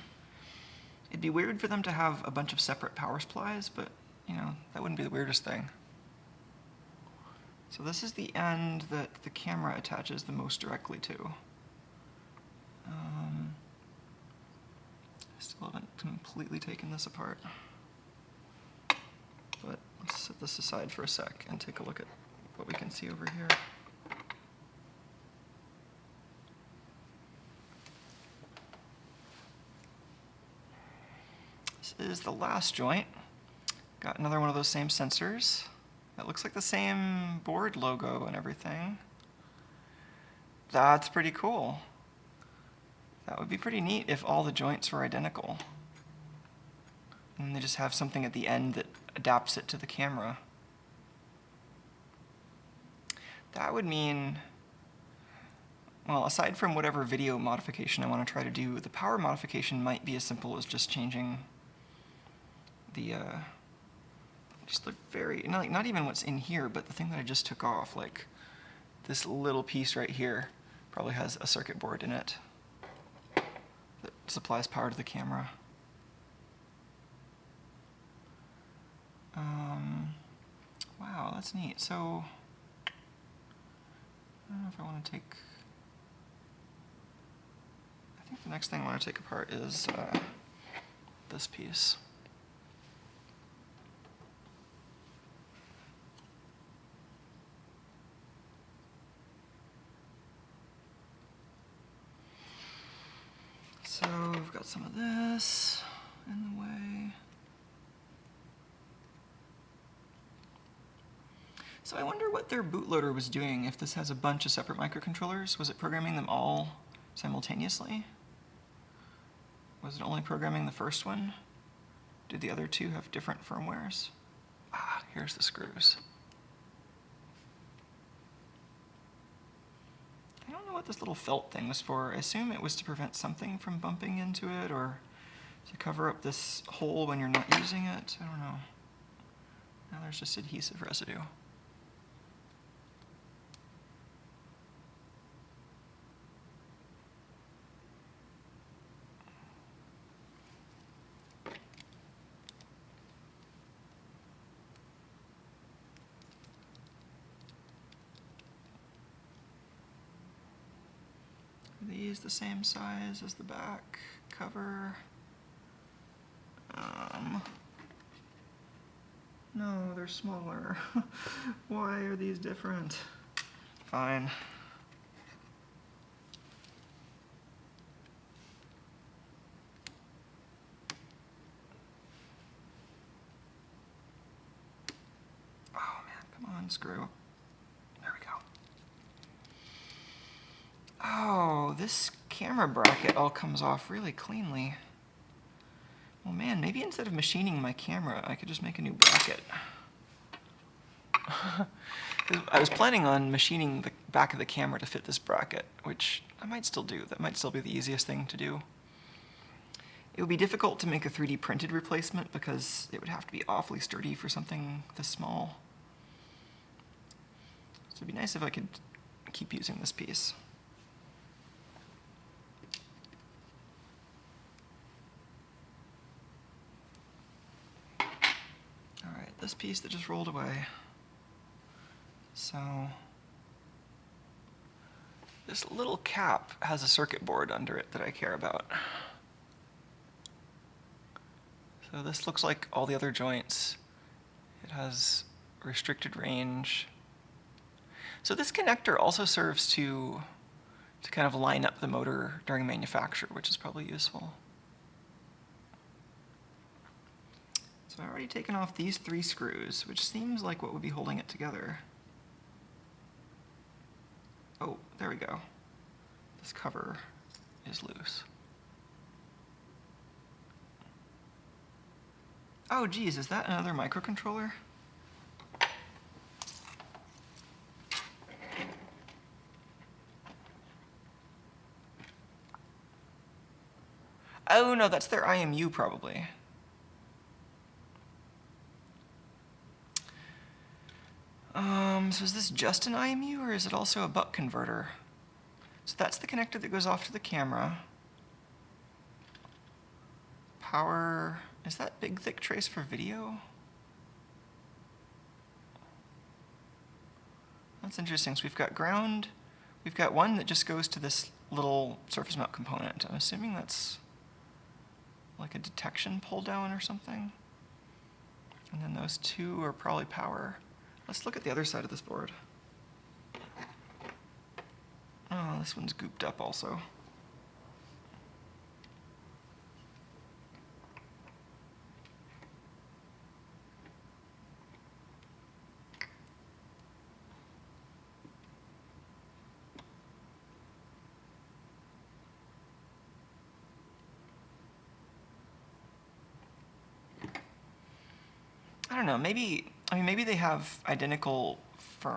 It'd be weird for them to have a bunch of separate power supplies, but, you know, that wouldn't be the weirdest thing. So this is the end that the camera attaches the most directly to. I still haven't completely taken this apart. But let's set this aside for a sec and take a look at what we can see over here. This is the last joint. Got another one of those same sensors. It looks like the same board logo and everything. That's pretty cool. That would be pretty neat if all the joints were identical. And they just have something at the end that adapts it to the camera. That would mean well, aside from whatever video modification I want to try to do, the power modification might be as simple as just changing the, just the very, not even what's in here, but the thing that I just took off, like this little piece right here probably has a circuit board in it that supplies power to the camera. Wow, that's neat. So, I don't know if I want to take, I think the next thing I want to take apart is this piece. So we've got some of this in the way. So I wonder what their bootloader was doing if this has a bunch of separate microcontrollers. Was it programming them all simultaneously? Was it only programming the first one? Did the other two have different firmwares? Ah, here's the screws. I don't know what this little felt thing was for. I assume it was to prevent something from bumping into it or to cover up this hole when you're not using it. I don't know. Now there's just adhesive residue. Are these the same size as the back cover? No, they're smaller. Why are these different? Fine. Oh man, come on, screw. There we go. Oh, this camera bracket all comes off really cleanly. Well man, maybe instead of machining my camera, I could just make a new bracket. I was planning on machining the back of the camera to fit this bracket, which I might still do. That might still be the easiest thing to do. It would be difficult to make a 3D printed replacement because it would have to be awfully sturdy for something this small. So it'd be nice if I could keep using this piece. Alright, this piece that just rolled away. So this little cap has a circuit board under it that I care about. So this looks like all the other joints. It has restricted range. So this connector also serves to kind of line up the motor during manufacture, which is probably useful. So I've already taken off these 3 screws, which seems like what would be holding it together. Oh, there we go. This cover is loose. Oh geez, is that another microcontroller? Oh no, that's their IMU probably. So is this just an IMU or is it also a buck converter? So that's the connector that goes off to the camera. Power, is that big thick trace for video? That's interesting. So we've got ground, we've got one that just goes to this little surface mount component. I'm assuming that's like a detection pull down or something. And then those 2 are probably power. Let's look at the other side of this board. Oh, this one's gooped up also. I don't know, maybe I mean, maybe they have identical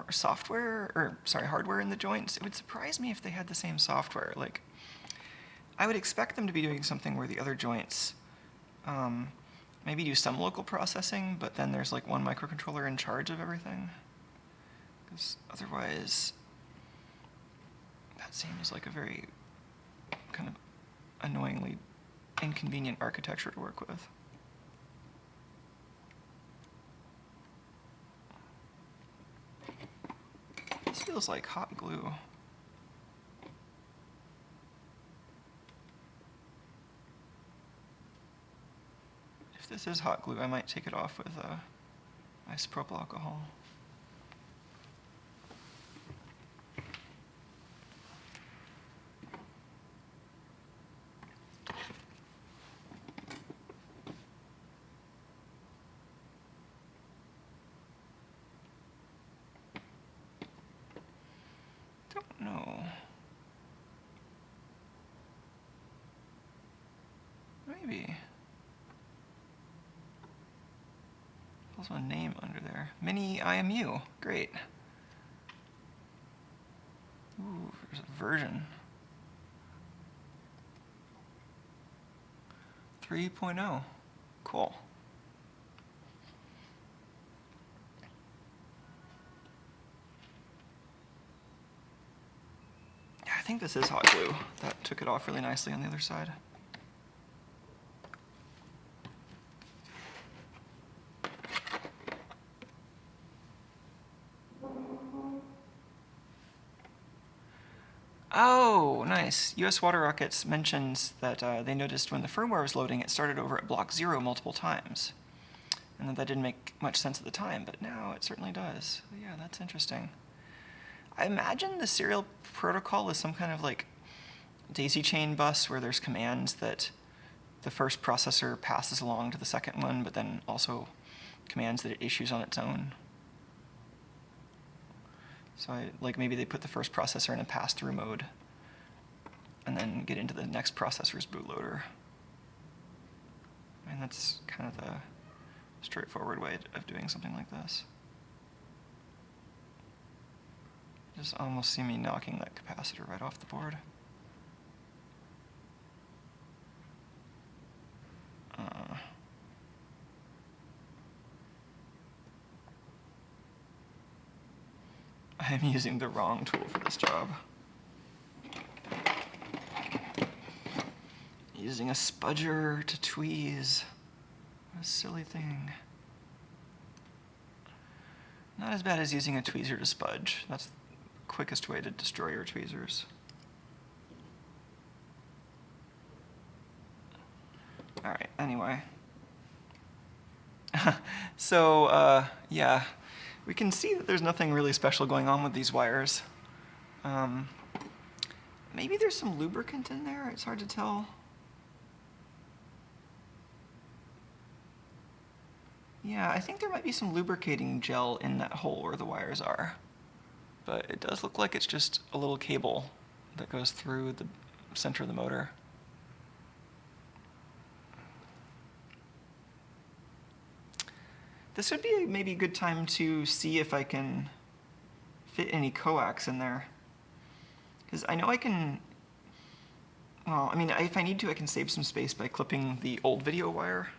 software, or sorry, hardware in the joints. It would surprise me if they had the same software. Like, I would expect them to be doing something where the other joints maybe do some local processing, but then there's like one microcontroller in charge of everything. Because otherwise, that seems like a very kind of annoyingly inconvenient architecture to work with. This feels like hot glue. If this is hot glue, I might take it off with isopropyl alcohol. Don't know. Maybe. Also a name under there. Mini IMU. Great. Ooh, there's a version. 3.0. Cool. Yeah, I think this is hot glue. That took it off really nicely on the other side. Oh, nice. US Water Rockets mentions that they noticed when the firmware was loading, it started over at block 0 multiple times. And that didn't make much sense at the time, but now it certainly does. Yeah, that's interesting. I imagine the serial protocol is some kind of like daisy chain bus where there's commands that the first processor passes along to the second one, but then also commands that it issues on its own. So like maybe they put the first processor in a pass-through mode and then get into the next processor's bootloader. I mean, that's kind of the straightforward way of doing something like this. You just almost see me knocking that capacitor right off the board. I'm using the wrong tool for this job. Using a spudger to tweeze. What a silly thing. Not as bad as using a tweezer to spudge. That's the quickest way to destroy your tweezers. Alright, anyway. So, yeah. We can see that there's nothing really special going on with these wires. Maybe there's some lubricant in there, it's hard to tell. Yeah, I think there might be some lubricating gel in that hole where the wires are. But it does look like it's just a little cable that goes through the center of the motor. This would be maybe a good time to see if I can fit any coax in there. Because I know I can, well, I mean, if I need to, I can save some space by clipping the old video wire.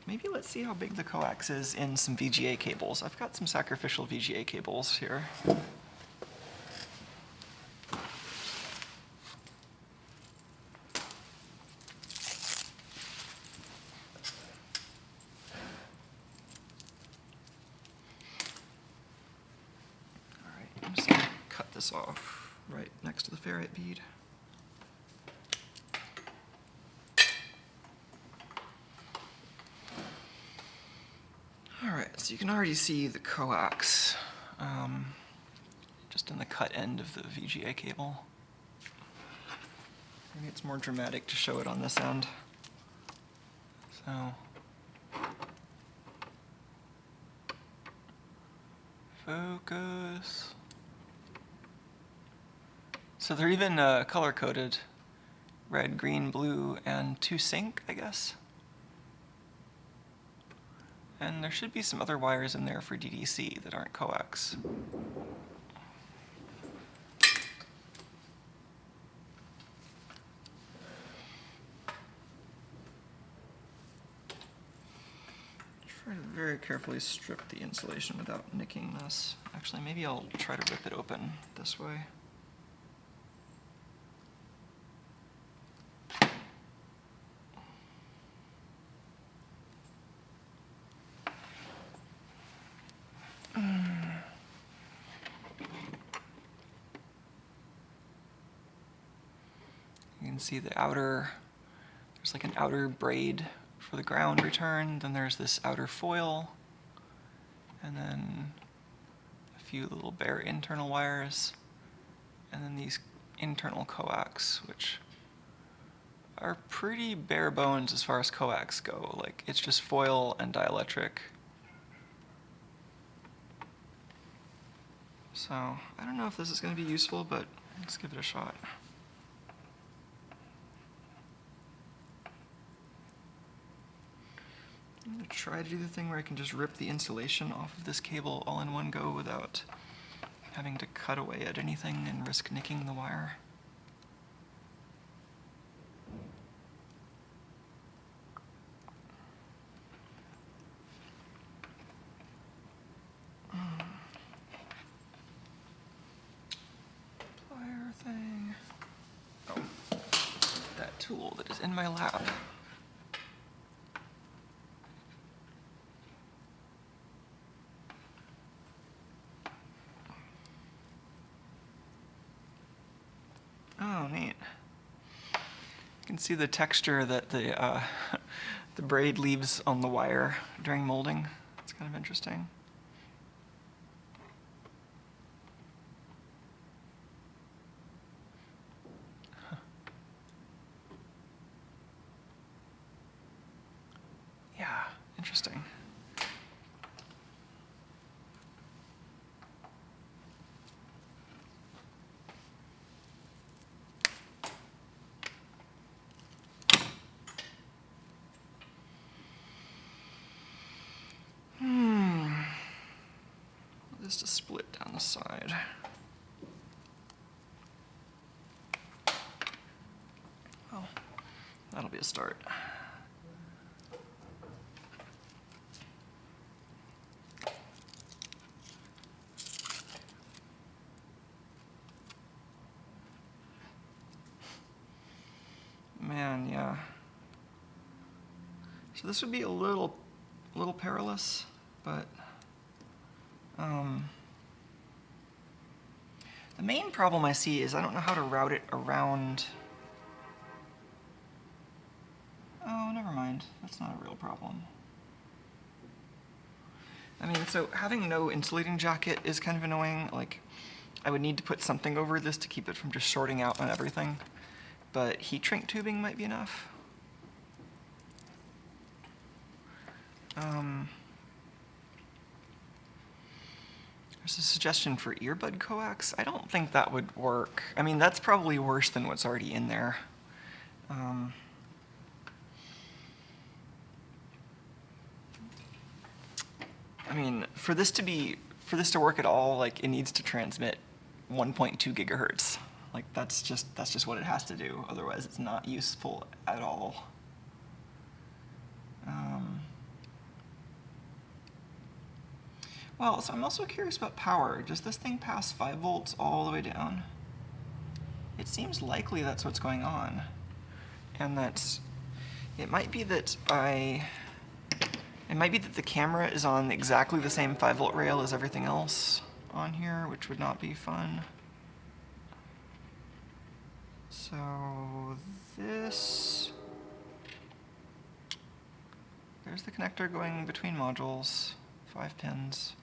Maybe let's see how big the coax is in some VGA cables. I've got some sacrificial VGA cables here. I'm just going to cut this off right next to the ferrite bead. Alright, so you can already see the coax just in the cut end of the VGA cable. Maybe it's more dramatic to show it on this end. So, focus. So they're even color-coded, red, green, blue, and to sync, I guess. And there should be some other wires in there for DDC that aren't coax. Try to very carefully strip the insulation without nicking this. Actually, maybe I'll try to rip it open this way. You can see the outer, there's like an outer braid for the ground return, then there's this outer foil, and then a few little bare internal wires, and then these internal coax, which are pretty bare bones as far as coax go. Like, it's just foil and dielectric. So, I don't know if this is going to be useful, but let's give it a shot. I'm going to try to do the thing where I can just rip the insulation off of this cable all in one go without having to cut away at anything and risk nicking the wire. Plier thing. Oh, that tool that is in my lap. Oh, neat. You can see the texture that the the braid leaves on the wire during molding. It's kind of interesting. Yeah, interesting. Just to split down the side. Well, that'll be a start. Man, yeah. So this would be a little perilous, but the main problem I see is I don't know how to route it around. Oh, never mind. That's not a real problem. I mean, so having no insulating jacket is kind of annoying. Like, I would need to put something over this to keep it from just shorting out on everything. But heat shrink tubing might be enough. There's a suggestion for earbud coax. I don't think that would work. I mean, that's probably worse than what's already in there. I mean, for this to work at all, like, it needs to transmit 1.2 gigahertz. Like, that's just what it has to do. Otherwise, it's not useful at all. Well, so I'm also curious about power. Does this thing pass 5 volts all the way down? It seems likely that's what's going on. And it might be that the camera is on exactly the same 5-volt rail as everything else on here, which would not be fun. So there's the connector going between modules, 5 pins.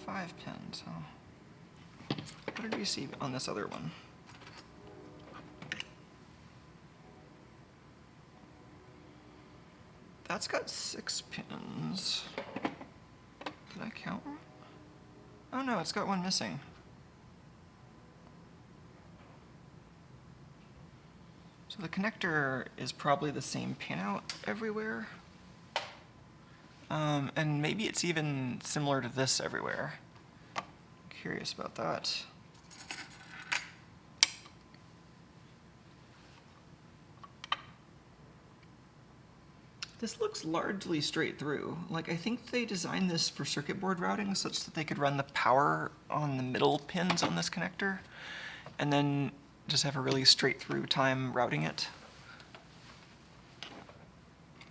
5 pins, huh? What did we see on this other one? That's got 6 pins. Did I count wrong? Oh no, it's got one missing. So the connector is probably the same pinout everywhere. And maybe it's even similar to this everywhere. Curious about that. This looks largely straight through. Like, I think they designed this for circuit board routing such that they could run the power on the middle pins on this connector, and then just have a really straight through time routing it.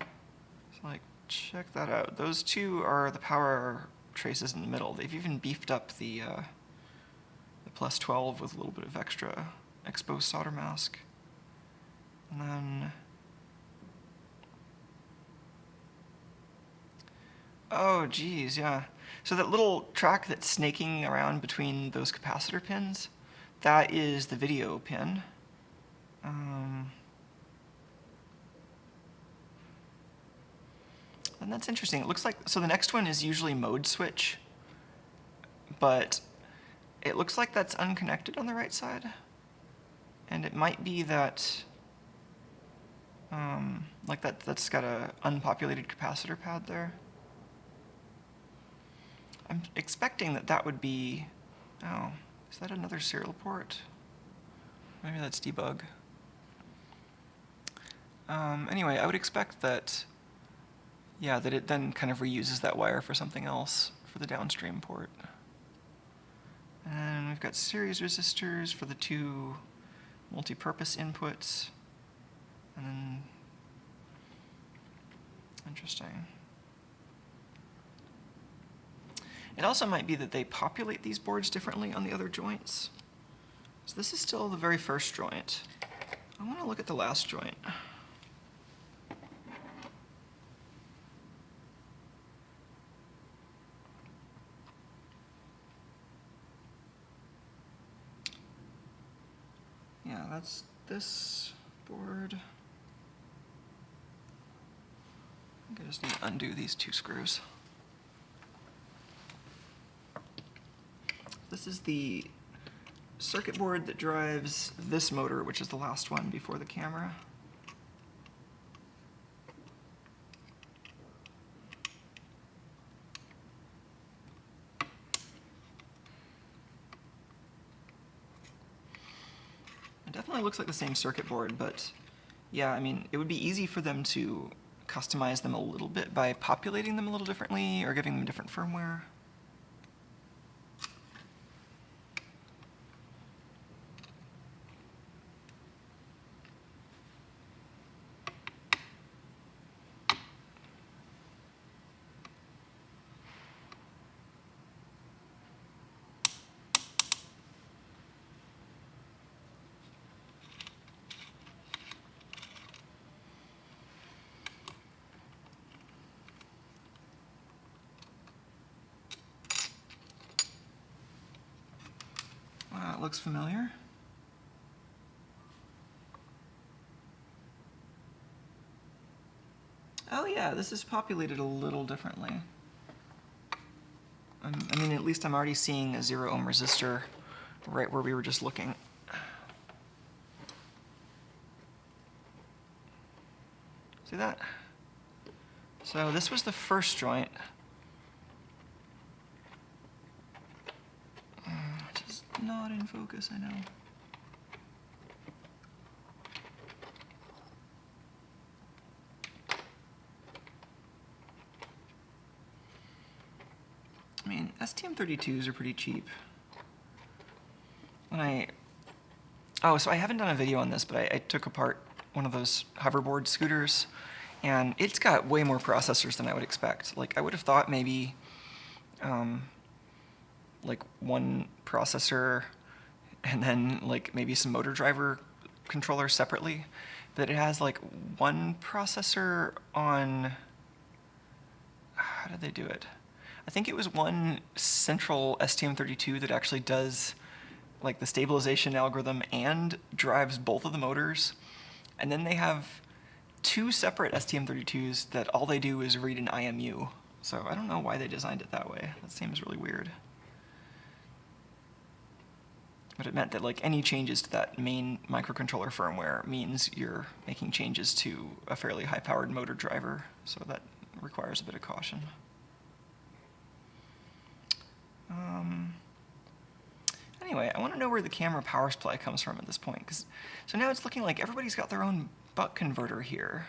So, like, check that out. Those two are the power traces in the middle. They've even beefed up the plus 12 with a little bit of extra exposed solder mask. And then, oh geez, yeah. So that little track that's snaking around between those capacitor pins, that is the video pin. And that's interesting. It looks like, so the next one is usually mode switch, but it looks like that's unconnected on the right side. And it might be that, like that's got a unpopulated capacitor pad there. I'm expecting that that would be, oh, is that another serial port? Maybe that's debug. Anyway, I would expect that, yeah, that it then kind of reuses that wire for something else for the downstream port. And we've got series resistors for the two multi-purpose inputs. And then, interesting. It also might be that they populate these boards differently on the other joints. So this is still the very first joint. I want to look at the last joint. Yeah, that's this board. I think I just need to undo these two screws. This is the circuit board that drives this motor, which is the last one before the camera. It definitely looks like the same circuit board, but yeah, I mean, it would be easy for them to customize them a little bit by populating them a little differently or giving them different firmware. Wow, it looks familiar. Oh yeah, this is populated a little differently. I mean, at least I'm already seeing a 0 ohm resistor right where we were just looking. See that? So this was the first joint. Which is not in focus, I know. I mean, STM32s are pretty cheap. So I haven't done a video on this, but I took apart one of those hoverboard scooters, and it's got way more processors than I would expect. Like, I would have thought maybe, like one processor, and then like maybe some motor driver controllers separately, but it has like one processor on, how did they do it? I think it was one central STM32 that actually does like the stabilization algorithm and drives both of the motors. And then they have two separate STM32s that all they do is read an IMU. So I don't know why they designed it that way. That seems really weird. But it meant that like any changes to that main microcontroller firmware means you're making changes to a fairly high-powered motor driver. So that requires a bit of caution. Anyway, I want to know where the camera power supply comes from at this point, so now it's looking like everybody's got their own buck converter here.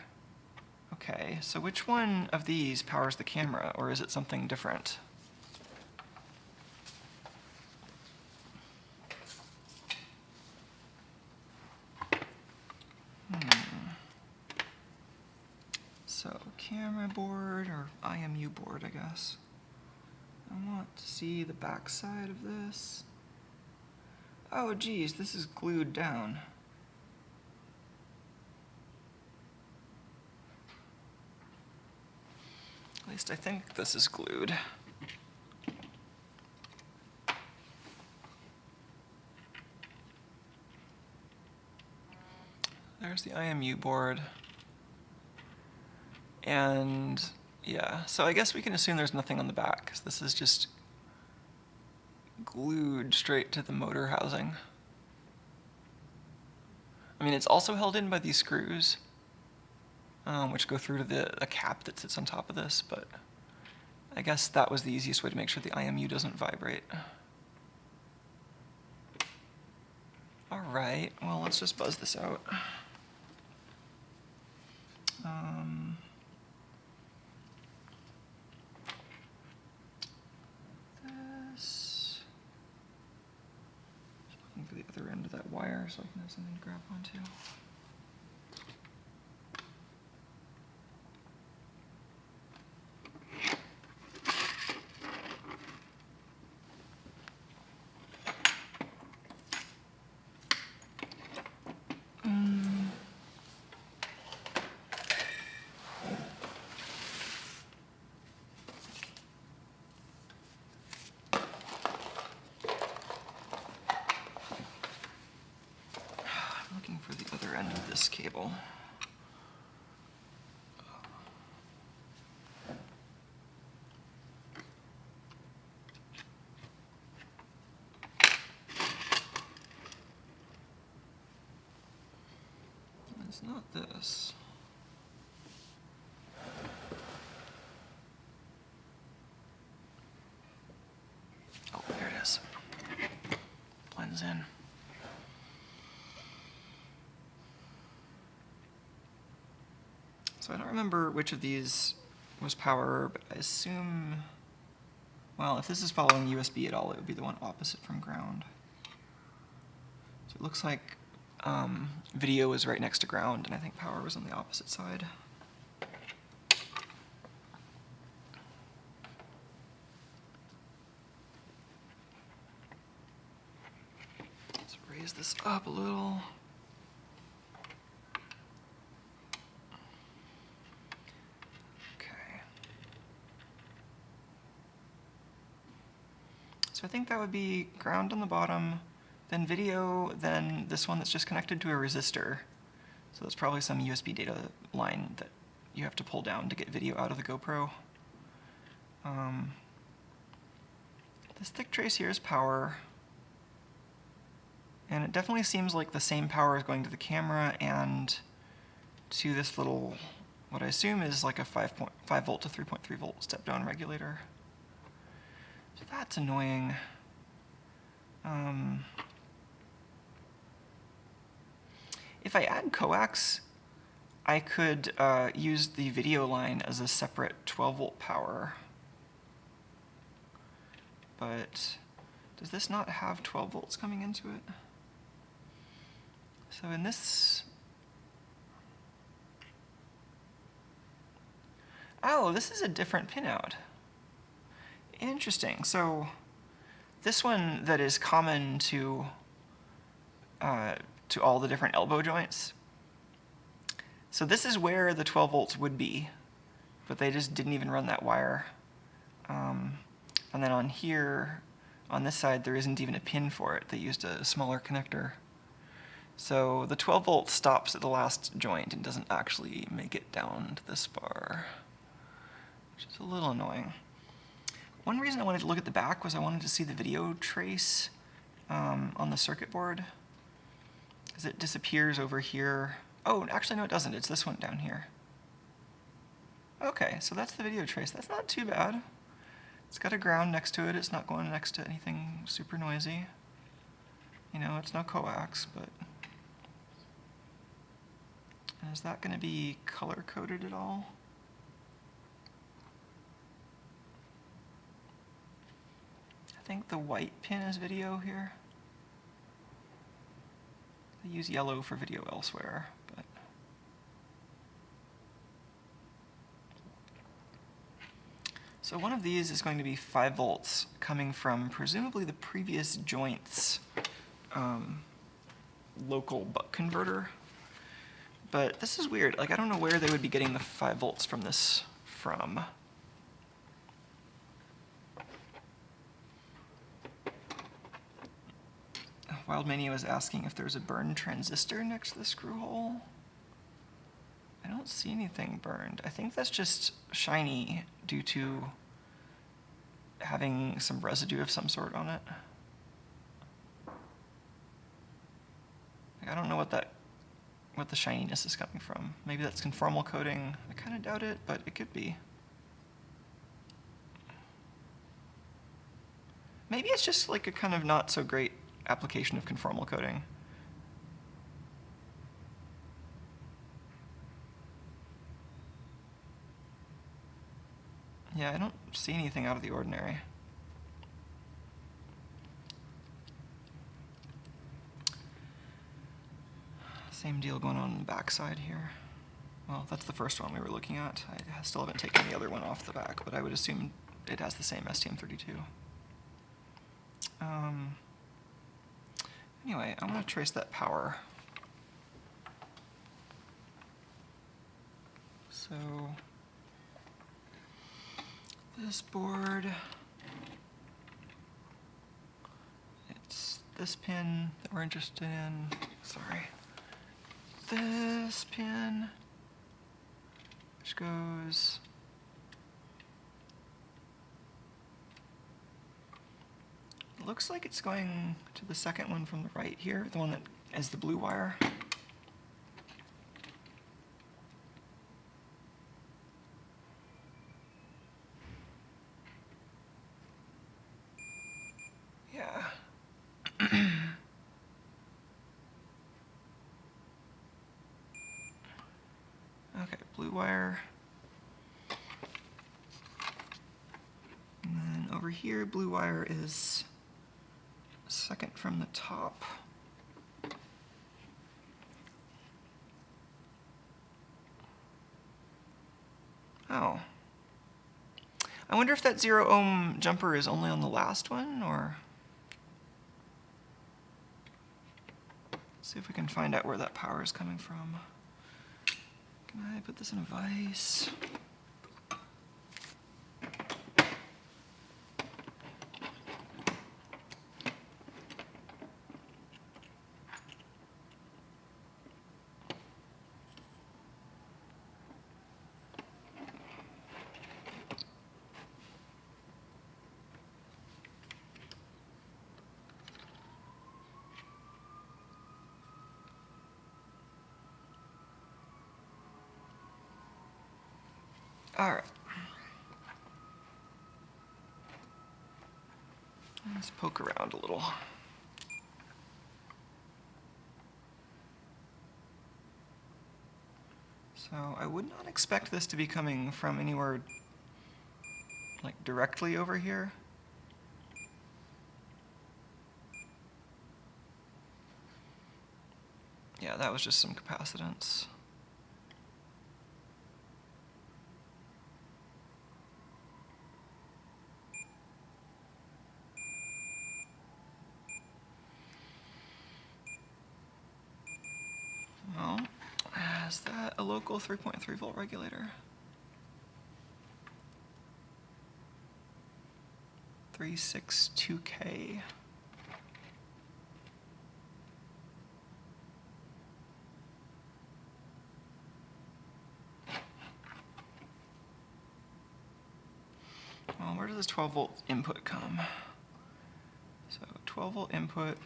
Okay, so which one of these powers the camera, or is it something different? So camera board, or IMU board, I guess. I want to see the back side of this. Oh geez, this is glued down. At least I think this is glued. There's the IMU board. And yeah, so I guess we can assume there's nothing on the back, because this is just glued straight to the motor housing. I mean, it's also held in by these screws, which go through to the cap that sits on top of this, but I guess that was the easiest way to make sure the IMU doesn't vibrate. Alright, well, let's just buzz this out. This. Just looking for the other end of that wire so I can have something to grab onto. Looking for the other end of this cable. It's not this. Oh, there it is. Blends in. So I don't remember which of these was power, but I assume, well, if this is following USB at all, it would be the one opposite from ground. So it looks like video was right next to ground, and I think power was on the opposite side. Let's raise this up a little. So I think that would be ground on the bottom, then video, then this one that's just connected to a resistor. So that's probably some USB data line that you have to pull down to get video out of the GoPro. This thick trace here is power. And it definitely seems like the same power is going to the camera and to this little, what I assume is like a 5 volt to 3.3 volt step-down regulator. So that's annoying. If I add coax, I could use the video line as a separate 12 volt power. But does this not have 12 volts coming into it? So in this... Oh, this is a different pinout. Interesting. So this one that is common to all the different elbow joints. So this is where the 12 volts would be, but they just didn't even run that wire. And then on here, on this side, there isn't even a pin for it. They used a smaller connector. So the 12 volt stops at the last joint and doesn't actually make it down to this far, which is a little annoying. One reason I wanted to look at the back was I wanted to see the video trace on the circuit board, because it disappears over here. Oh, actually no it doesn't, it's this one down here. Okay, so that's the video trace. That's not too bad. It's got a ground next to it. It's not going next to anything super noisy. You know, it's no coax, but... And is that going to be color-coded at all? I think the white pin is video here. They use yellow for video elsewhere, but... So one of these is going to be 5 volts coming from presumably the previous joint's local buck converter. But this is weird. Like, I don't know where they would be getting the 5 volts from this from. Wild Mania was asking if there's a burned transistor next to the screw hole. I don't see anything burned. I think that's just shiny due to having some residue of some sort on it. Like, I don't know what the shininess is coming from. Maybe that's conformal coating. I kind of doubt it, but it could be. Maybe it's just like a kind of not so great application of conformal coating. Yeah, I don't see anything out of the ordinary. Same deal going on the back side here. Well, that's the first one we were looking at. I still haven't taken the other one off the back, but I would assume it has the same STM32. Anyway, I'm going to trace that power. So this board, it's this pin that we're interested in. Sorry. This pin, which goes looks like it's going to the second one from the right here, the one that is the blue wire. Yeah. Okay, blue wire. And then over here, blue wire is second from the top. Oh. I wonder if that 0 ohm jumper is only on the last one, or... See if we can find out where that power is coming from. Can I put this in a vise? All right. Let's poke around a little. So I would not expect this to be coming from anywhere like directly over here. Yeah, that was just some capacitance. Well, is that a local 3.3 volt regulator? 362K. Well, where does this 12 volt input come? So 12 volt input.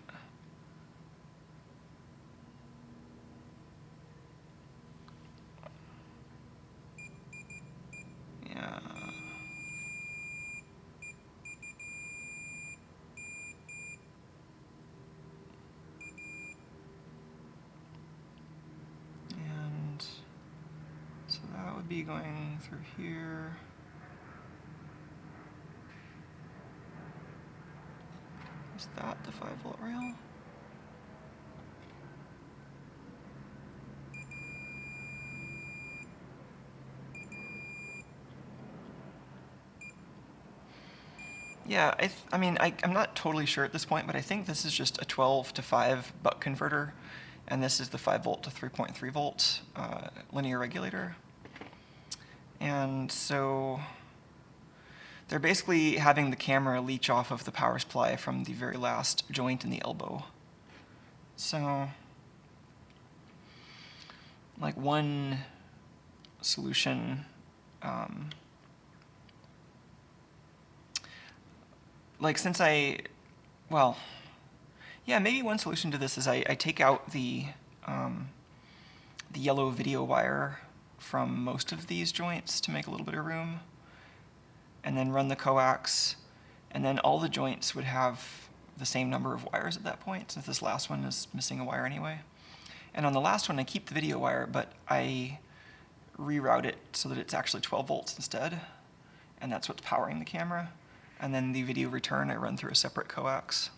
would be going through here. Is that the 5-volt rail? Yeah, I mean, I'm not totally sure at this point, but I think this is just a 12 to 5 buck converter, and this is the 5-volt to 3.3 volt linear regulator. And so they're basically having the camera leech off of the power supply from the very last joint in the elbow. So, like one solution, like since well, yeah, maybe one solution to this is I take out the yellow video wire from most of these joints to make a little bit of room, and then run the coax, and then all the joints would have the same number of wires at that point, since this last one is missing a wire anyway. And on the last one, I keep the video wire, but I reroute it so that it's actually 12 volts instead, and that's what's powering the camera. And then the video return I run through a separate coax.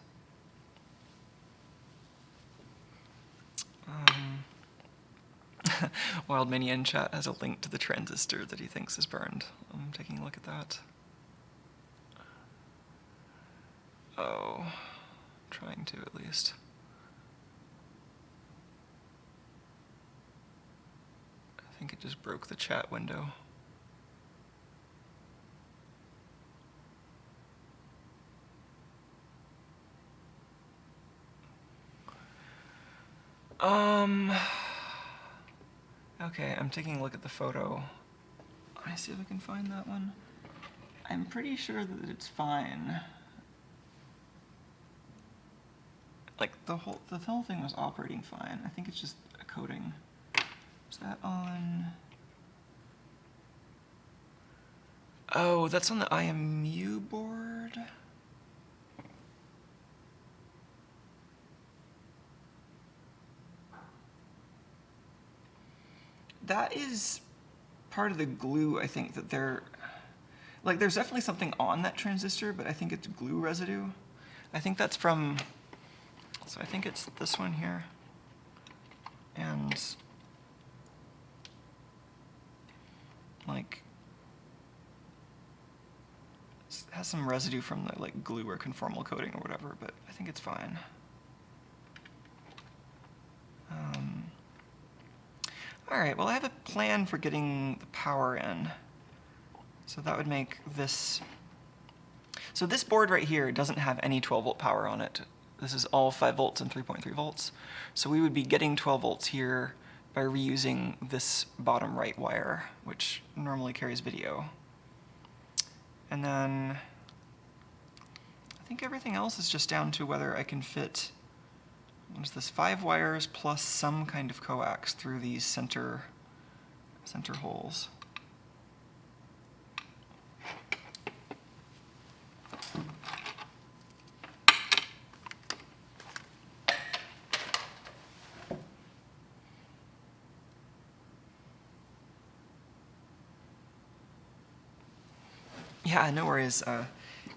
Wild Mini in chat has a link to the transistor that he thinks is burned. I'm taking a look at that. Oh, trying to at least. I think it just broke the chat window. Okay, I'm taking a look at the photo. Let me see if I can find that one. I'm pretty sure that it's fine. Like the whole thing was operating fine. I think it's just a coating. Is that on? Oh, that's on the IMU board. That is part of the glue, I think, that they're... Like, there's definitely something on that transistor, but I think it's glue residue. I think that's from... So I think it's this one here. And... like... it has some residue from the, like, glue or conformal coating or whatever, but I think it's fine. Alright, well I have a plan for getting the power in. So that would make this... So this board right here doesn't have any 12-volt power on it. This is all 5 volts and 3.3 volts. So we would be getting 12 volts here by reusing this bottom right wire, which normally carries video. And then I think everything else is just down to whether I can fit... There's this 5 wires plus some kind of coax through these center holes. Yeah, no worries.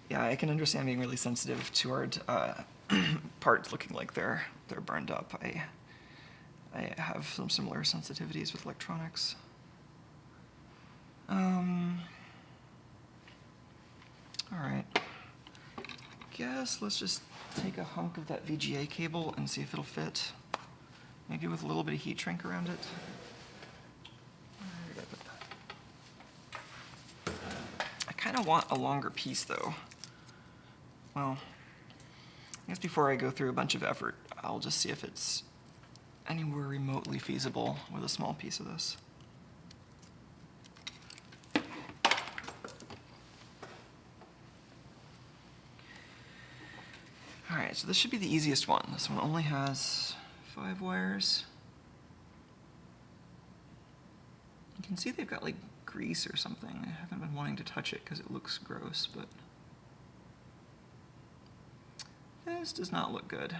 Yeah, I can understand being really sensitive toward parts looking like they're burned up. I have some similar sensitivities with electronics. All right. Guess let's just take a hunk of that VGA cable and see if it'll fit. Maybe with a little bit of heat shrink around it. I kind of want a longer piece though. Well, I guess before I go through a bunch of effort, I'll just see if it's anywhere remotely feasible with a small piece of this. Alright, so this should be the easiest one. This one only has 5 wires. You can see they've got like grease or something. I haven't been wanting to touch it because it looks gross, but this does not look good.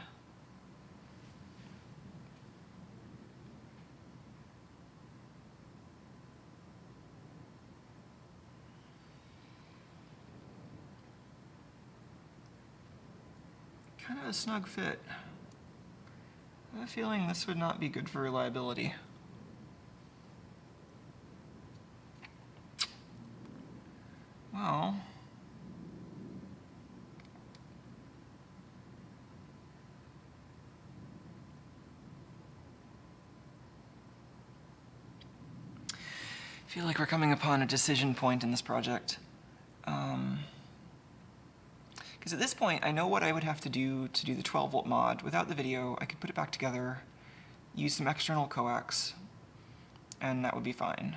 kind of a snug fit. I have a feeling this would not be good for reliability. Well, I feel like we're coming upon a decision point in this project. Because at this point, I know what I would have to do the 12-volt mod. Without the video, I could put it back together, use some external coax, and that would be fine.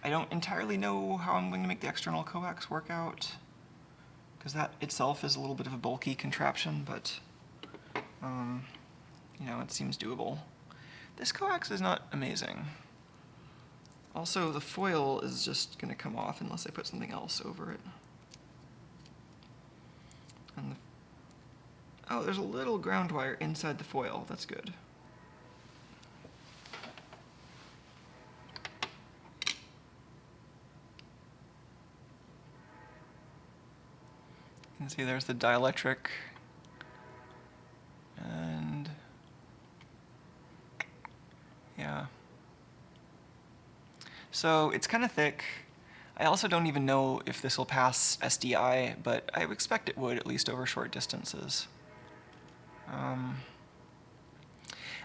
I don't entirely know how I'm going to make the external coax work out, because that itself is a little bit of a bulky contraption, but you know, it seems doable. This coax is not amazing. Also, the foil is just going to come off unless I put something else over it. And oh, there's a little ground wire inside the foil. That's good. You can see there's the dielectric. And yeah. So it's kind of thick. I also don't even know if this will pass SDI, but I would expect it would, at least over short distances.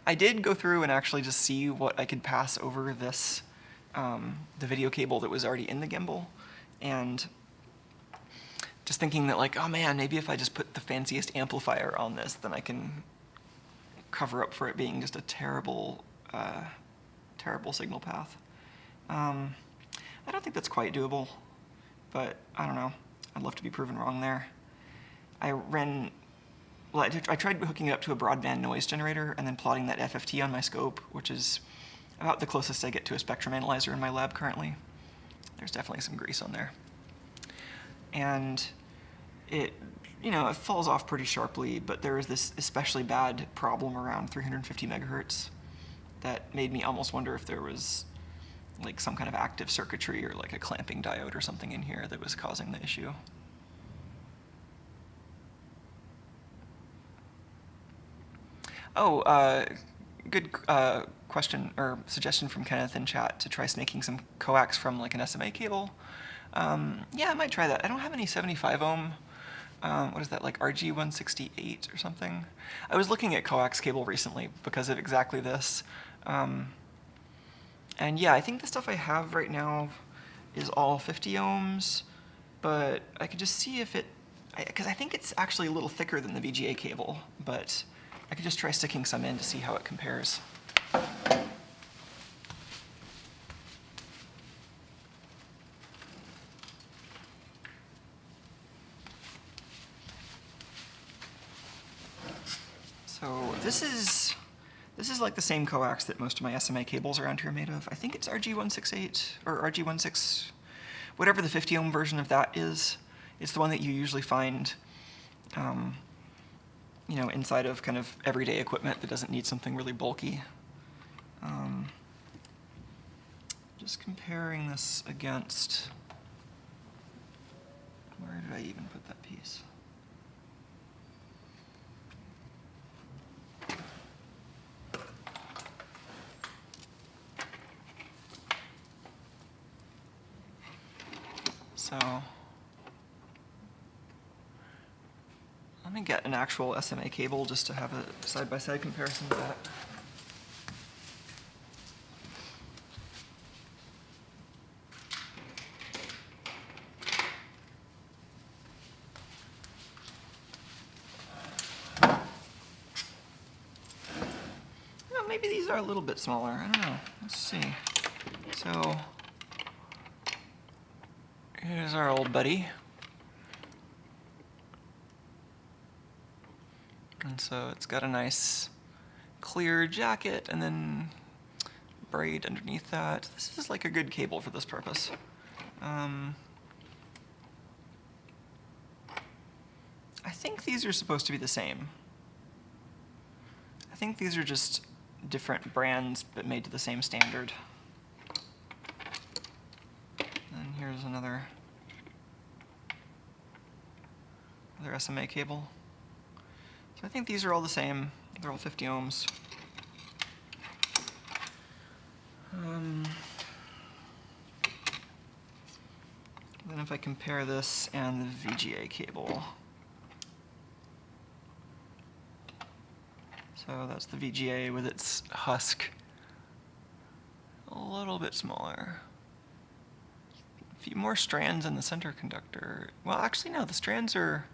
I did go through and actually just see what I could pass over this, the video cable that was already in the gimbal, and just thinking that, like, oh man, maybe if I just put the fanciest amplifier on this, then I can cover up for it being just a terrible, terrible signal path. I don't think that's quite doable, but I don't know. I'd love to be proven wrong there. I tried hooking it up to a broadband noise generator and then plotting that FFT on my scope, which is about the closest I get to a spectrum analyzer in my lab currently. There's definitely some grease on there. And it, you know, it falls off pretty sharply, but there is this especially bad problem around 350 megahertz that made me almost wonder if there was like some kind of active circuitry or like a clamping diode or something in here that was causing the issue. Oh, good question or suggestion from Kenneth in chat to try snaking some coax from like an SMA cable. Yeah, I might try that. I don't have any 75 ohm. What is that, like RG168 or something? I was looking at coax cable recently because of exactly this. And yeah, I think the stuff I have right now is all 50 ohms, but I could just see if it, because I think it's actually a little thicker than the VGA cable, but I could just try sticking some in to see how it compares. So this is like the same coax that most of my SMA cables around here are made of. I think it's RG168 or RG16, whatever the 50 ohm version of that is. It's the one that you usually find, you know, inside of kind of everyday equipment that doesn't need something really bulky. Just comparing this against, where did I even put that piece? So let me get an actual SMA cable just to have a side-by-side comparison of that. Well, maybe these are a little bit smaller. I don't know. Let's see. So here's our old buddy. And so it's got a nice clear jacket and then braid underneath that. This is like a good cable for this purpose. I think these are supposed to be the same. I think these are just different brands but made to the same standard. And here's another SMA cable. I think these are all the same. They're all 50 ohms. Then if I compare this and the VGA cable. So that's the VGA with its husk. A little bit smaller. A few more strands in the center conductor. Well, actually no, the strands are,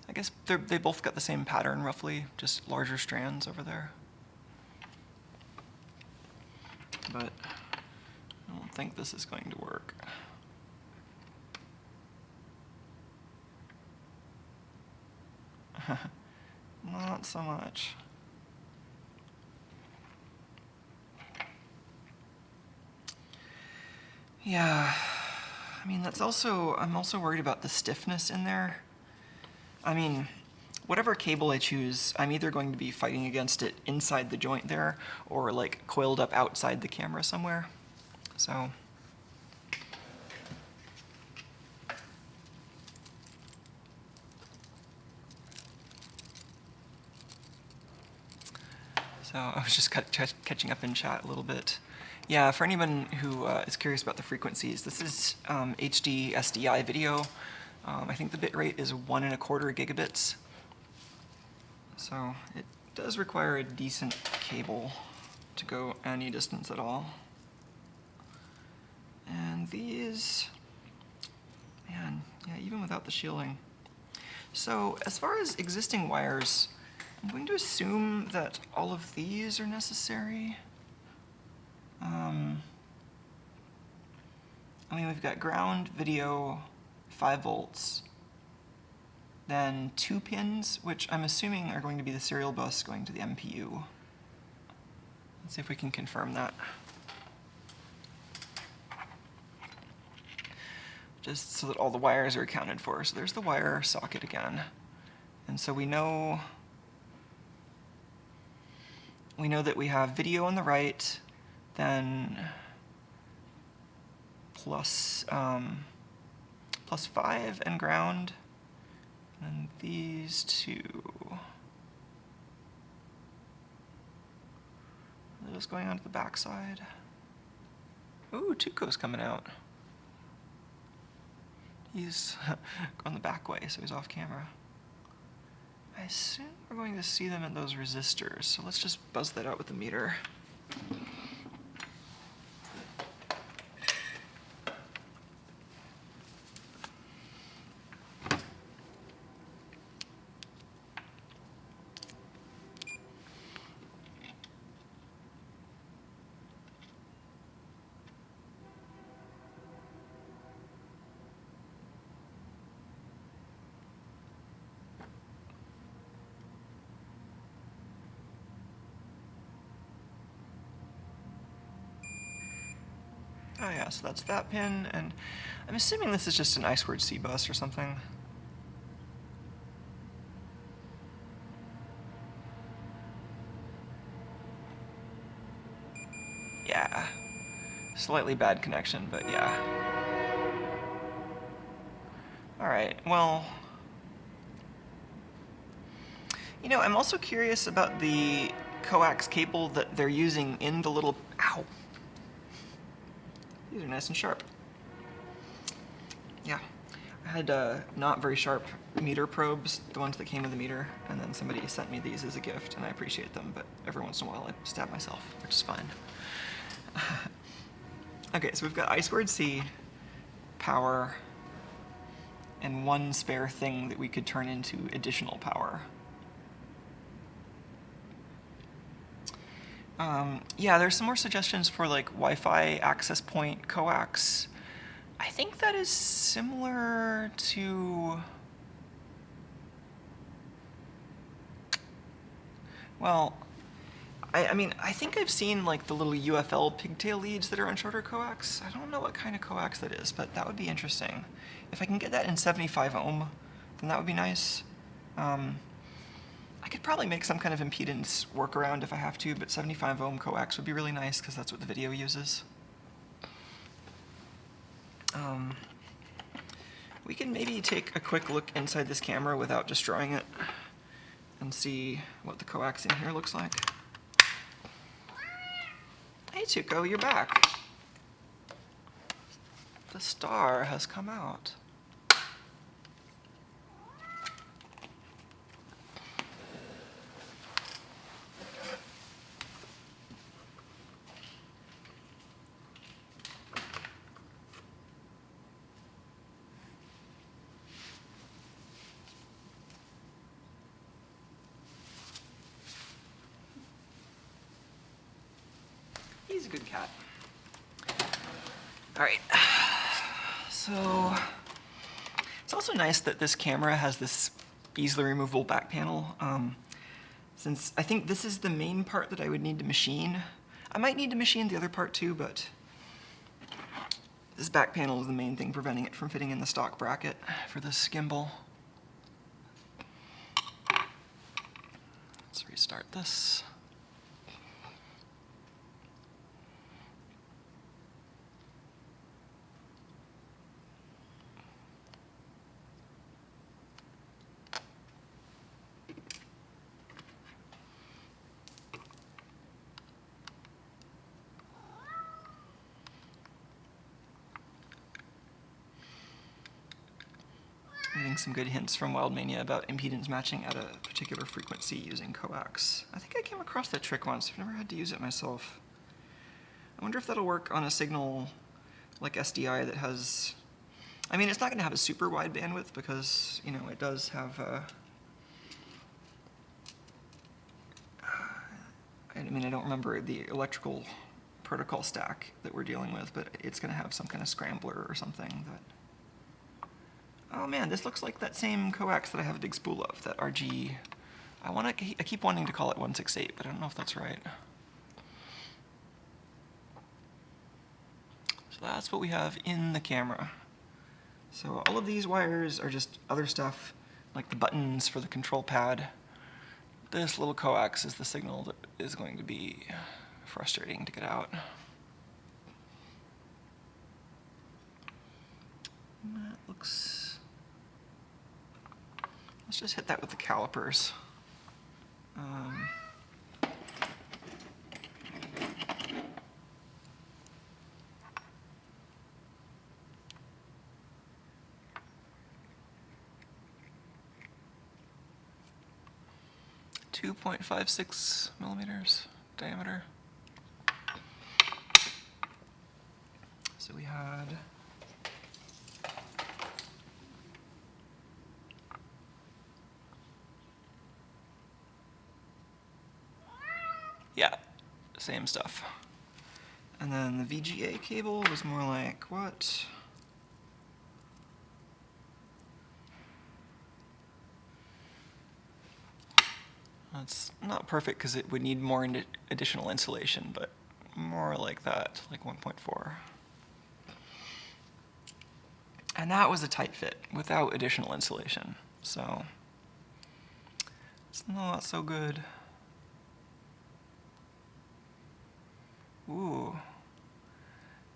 I guess they both got the same pattern roughly, just larger strands over there. But I don't think this is going to work. Not so much. Yeah, I mean, I'm also worried about the stiffness in there. I mean, whatever cable I choose, I'm either going to be fighting against it inside the joint there, or like coiled up outside the camera somewhere. So I was just catching up in chat a little bit. Yeah, for anyone who is curious about the frequencies, this is HD SDI video. I think the bit rate is 1.25 gigabits. So it does require a decent cable to go any distance at all. And these, man, yeah, even without the shielding. So as far as existing wires, I'm going to assume that all of these are necessary. I mean, we've got ground, video, 5 volts, then 2 pins, which I'm assuming are going to be the serial bus going to the MPU. Let's see if we can confirm that. Just so that all the wires are accounted for. So there's the wire socket again. And so we know that we have video on the right, then plus 5 and ground, and these two. Are those going on to the back side? Ooh, Tuco's coming out. He's going the back way, so he's off camera. I assume we're going to see them in those resistors, so let's just buzz that out with the meter. Oh yeah, so that's that pin, and I'm assuming this is just an I2C bus or something. Yeah, slightly bad connection, but yeah. Alright, well, you know, I'm also curious about the coax cable that they're using in the little, ow. These are nice and sharp. Yeah, I had not very sharp meter probes, the ones that came with the meter, and then somebody sent me these as a gift, and I appreciate them, but every once in a while I stab myself, which is fine. Okay, so we've got I2C, power, and one spare thing that we could turn into additional power. Yeah, there's some more suggestions for like Wi-Fi access point coax. I think that is similar to, well, I mean, I think I've seen like the little UFL pigtail leads that are on shorter coax. I don't know what kind of coax that is, but that would be interesting. If I can get that in 75 ohm, then that would be nice. I could probably make some kind of impedance workaround if I have to, but 75 ohm coax would be really nice because that's what the video uses. We can maybe take a quick look inside this camera without destroying it and see what the coax in here looks like. Hey Tuco, you're back. The star has come out. He's a good cat. All right. So it's also nice that this camera has this easily removable back panel. Since I think this is the main part that I would need to machine. I might need to machine the other part too, but this back panel is the main thing preventing it from fitting in the stock bracket for this gimbal. Let's restart this. Getting some good hints from Wildmania about impedance matching at a particular frequency using coax. I think I came across that trick once. I've never had to use it myself. I wonder if that'll work on a signal like SDI that has... I mean, it's not going to have a super wide bandwidth because, you know, it does have I mean, I don't remember the electrical protocol stack that we're dealing with, but it's going to have some kind of scrambler or something that... Oh man, this looks like that same coax that I have a big spool of, that RG... I keep wanting to call it 168, but I don't know if that's right. So that's what we have in the camera. So all of these wires are just other stuff, like the buttons for the control pad. This little coax is the signal that is going to be frustrating to get out. That looks... Let's just hit that with the calipers. 2.56 millimeters diameter. So we had yeah, same stuff. And then the VGA cable was more like, what? It's not perfect because it would need more additional insulation, but more like that, like 1.4. And that was a tight fit without additional insulation, so it's not so good. Ooh,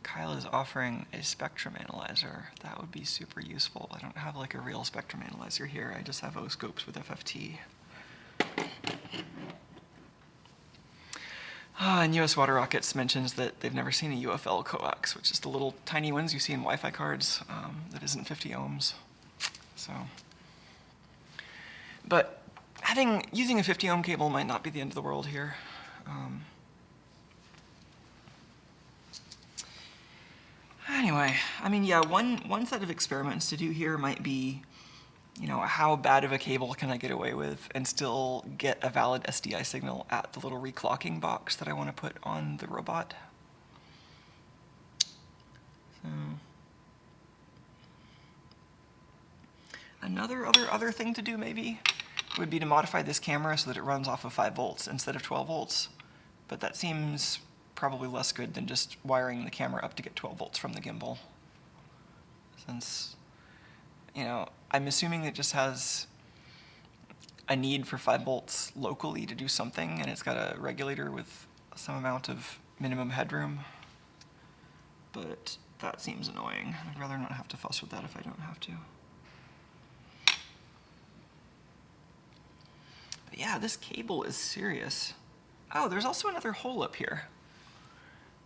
Kyle is offering a spectrum analyzer. That would be super useful. I don't have like a real spectrum analyzer here. I just have O-scopes with FFT. And US Water Rockets mentions that they've never seen a UFL coax, which is the little tiny ones you see in Wi-Fi cards that isn't 50 ohms. So, but using a 50 ohm cable might not be the end of the world here. Anyway, I mean, yeah, one set of experiments to do here might be, you know, how bad of a cable can I get away with and still get a valid SDI signal at the little reclocking box that I want to put on the robot. So, another other thing to do maybe would be to modify this camera so that it runs off of 5 volts instead of 12 volts. But that seems probably less good than just wiring the camera up to get 12 volts from the gimbal. Since, you know, I'm assuming it just has a need for 5 volts locally to do something, and it's got a regulator with some amount of minimum headroom. But that seems annoying. I'd rather not have to fuss with that if I don't have to. Yeah, this cable is serious. Oh, there's also another hole up here.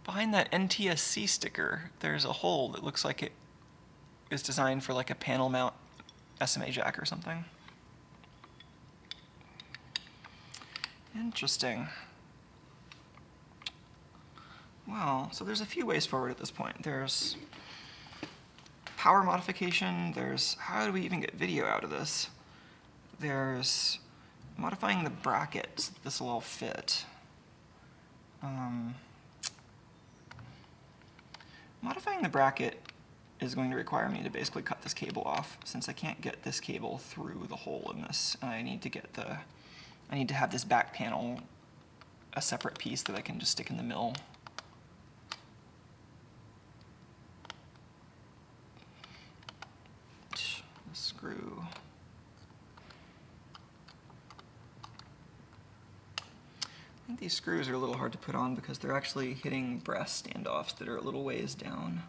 Behind that NTSC sticker, there's a hole that looks like it is designed for like a panel mount SMA jack or something. Interesting. Well, so there's a few ways forward at this point. There's power modification, there's how do we even get video out of this? There's modifying the bracket so that this will all fit. Modifying the bracket is going to require me to basically cut this cable off, since I can't get this cable through the hole in this. And I need to have this back panel a separate piece that I can just stick in the mill. The screw. I think these screws are a little hard to put on because they're actually hitting brass standoffs that are a little ways down.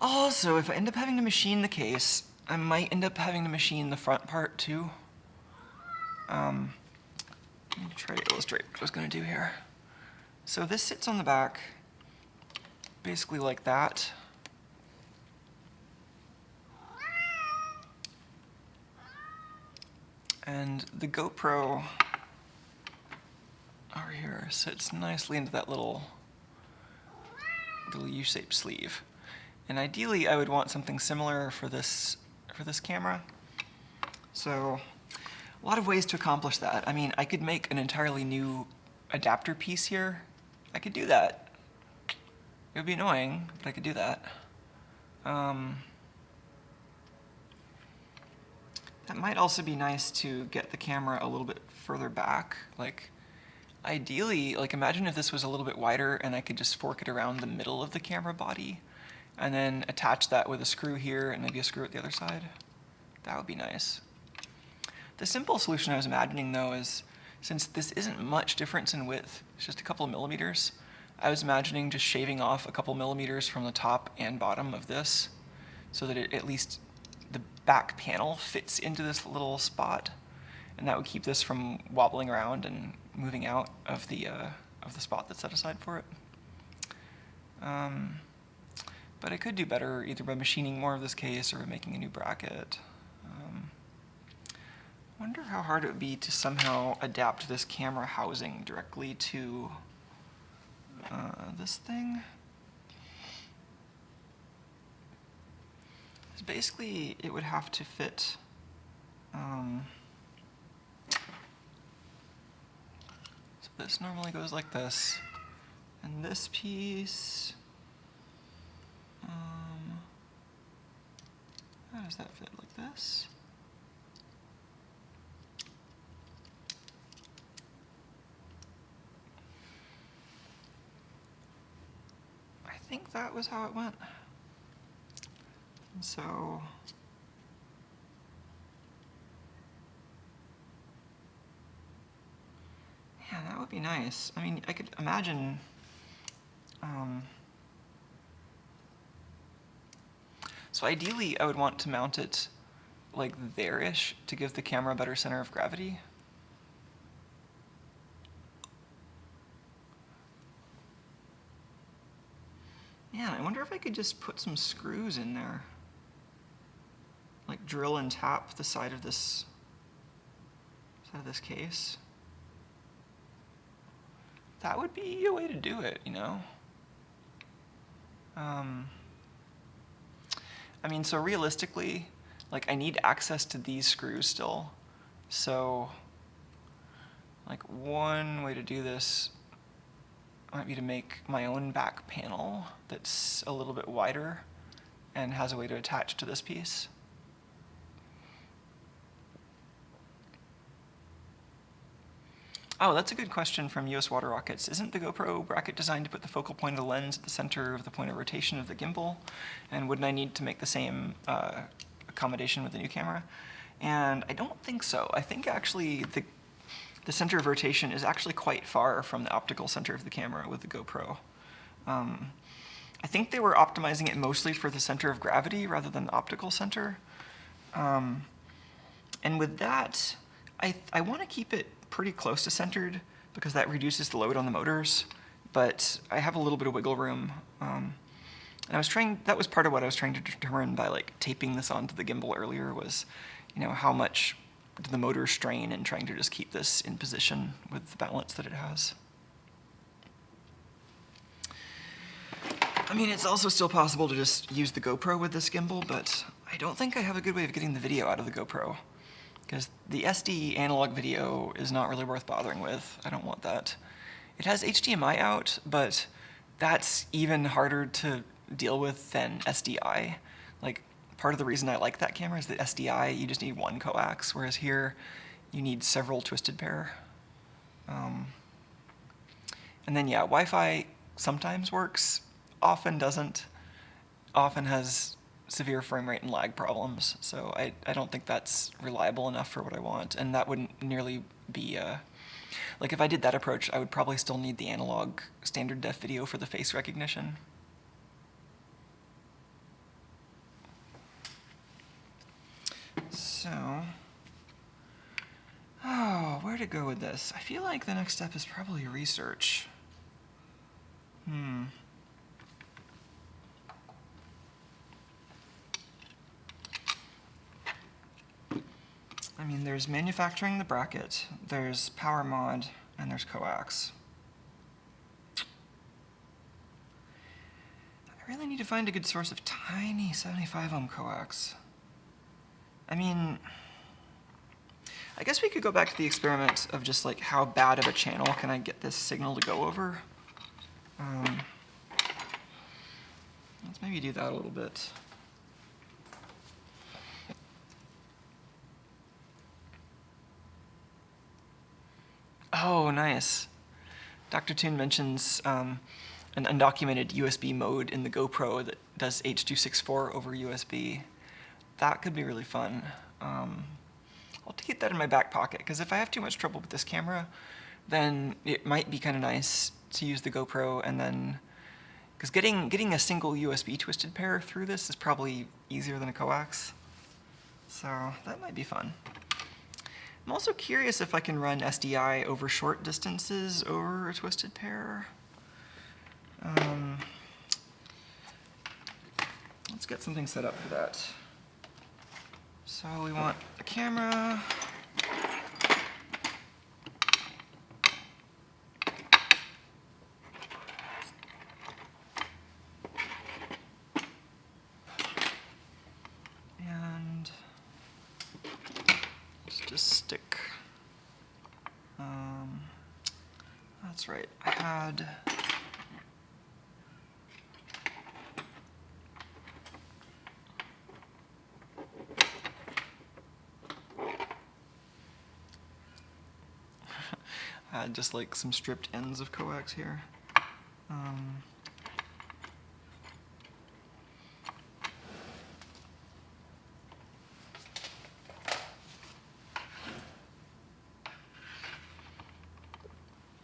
Also, if I end up having to machine the case, I might end up having to machine the front part too. Let me try to illustrate what I was going to do here. So this sits on the back, basically like that. And the GoPro over here sits nicely into that little U-shaped sleeve. And ideally, I would want something similar for this camera. So, a lot of ways to accomplish that. I mean, I could make an entirely new adapter piece here. I could do that. It would be annoying, but I could do that. That might also be nice to get the camera a little bit further back. Like, ideally, like imagine if this was a little bit wider and I could just fork it around the middle of the camera body and then attach that with a screw here and maybe a screw at the other side. That would be nice. The simple solution I was imagining though is, since this isn't much difference in width, it's just a couple of millimeters, I was imagining just shaving off a couple millimeters from the top and bottom of this so that at least the back panel fits into this little spot, and that would keep this from wobbling around and moving out of the spot that's set aside for it. But I could do better either by machining more of this case or making a new bracket. I wonder how hard it would be to somehow adapt this camera housing directly to this thing. Because basically it would have to fit so this normally goes like this, and this piece, how does that fit? Like this? I think that was how it went. And so yeah, that would be nice. I mean, I could imagine so ideally I would want to mount it like there-ish to give the camera a better center of gravity. Man, I wonder if I could just put some screws in there. Like drill and tap the side of this case. That would be a way to do it, you know? I mean, so realistically, like I need access to these screws still. So, like one way to do this might be to make my own back panel that's a little bit wider and has a way to attach to this piece. Oh, that's a good question from US Water Rockets. Isn't the GoPro bracket designed to put the focal point of the lens at the center of the point of rotation of the gimbal? And wouldn't I need to make the same accommodation with the new camera? And I don't think so. I think actually the center of rotation is actually quite far from the optical center of the camera with the GoPro. I I think they were optimizing it mostly for the center of gravity rather than the optical center. And with that, I want to keep it pretty close to centered because that reduces the load on the motors, but I have a little bit of wiggle room. And that was part of what I was trying to determine by like taping this onto the gimbal earlier was, how much do the motors strain and trying to just keep this in position with the balance that it has. I mean, it's also still possible to just use the GoPro with this gimbal, but I don't think I have a good way of getting the video out of the GoPro, because the SD analog video is not really worth bothering with. I don't want that. It has HDMI out, but that's even harder to deal with than SDI. Like, part of the reason I like that camera is that SDI, you just need one coax, whereas here, you need several twisted pair. And then, yeah, Wi-Fi sometimes works, often doesn't, often has severe frame rate and lag problems, so I don't think that's reliable enough for what I want, and that wouldn't nearly be, like if I did that approach, I would probably still need the analog standard def video for the face recognition. So, where to go with this? I feel like the next step is probably research. I mean, there's manufacturing the bracket, there's power mod, and there's coax. I really need to find a good source of tiny 75 ohm coax. I mean, I guess we could go back to the experiment of just like how bad of a channel can I get this signal to go over. Let's maybe do that a little bit. Oh, nice. Dr. Toon mentions an undocumented USB mode in the GoPro that does H.264 over USB. That could be really fun. I'll keep that in my back pocket, because if I have too much trouble with this camera, then it might be kind of nice to use the GoPro, and then, because getting a single USB twisted pair through this is probably easier than a coax. So that might be fun. I'm also curious if I can run SDI over short distances over a twisted pair. Let's get something set up for that. So we want the camera. And let's just stick. That's right, I had just like some stripped ends of coax here.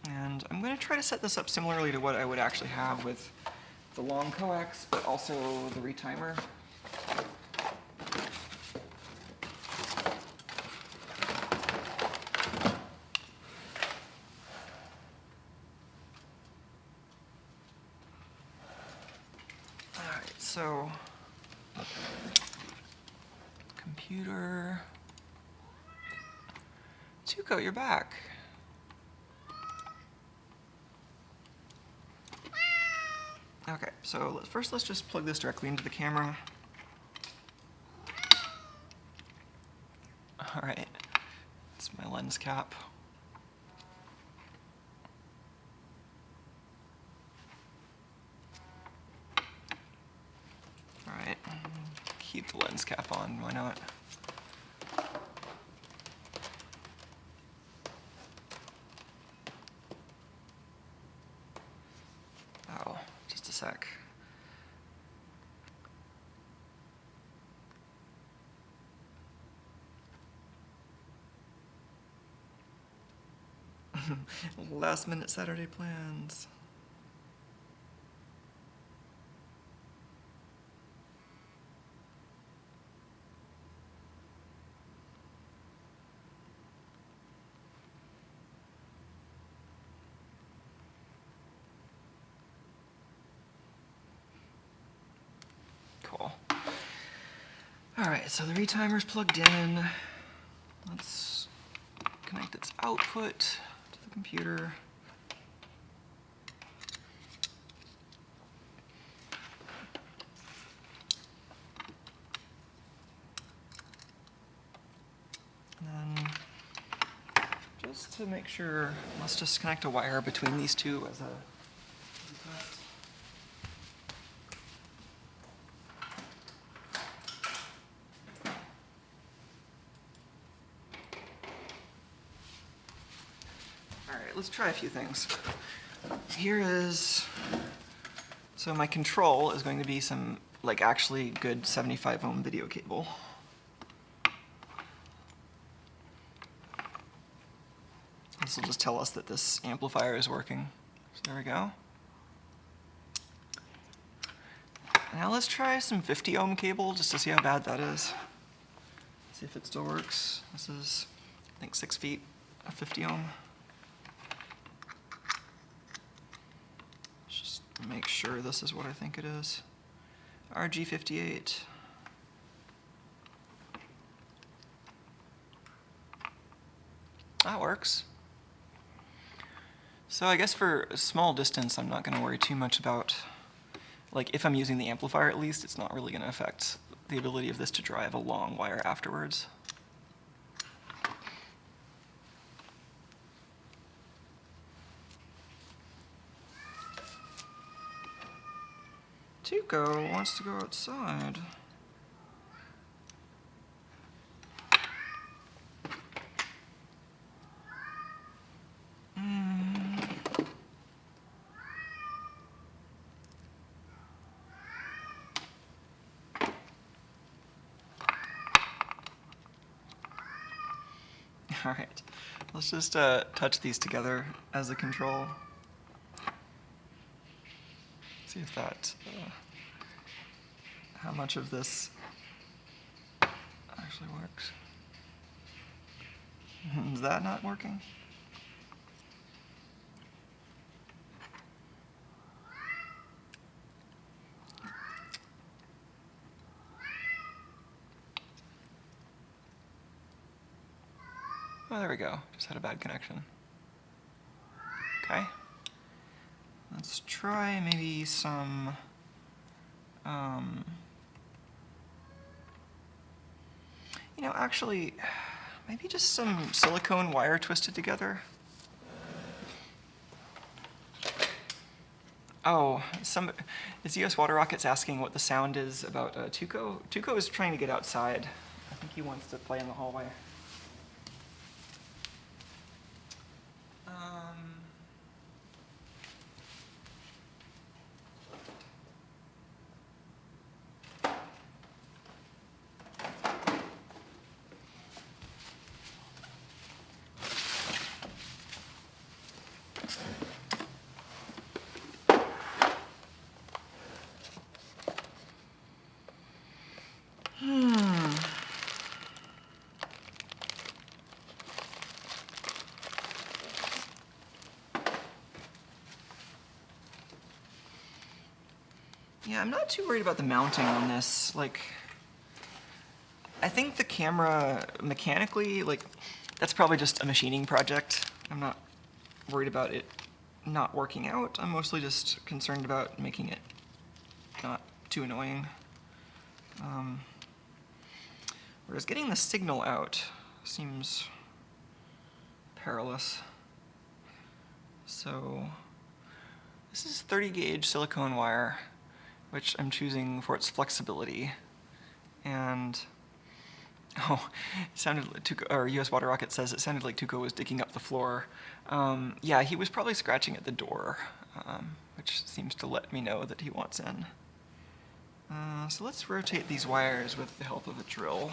And I'm going to try to set this up similarly to what I would actually have with the long coax, but also the retimer. Alright, so computer. Tuco, you're back. Okay, so first let's just plug this directly into the camera. Alright, it's my lens cap. Alright, keep the lens cap on, why not? Oh, just a sec. Last minute Saturday plans. Alright, so the retimer's plugged in. Let's connect its output to the computer. And then, just to make sure, let's just connect a wire between these two as a test. Alright, let's try a few things. Here is, so my control is going to be some, like, actually good 75 ohm video cable. This will just tell us that this amplifier is working. So there we go. Now let's try some 50 ohm cable just to see how bad that is. See if it still works. This is, I think, 6 feet of 50 ohm. Just make sure this is what I think it is. RG58. That works. So I guess for a small distance, I'm not going to worry too much about, like, if I'm using the amplifier at least, it's not really going to affect the ability of this to drive a long wire afterwards. Tuco wants to go outside. Alright, let's just touch these together as a control. See if that, how much of this actually works. Is that not working? Oh, there we go. Just had a bad connection. Okay. Let's try maybe some, you know, actually, maybe just some silicone wire twisted together. Oh, is US Water Rockets asking what the sound is about Tuco? Tuco is trying to get outside. I think he wants to play in the hallway. Yeah, I'm not too worried about the mounting on this. Like, I think the camera mechanically, like, that's probably just a machining project. I'm not worried about it not working out. I'm mostly just concerned about making it not too annoying. Whereas getting the signal out seems perilous. So this is 30 gauge silicone wire, which I'm choosing for its flexibility. And oh, it sounded like Tuco, or US Water Rocket says it sounded like Tuco was digging up the floor. Yeah, he was probably scratching at the door, which seems to let me know that he wants in. So let's rotate these wires with the help of a drill.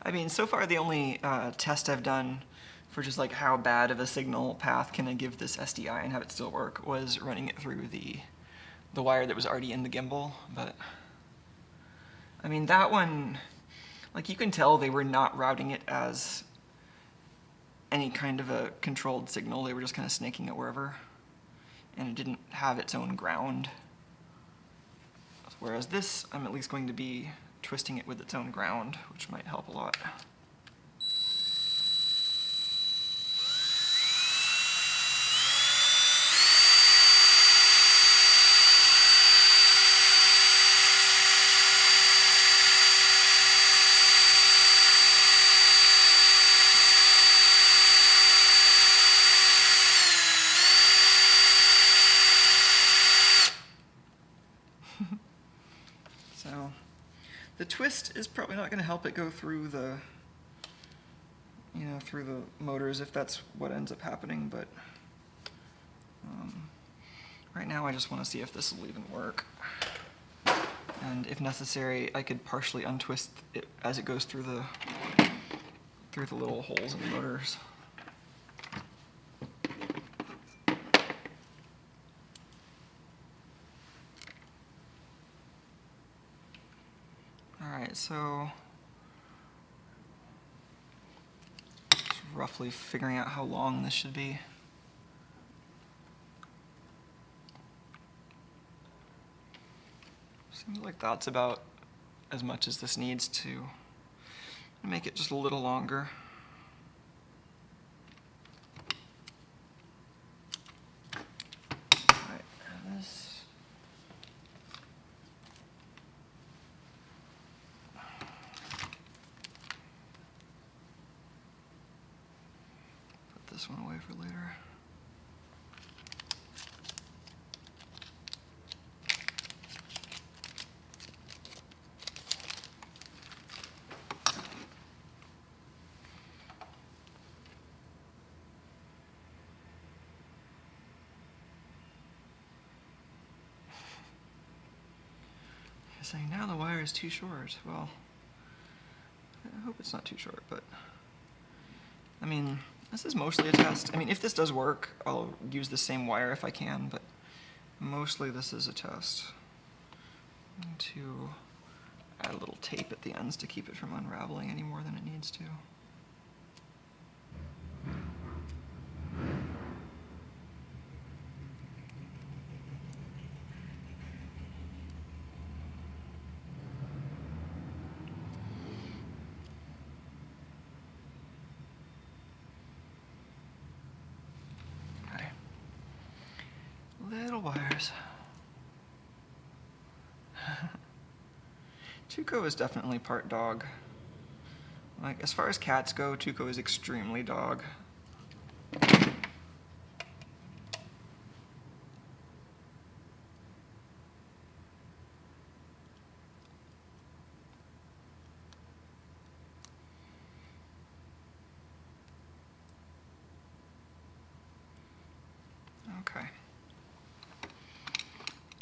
I mean, so far the only test I've done for just like how bad of a signal path can I give this SDI and have it still work was running it through the wire that was already in the gimbal. But I mean, that one, like, you can tell they were not routing it as any kind of a controlled signal. They were just kind of snaking it wherever, and it didn't have its own ground. Whereas this, I'm at least going to be twisting it with its own ground, which might help a lot. So the twist is probably not going to help it go through the, through the motors if that's what ends up happening, but right now I just want to see if this will even work. And if necessary, I could partially untwist it as it goes through the little holes in the motors. Alright, so just roughly figuring out how long this should be. Seems like that's about as much as this needs to make it just a little longer. Alright, this. Put this one away for later. Saying now the wire is too short. Well, I hope it's not too short, but I mean, this is mostly a test. I mean, if this does work, I'll use the same wire if I can, but mostly this is a test. To add a little tape at the ends to keep it from unraveling any more than it needs to. Little wires. Tuco is definitely part dog. Like, as far as cats go, Tuco is extremely dog. Okay.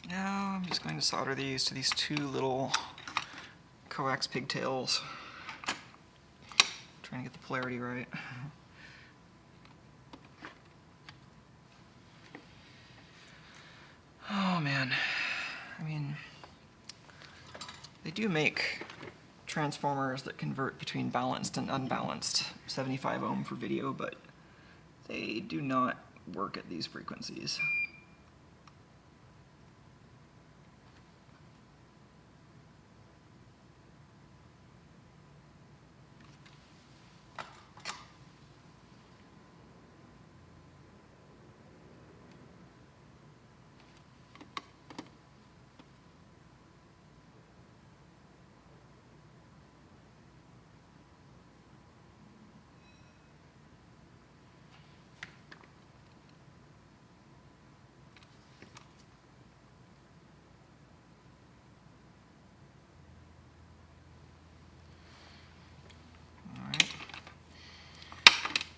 Now I'm just going to solder these to these two little coax pigtails. Trying to get the polarity right. Oh man, I mean, they do make transformers that convert between balanced and unbalanced 75 ohm for video, but they do not work at these frequencies.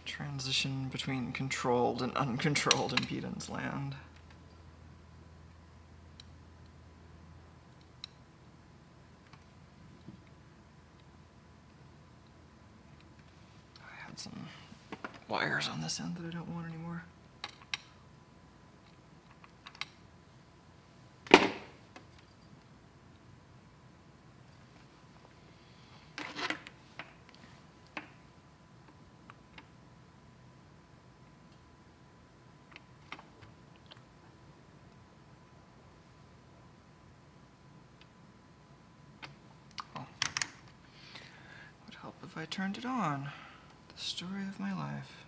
Transition between controlled and uncontrolled impedance land. wires on this end that I don't want anymore. If I turned it on, the story of my life.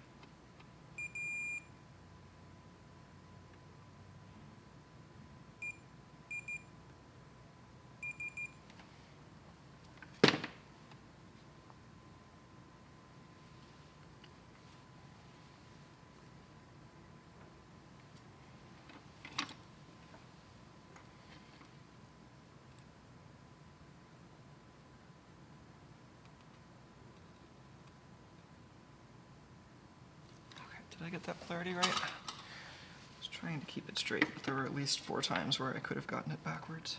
Did I get that polarity right? I was trying to keep it straight, but there were at least 4 times where I could have gotten it backwards.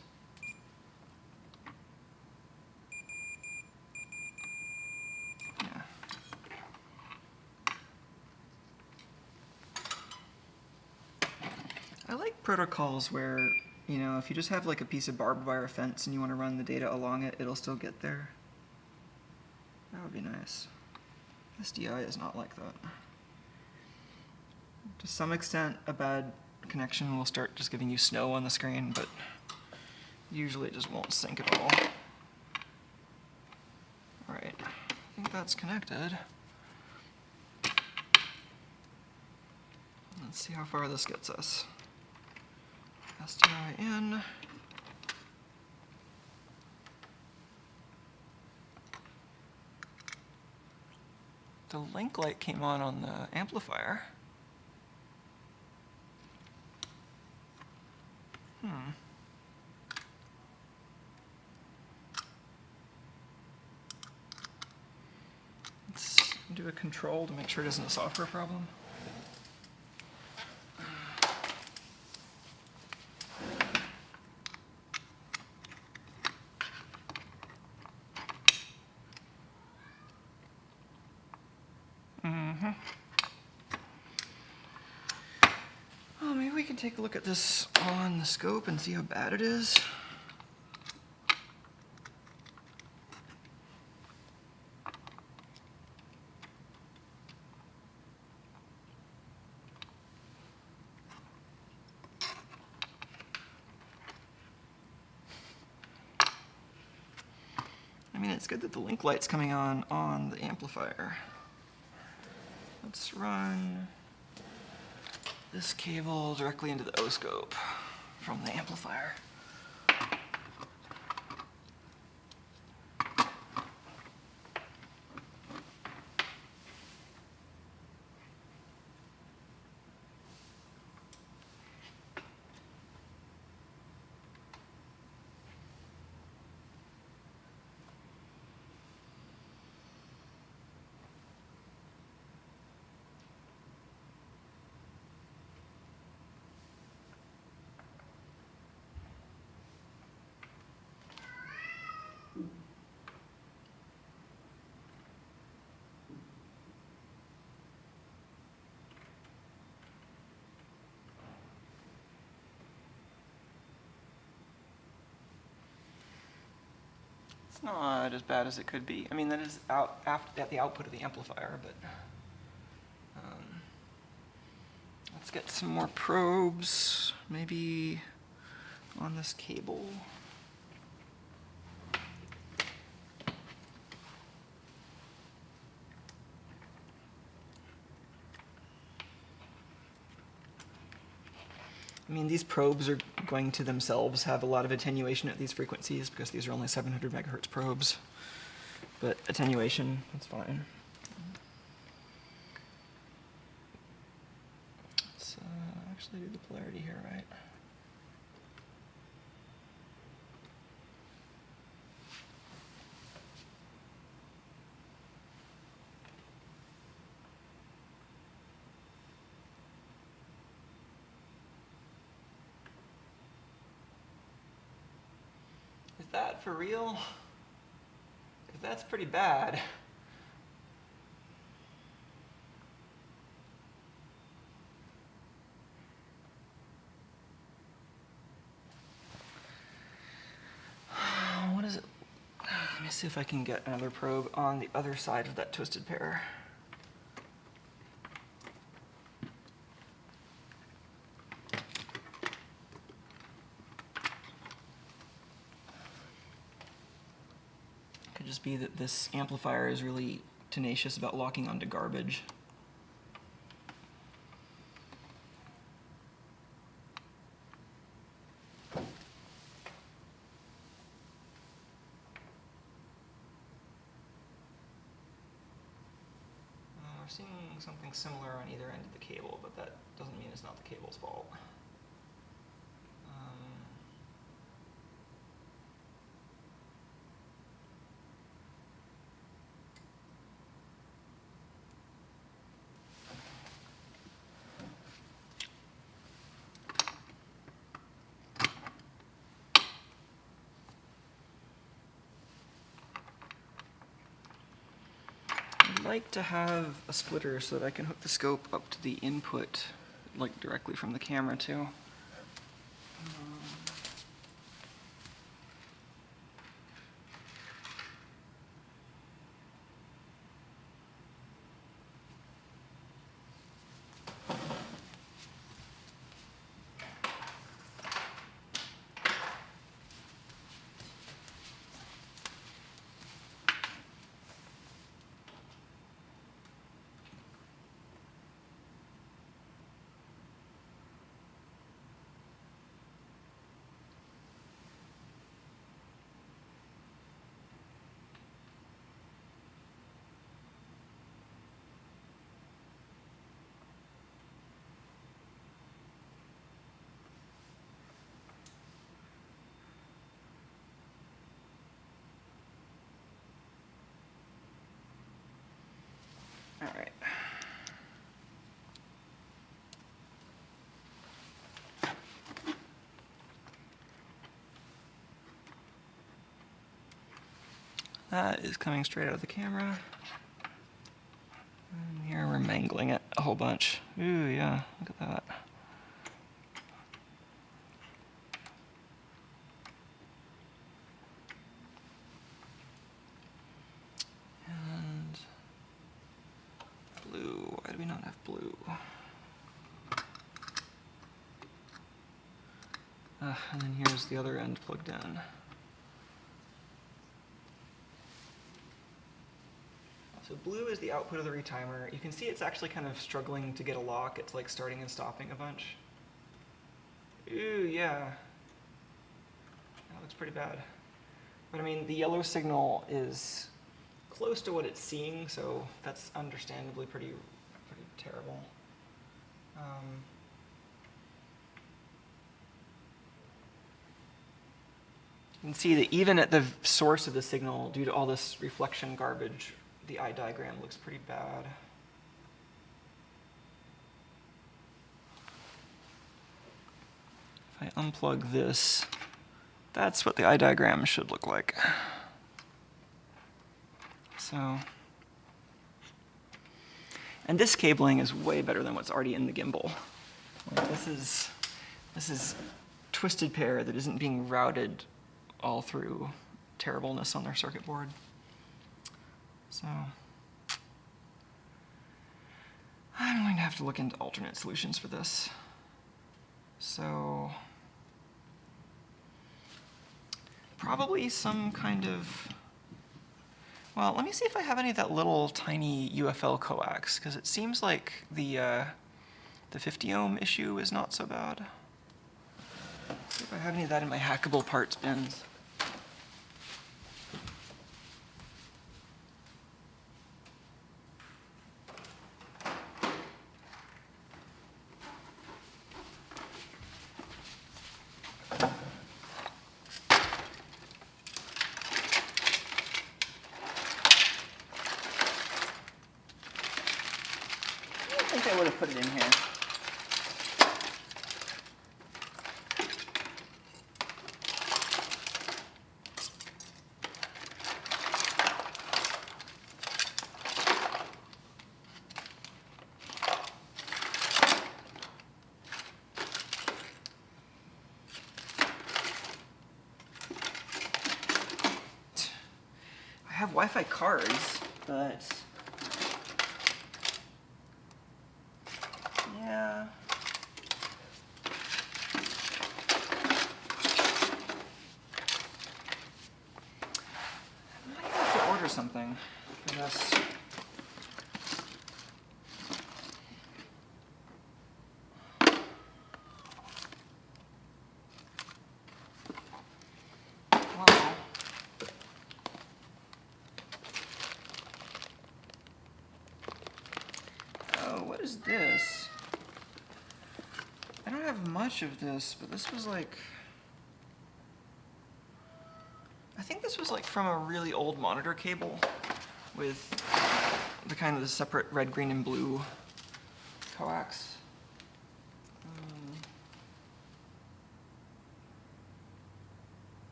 Yeah. I like protocols where, you know, if you just have like a piece of barbed wire fence and you want to run the data along it, it'll still get there. That would be nice. SDI is not like that. To some extent, a bad connection will start just giving you snow on the screen, but usually it just won't sync at all. Alright, I think that's connected. Let's see how far this gets us. SDI in. The link light came on the amplifier. Let's do a control to make sure it isn't a software problem. Oh, maybe we can take a look at this on the scope and see how bad it is. I mean, it's good that the link light's coming on the amplifier. Let's run this cable directly into the O-scope from the amplifier. It's not as bad as it could be. I mean, that is at the output of the amplifier, but let's get some more probes, maybe on this cable. I mean, these probes are going to themselves have a lot of attenuation at these frequencies because these are only 700 megahertz probes. But attenuation, that's fine. Let's actually do the polarity here, right? Is that for real? Because that's pretty bad. see if I can get another probe on the other side of that twisted pair. Could just be that this amplifier is really tenacious about locking onto garbage. We're seeing something similar on either end of the cable, but that doesn't mean it's not the cable's fault. I'd like to have a splitter so that I can hook the scope up to the input, like directly from the camera too. All right. That is coming straight out of the camera. And here we're mangling it a whole bunch. Ooh, yeah, look at that. And blue. Why do we not have blue? And then here's the other end plugged in. So blue is the output of the retimer. You can see it's actually kind of struggling to get a lock. It's like starting and stopping a bunch. Ooh, yeah. That looks pretty bad. But I mean, the yellow signal is close to what it's seeing, so that's understandably pretty terrible. You can see that even at the source of the signal, due to all this reflection garbage, the eye diagram looks pretty bad. If I unplug this, that's what the eye diagram should look like. So, and this cabling is way better than what's already in the gimbal. Like this is twisted pair that isn't being routed all through terribleness on their circuit board. So I'm going to have to look into alternate solutions for this. So probably some kind of, well, let me see if I have any of that little tiny UFL coax, because it seems like the 50 ohm issue is not so bad. Let's see if I have any of that in my hackable parts bins. I think I would have put it in here. Wi-Fi cards, but yeah. I might have to order something for this. Wow. Oh, what is this? I don't have much of this, but this was like, I think this was like from a really old monitor cable with the kind of the separate red, green, and blue coax.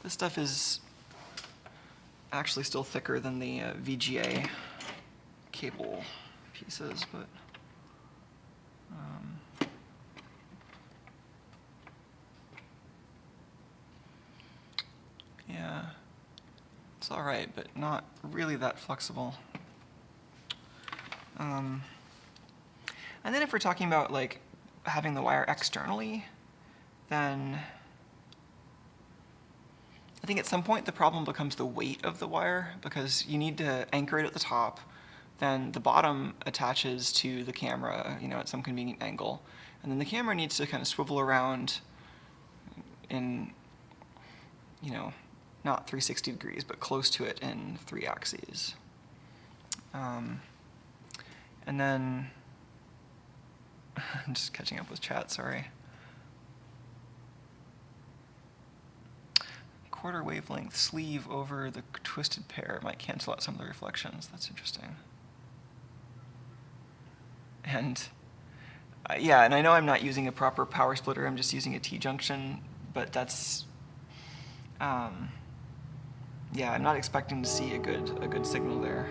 This stuff is actually still thicker than the VGA cable pieces, but yeah, it's all right, but not really that flexible. And then if we're talking about like having the wire externally, then I think at some point the problem becomes the weight of the wire, because you need to anchor it at the top, then the bottom attaches to the camera, you know, at some convenient angle, and then the camera needs to kind of swivel around in, you know, not 360 degrees, but close to it in 3 axes. And then, I'm just catching up with chat, sorry. Quarter wavelength sleeve over the twisted pair might cancel out some of the reflections. That's interesting. And yeah, and I know I'm not using a proper power splitter, I'm just using a T-junction, but that's, yeah, I'm not expecting to see a good signal there.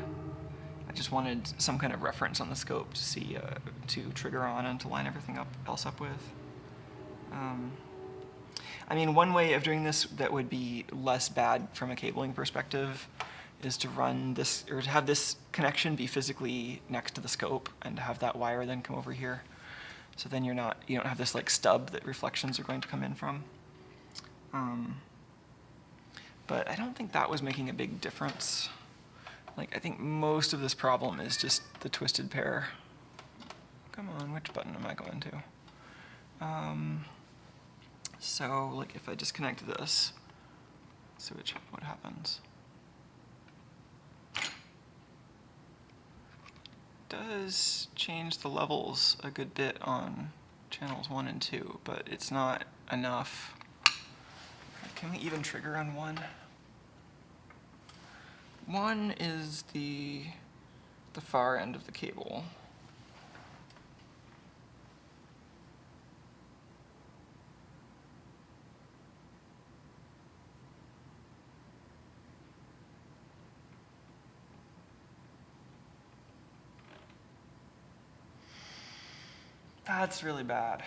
I just wanted some kind of reference on the scope to see, to trigger on and to line everything else up with. I mean, one way of doing this that would be less bad from a cabling perspective is to run this, or to have this connection be physically next to the scope and to have that wire then come over here. So then you don't have this like stub that reflections are going to come in from. But I don't think that was making a big difference. Like, I think most of this problem is just the twisted pair. Come on, which button am I going to? So, like, if I disconnect this, see what happens. Does change the levels a good bit on channels 1 and 2, but it's not enough. Can we even trigger on 1? 1 is the far end of the cable. That's really bad.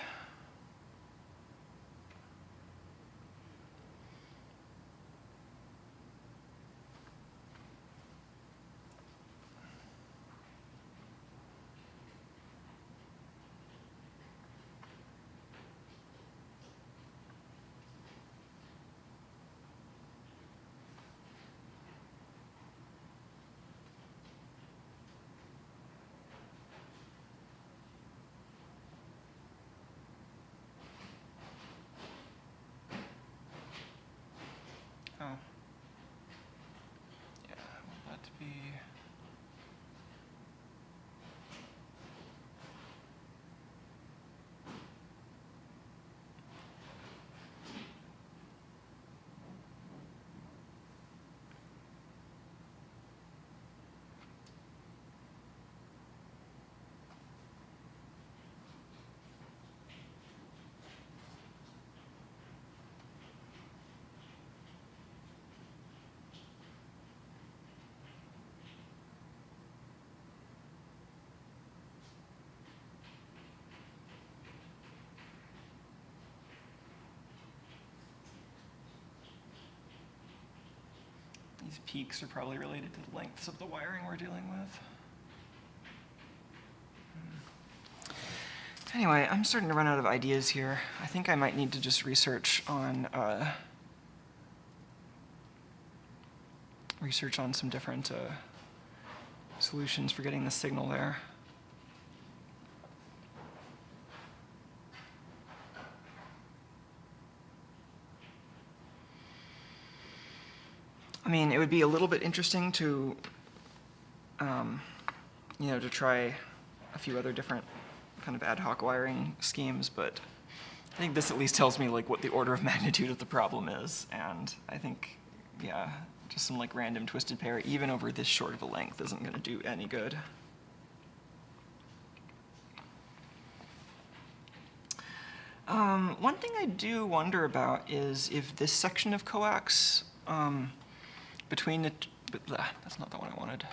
These peaks are probably related to the lengths of the wiring we're dealing with. Anyway, I'm starting to run out of ideas here. I think I might need to just research on some different solutions for getting the signal there. I mean, it would be a little bit interesting to, to try a few other different kind of ad hoc wiring schemes, but I think this at least tells me like what the order of magnitude of the problem is, and I think, yeah, just some like random twisted pair, even over this short of a length, isn't going to do any good. One thing I do wonder about is if this section of coax between the, that's not the one I wanted.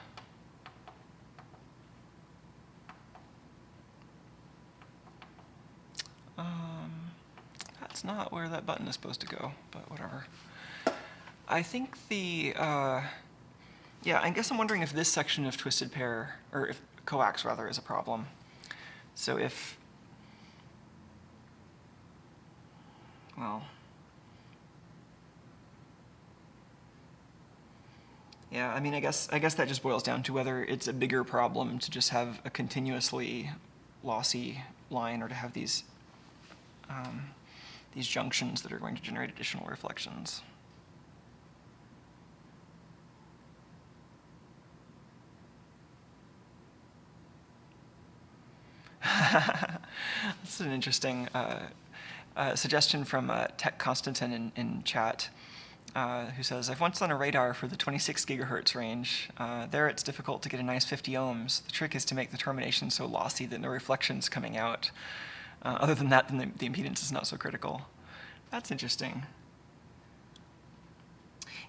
That's not where that button is supposed to go, but whatever. I think the, yeah, I guess I'm wondering if this section of twisted pair, or if coax rather, is a problem. So if, well, yeah, I mean, I guess that just boils down to whether it's a bigger problem to just have a continuously lossy line or to have these junctions that are going to generate additional reflections. This is an interesting suggestion from Tech Constantin in chat, who says, I've once done a radar for the 26 gigahertz range. There it's difficult to get a nice 50 ohms. The trick is to make the termination so lossy that no reflection's coming out. Other than that, then the impedance is not so critical. That's interesting.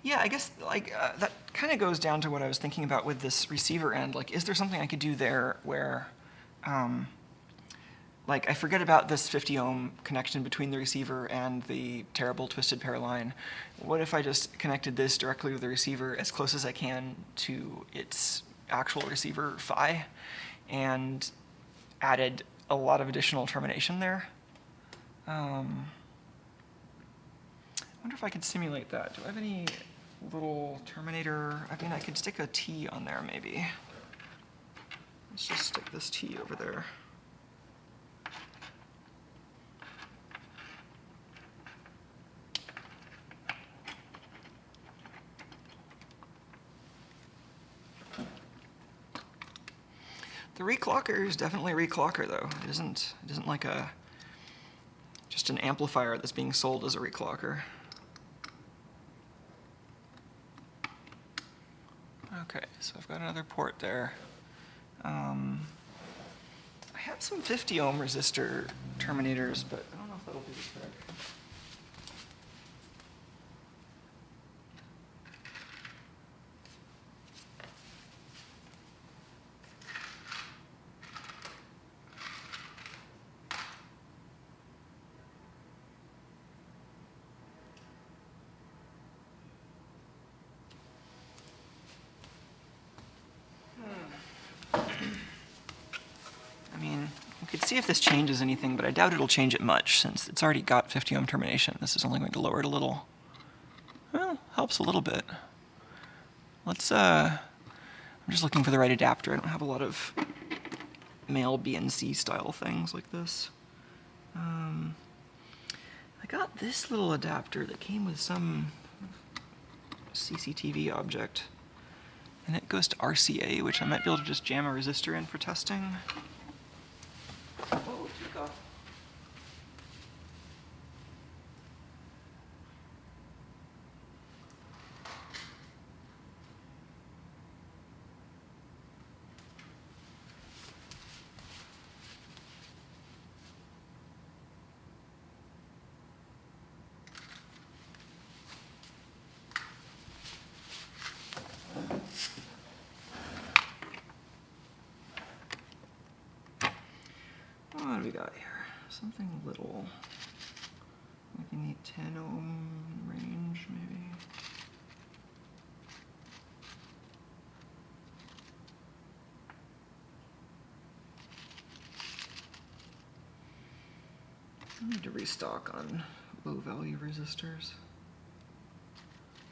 Yeah, I guess like that kind of goes down to what I was thinking about with this receiver end. Like, is there something I could do there where, like, I forget about this 50 ohm connection between the receiver and the terrible twisted pair line. What if I just connected this directly with the receiver as close as I can to its actual receiver phi and added a lot of additional termination there? I wonder if I could simulate that. Do I have any little terminator? I mean, I could stick a T on there, maybe. Let's just stick this T over there. The reclocker is definitely a reclocker, though. It isn't like just an amplifier that's being sold as a reclocker. Okay, so I've got another port there. I have some 50 ohm resistor terminators, but I don't know if that'll do the trick. See if this changes anything, but I doubt it'll change it much since it's already got 50 ohm termination. This is only going to lower it a little. Well, helps a little bit. Let's, I'm just looking for the right adapter. I don't have a lot of male BNC style things like this. I got this little adapter that came with some CCTV object, and it goes to RCA, which I might be able to just jam a resistor in for testing. Oh, it took off. What do we got here? Something little. Like in the 10 ohm range, maybe. I need to restock on low value resistors.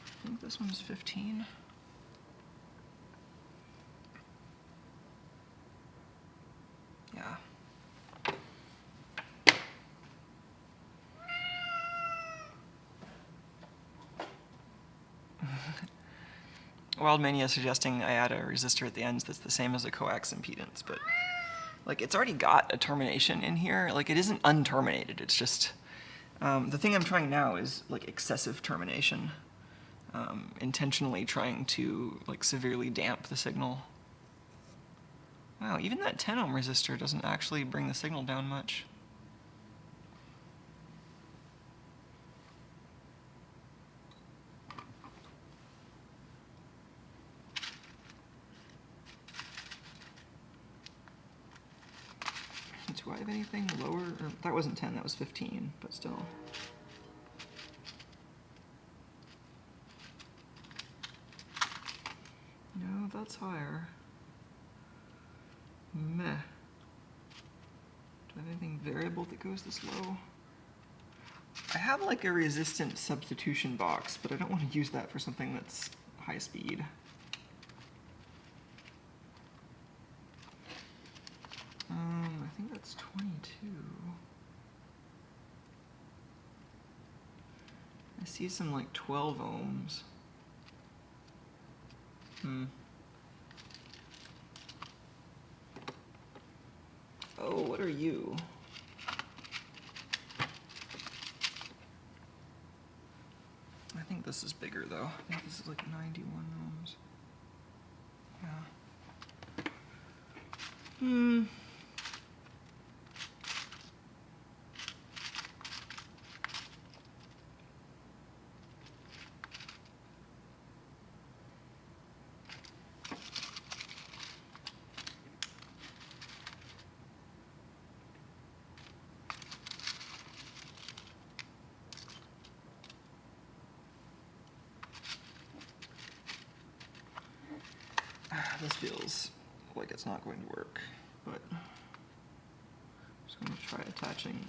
I think this one's 15. Yeah. Wild Mania is suggesting I add a resistor at the ends that's the same as the coax impedance, but like it's already got a termination in here. Like it isn't unterminated. It's just the thing I'm trying now is like excessive termination, intentionally trying to like severely damp the signal. Wow, even that 10 ohm resistor doesn't actually bring the signal down much. Do I have anything lower? Or, that wasn't 10, that was 15, but still. No, that's higher. Meh. Do I have anything variable that goes this low? I have like a resistant substitution box, but I don't want to use that for something that's high speed. I think that's 22. I see some like 12 ohms. Oh, what are you? I think this is bigger though. I think this is like 91 ohms. Yeah. This feels like it's not going to work, but I'm just going to try attaching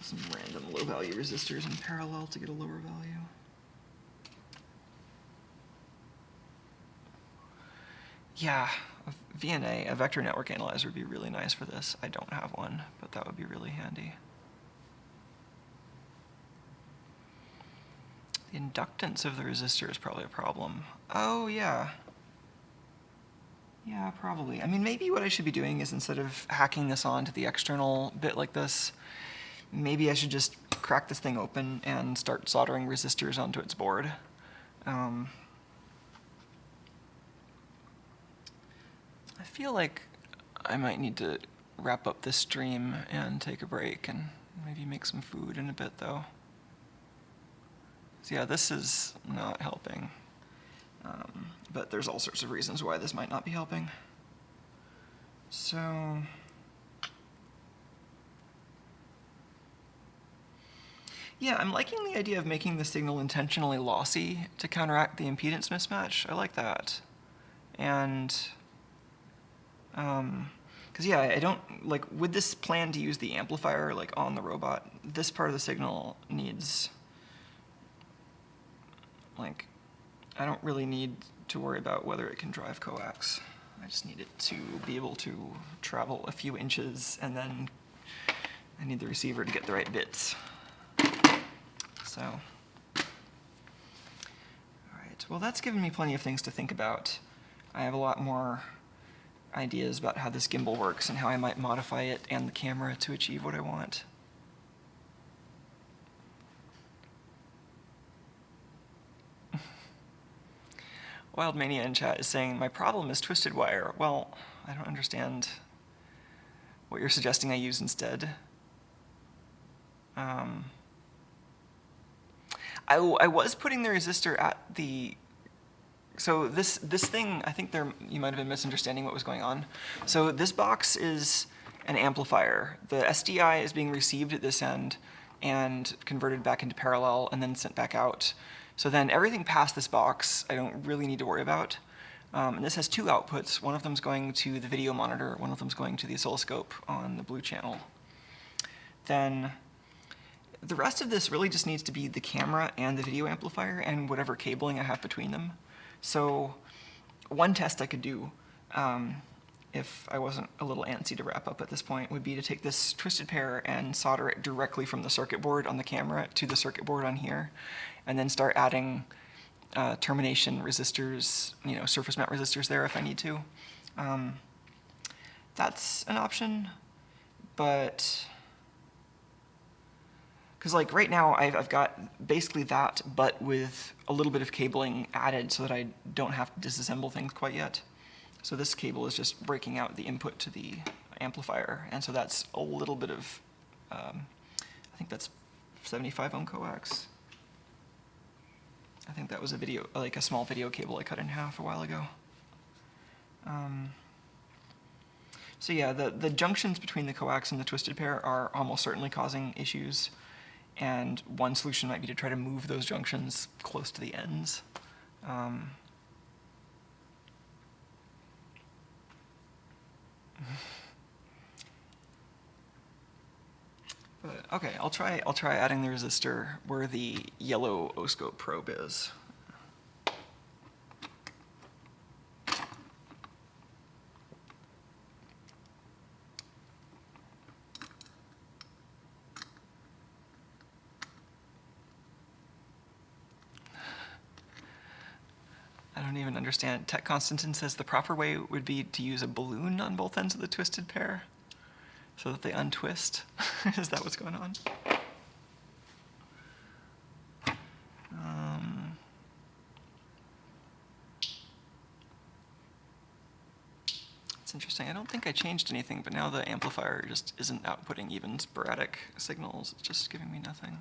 some random low value resistors in parallel to get a lower value. Yeah, a VNA, a vector network analyzer would be really nice for this. I don't have one, but that would be really handy. The inductance of the resistor is probably a problem. Oh, yeah. Yeah, probably. I mean, maybe what I should be doing is instead of hacking this onto the external bit like this, maybe I should just crack this thing open and start soldering resistors onto its board. I feel like I might need to wrap up this stream and take a break and maybe make some food in a bit, though. So yeah, this is not helping. But there's all sorts of reasons why this might not be helping. So yeah, I'm liking the idea of making the signal intentionally lossy to counteract the impedance mismatch. I like that. And because yeah, I don't like with this plan to use the amplifier like on the robot, this part of the signal needs like I don't really need to worry about whether it can drive coax. I just need it to be able to travel a few inches, and then I need the receiver to get the right bits. So, all right, well that's given me plenty of things to think about. I have a lot more ideas about how this gimbal works and how I might modify it and the camera to achieve what I want. Wild Mania in chat is saying, my problem is twisted wire. Well, I don't understand what you're suggesting I use instead. I was putting the resistor at the... So this thing, I think you might have been misunderstanding what was going on. So this box is an amplifier. The SDI is being received at this end and converted back into parallel and then sent back out. So then everything past this box I don't really need to worry about. And this has two outputs. One of them's going to the video monitor, one of them's going to the oscilloscope on the blue channel. then the rest of this really just needs to be the camera and the video amplifier and whatever cabling I have between them. So one test I could do, if I wasn't a little antsy to wrap up at this point, would be to take this twisted pair and solder it directly from the circuit board on the camera to the circuit board on here, and then start adding termination resistors, surface mount resistors there if I need to. That's an option, but because like right now I've got basically that, but with a little bit of cabling added so that I don't have to disassemble things quite yet. So this cable is just breaking out the input to the amplifier, and so that's a little bit of, I think that's 75 ohm coax. I think that was a small video cable I cut in half a while ago. So yeah, the junctions between the coax and the twisted pair are almost certainly causing issues, and one solution might be to try to move those junctions close to the ends. But okay, I'll try adding the resistor where the yellow O-scope probe is. I don't even understand. Tech Constantin says the proper way would be to use a balloon on both ends of the twisted pair so that they untwist. Is that what's going on? It's interesting. I don't think I changed anything, but now the amplifier just isn't outputting even sporadic signals. It's just giving me nothing.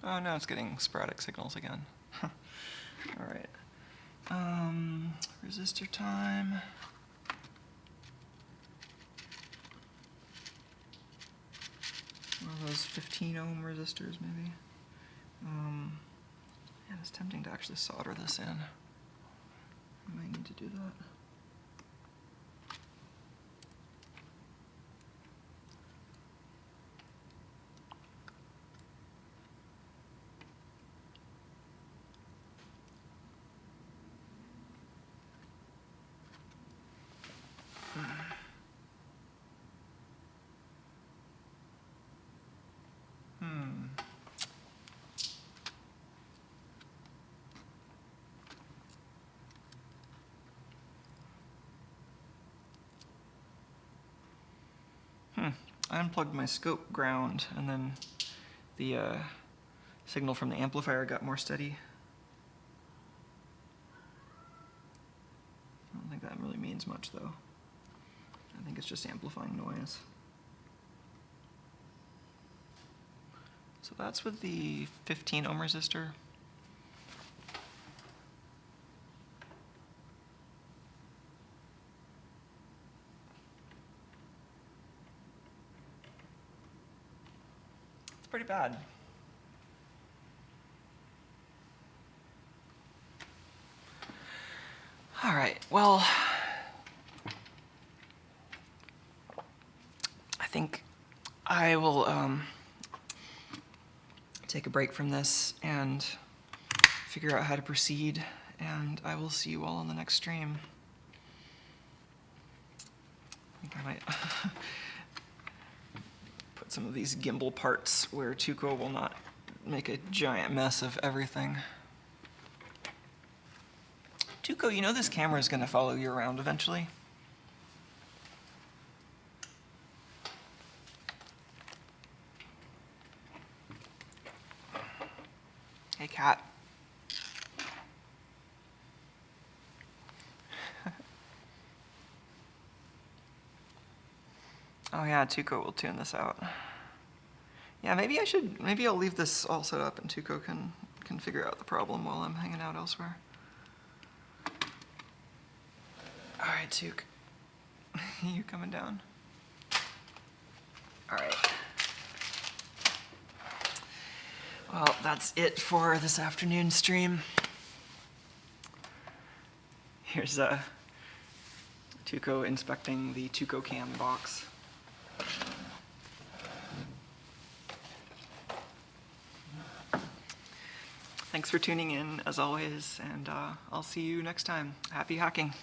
Oh, now it's getting sporadic signals again. All right. Resistor time. One of those 15 ohm resistors, maybe. Yeah, it's tempting to actually solder this in. I might need to do that. I unplugged my scope ground, and then the signal from the amplifier got more steady. I don't think that really means much, though. I think it's just amplifying noise. So that's with the 15 ohm resistor. It's pretty bad. All right, well, I think I will take a break from this and figure out how to proceed, and I will see you all on the next stream. I think I might put some of these gimbal parts where Tuco will not make a giant mess of everything. Tuco, you know this camera is going to follow you around eventually? Hey, cat. Oh yeah, Tuco will tune this out. Yeah, maybe I'll leave this all set up and Tuco can figure out the problem while I'm hanging out elsewhere. All right, Tuke. You coming down? All right. Well, that's it for this afternoon stream. Here's Tuco inspecting the Tuco Cam box. Thanks for tuning in, as always, and I'll see you next time. Happy hacking.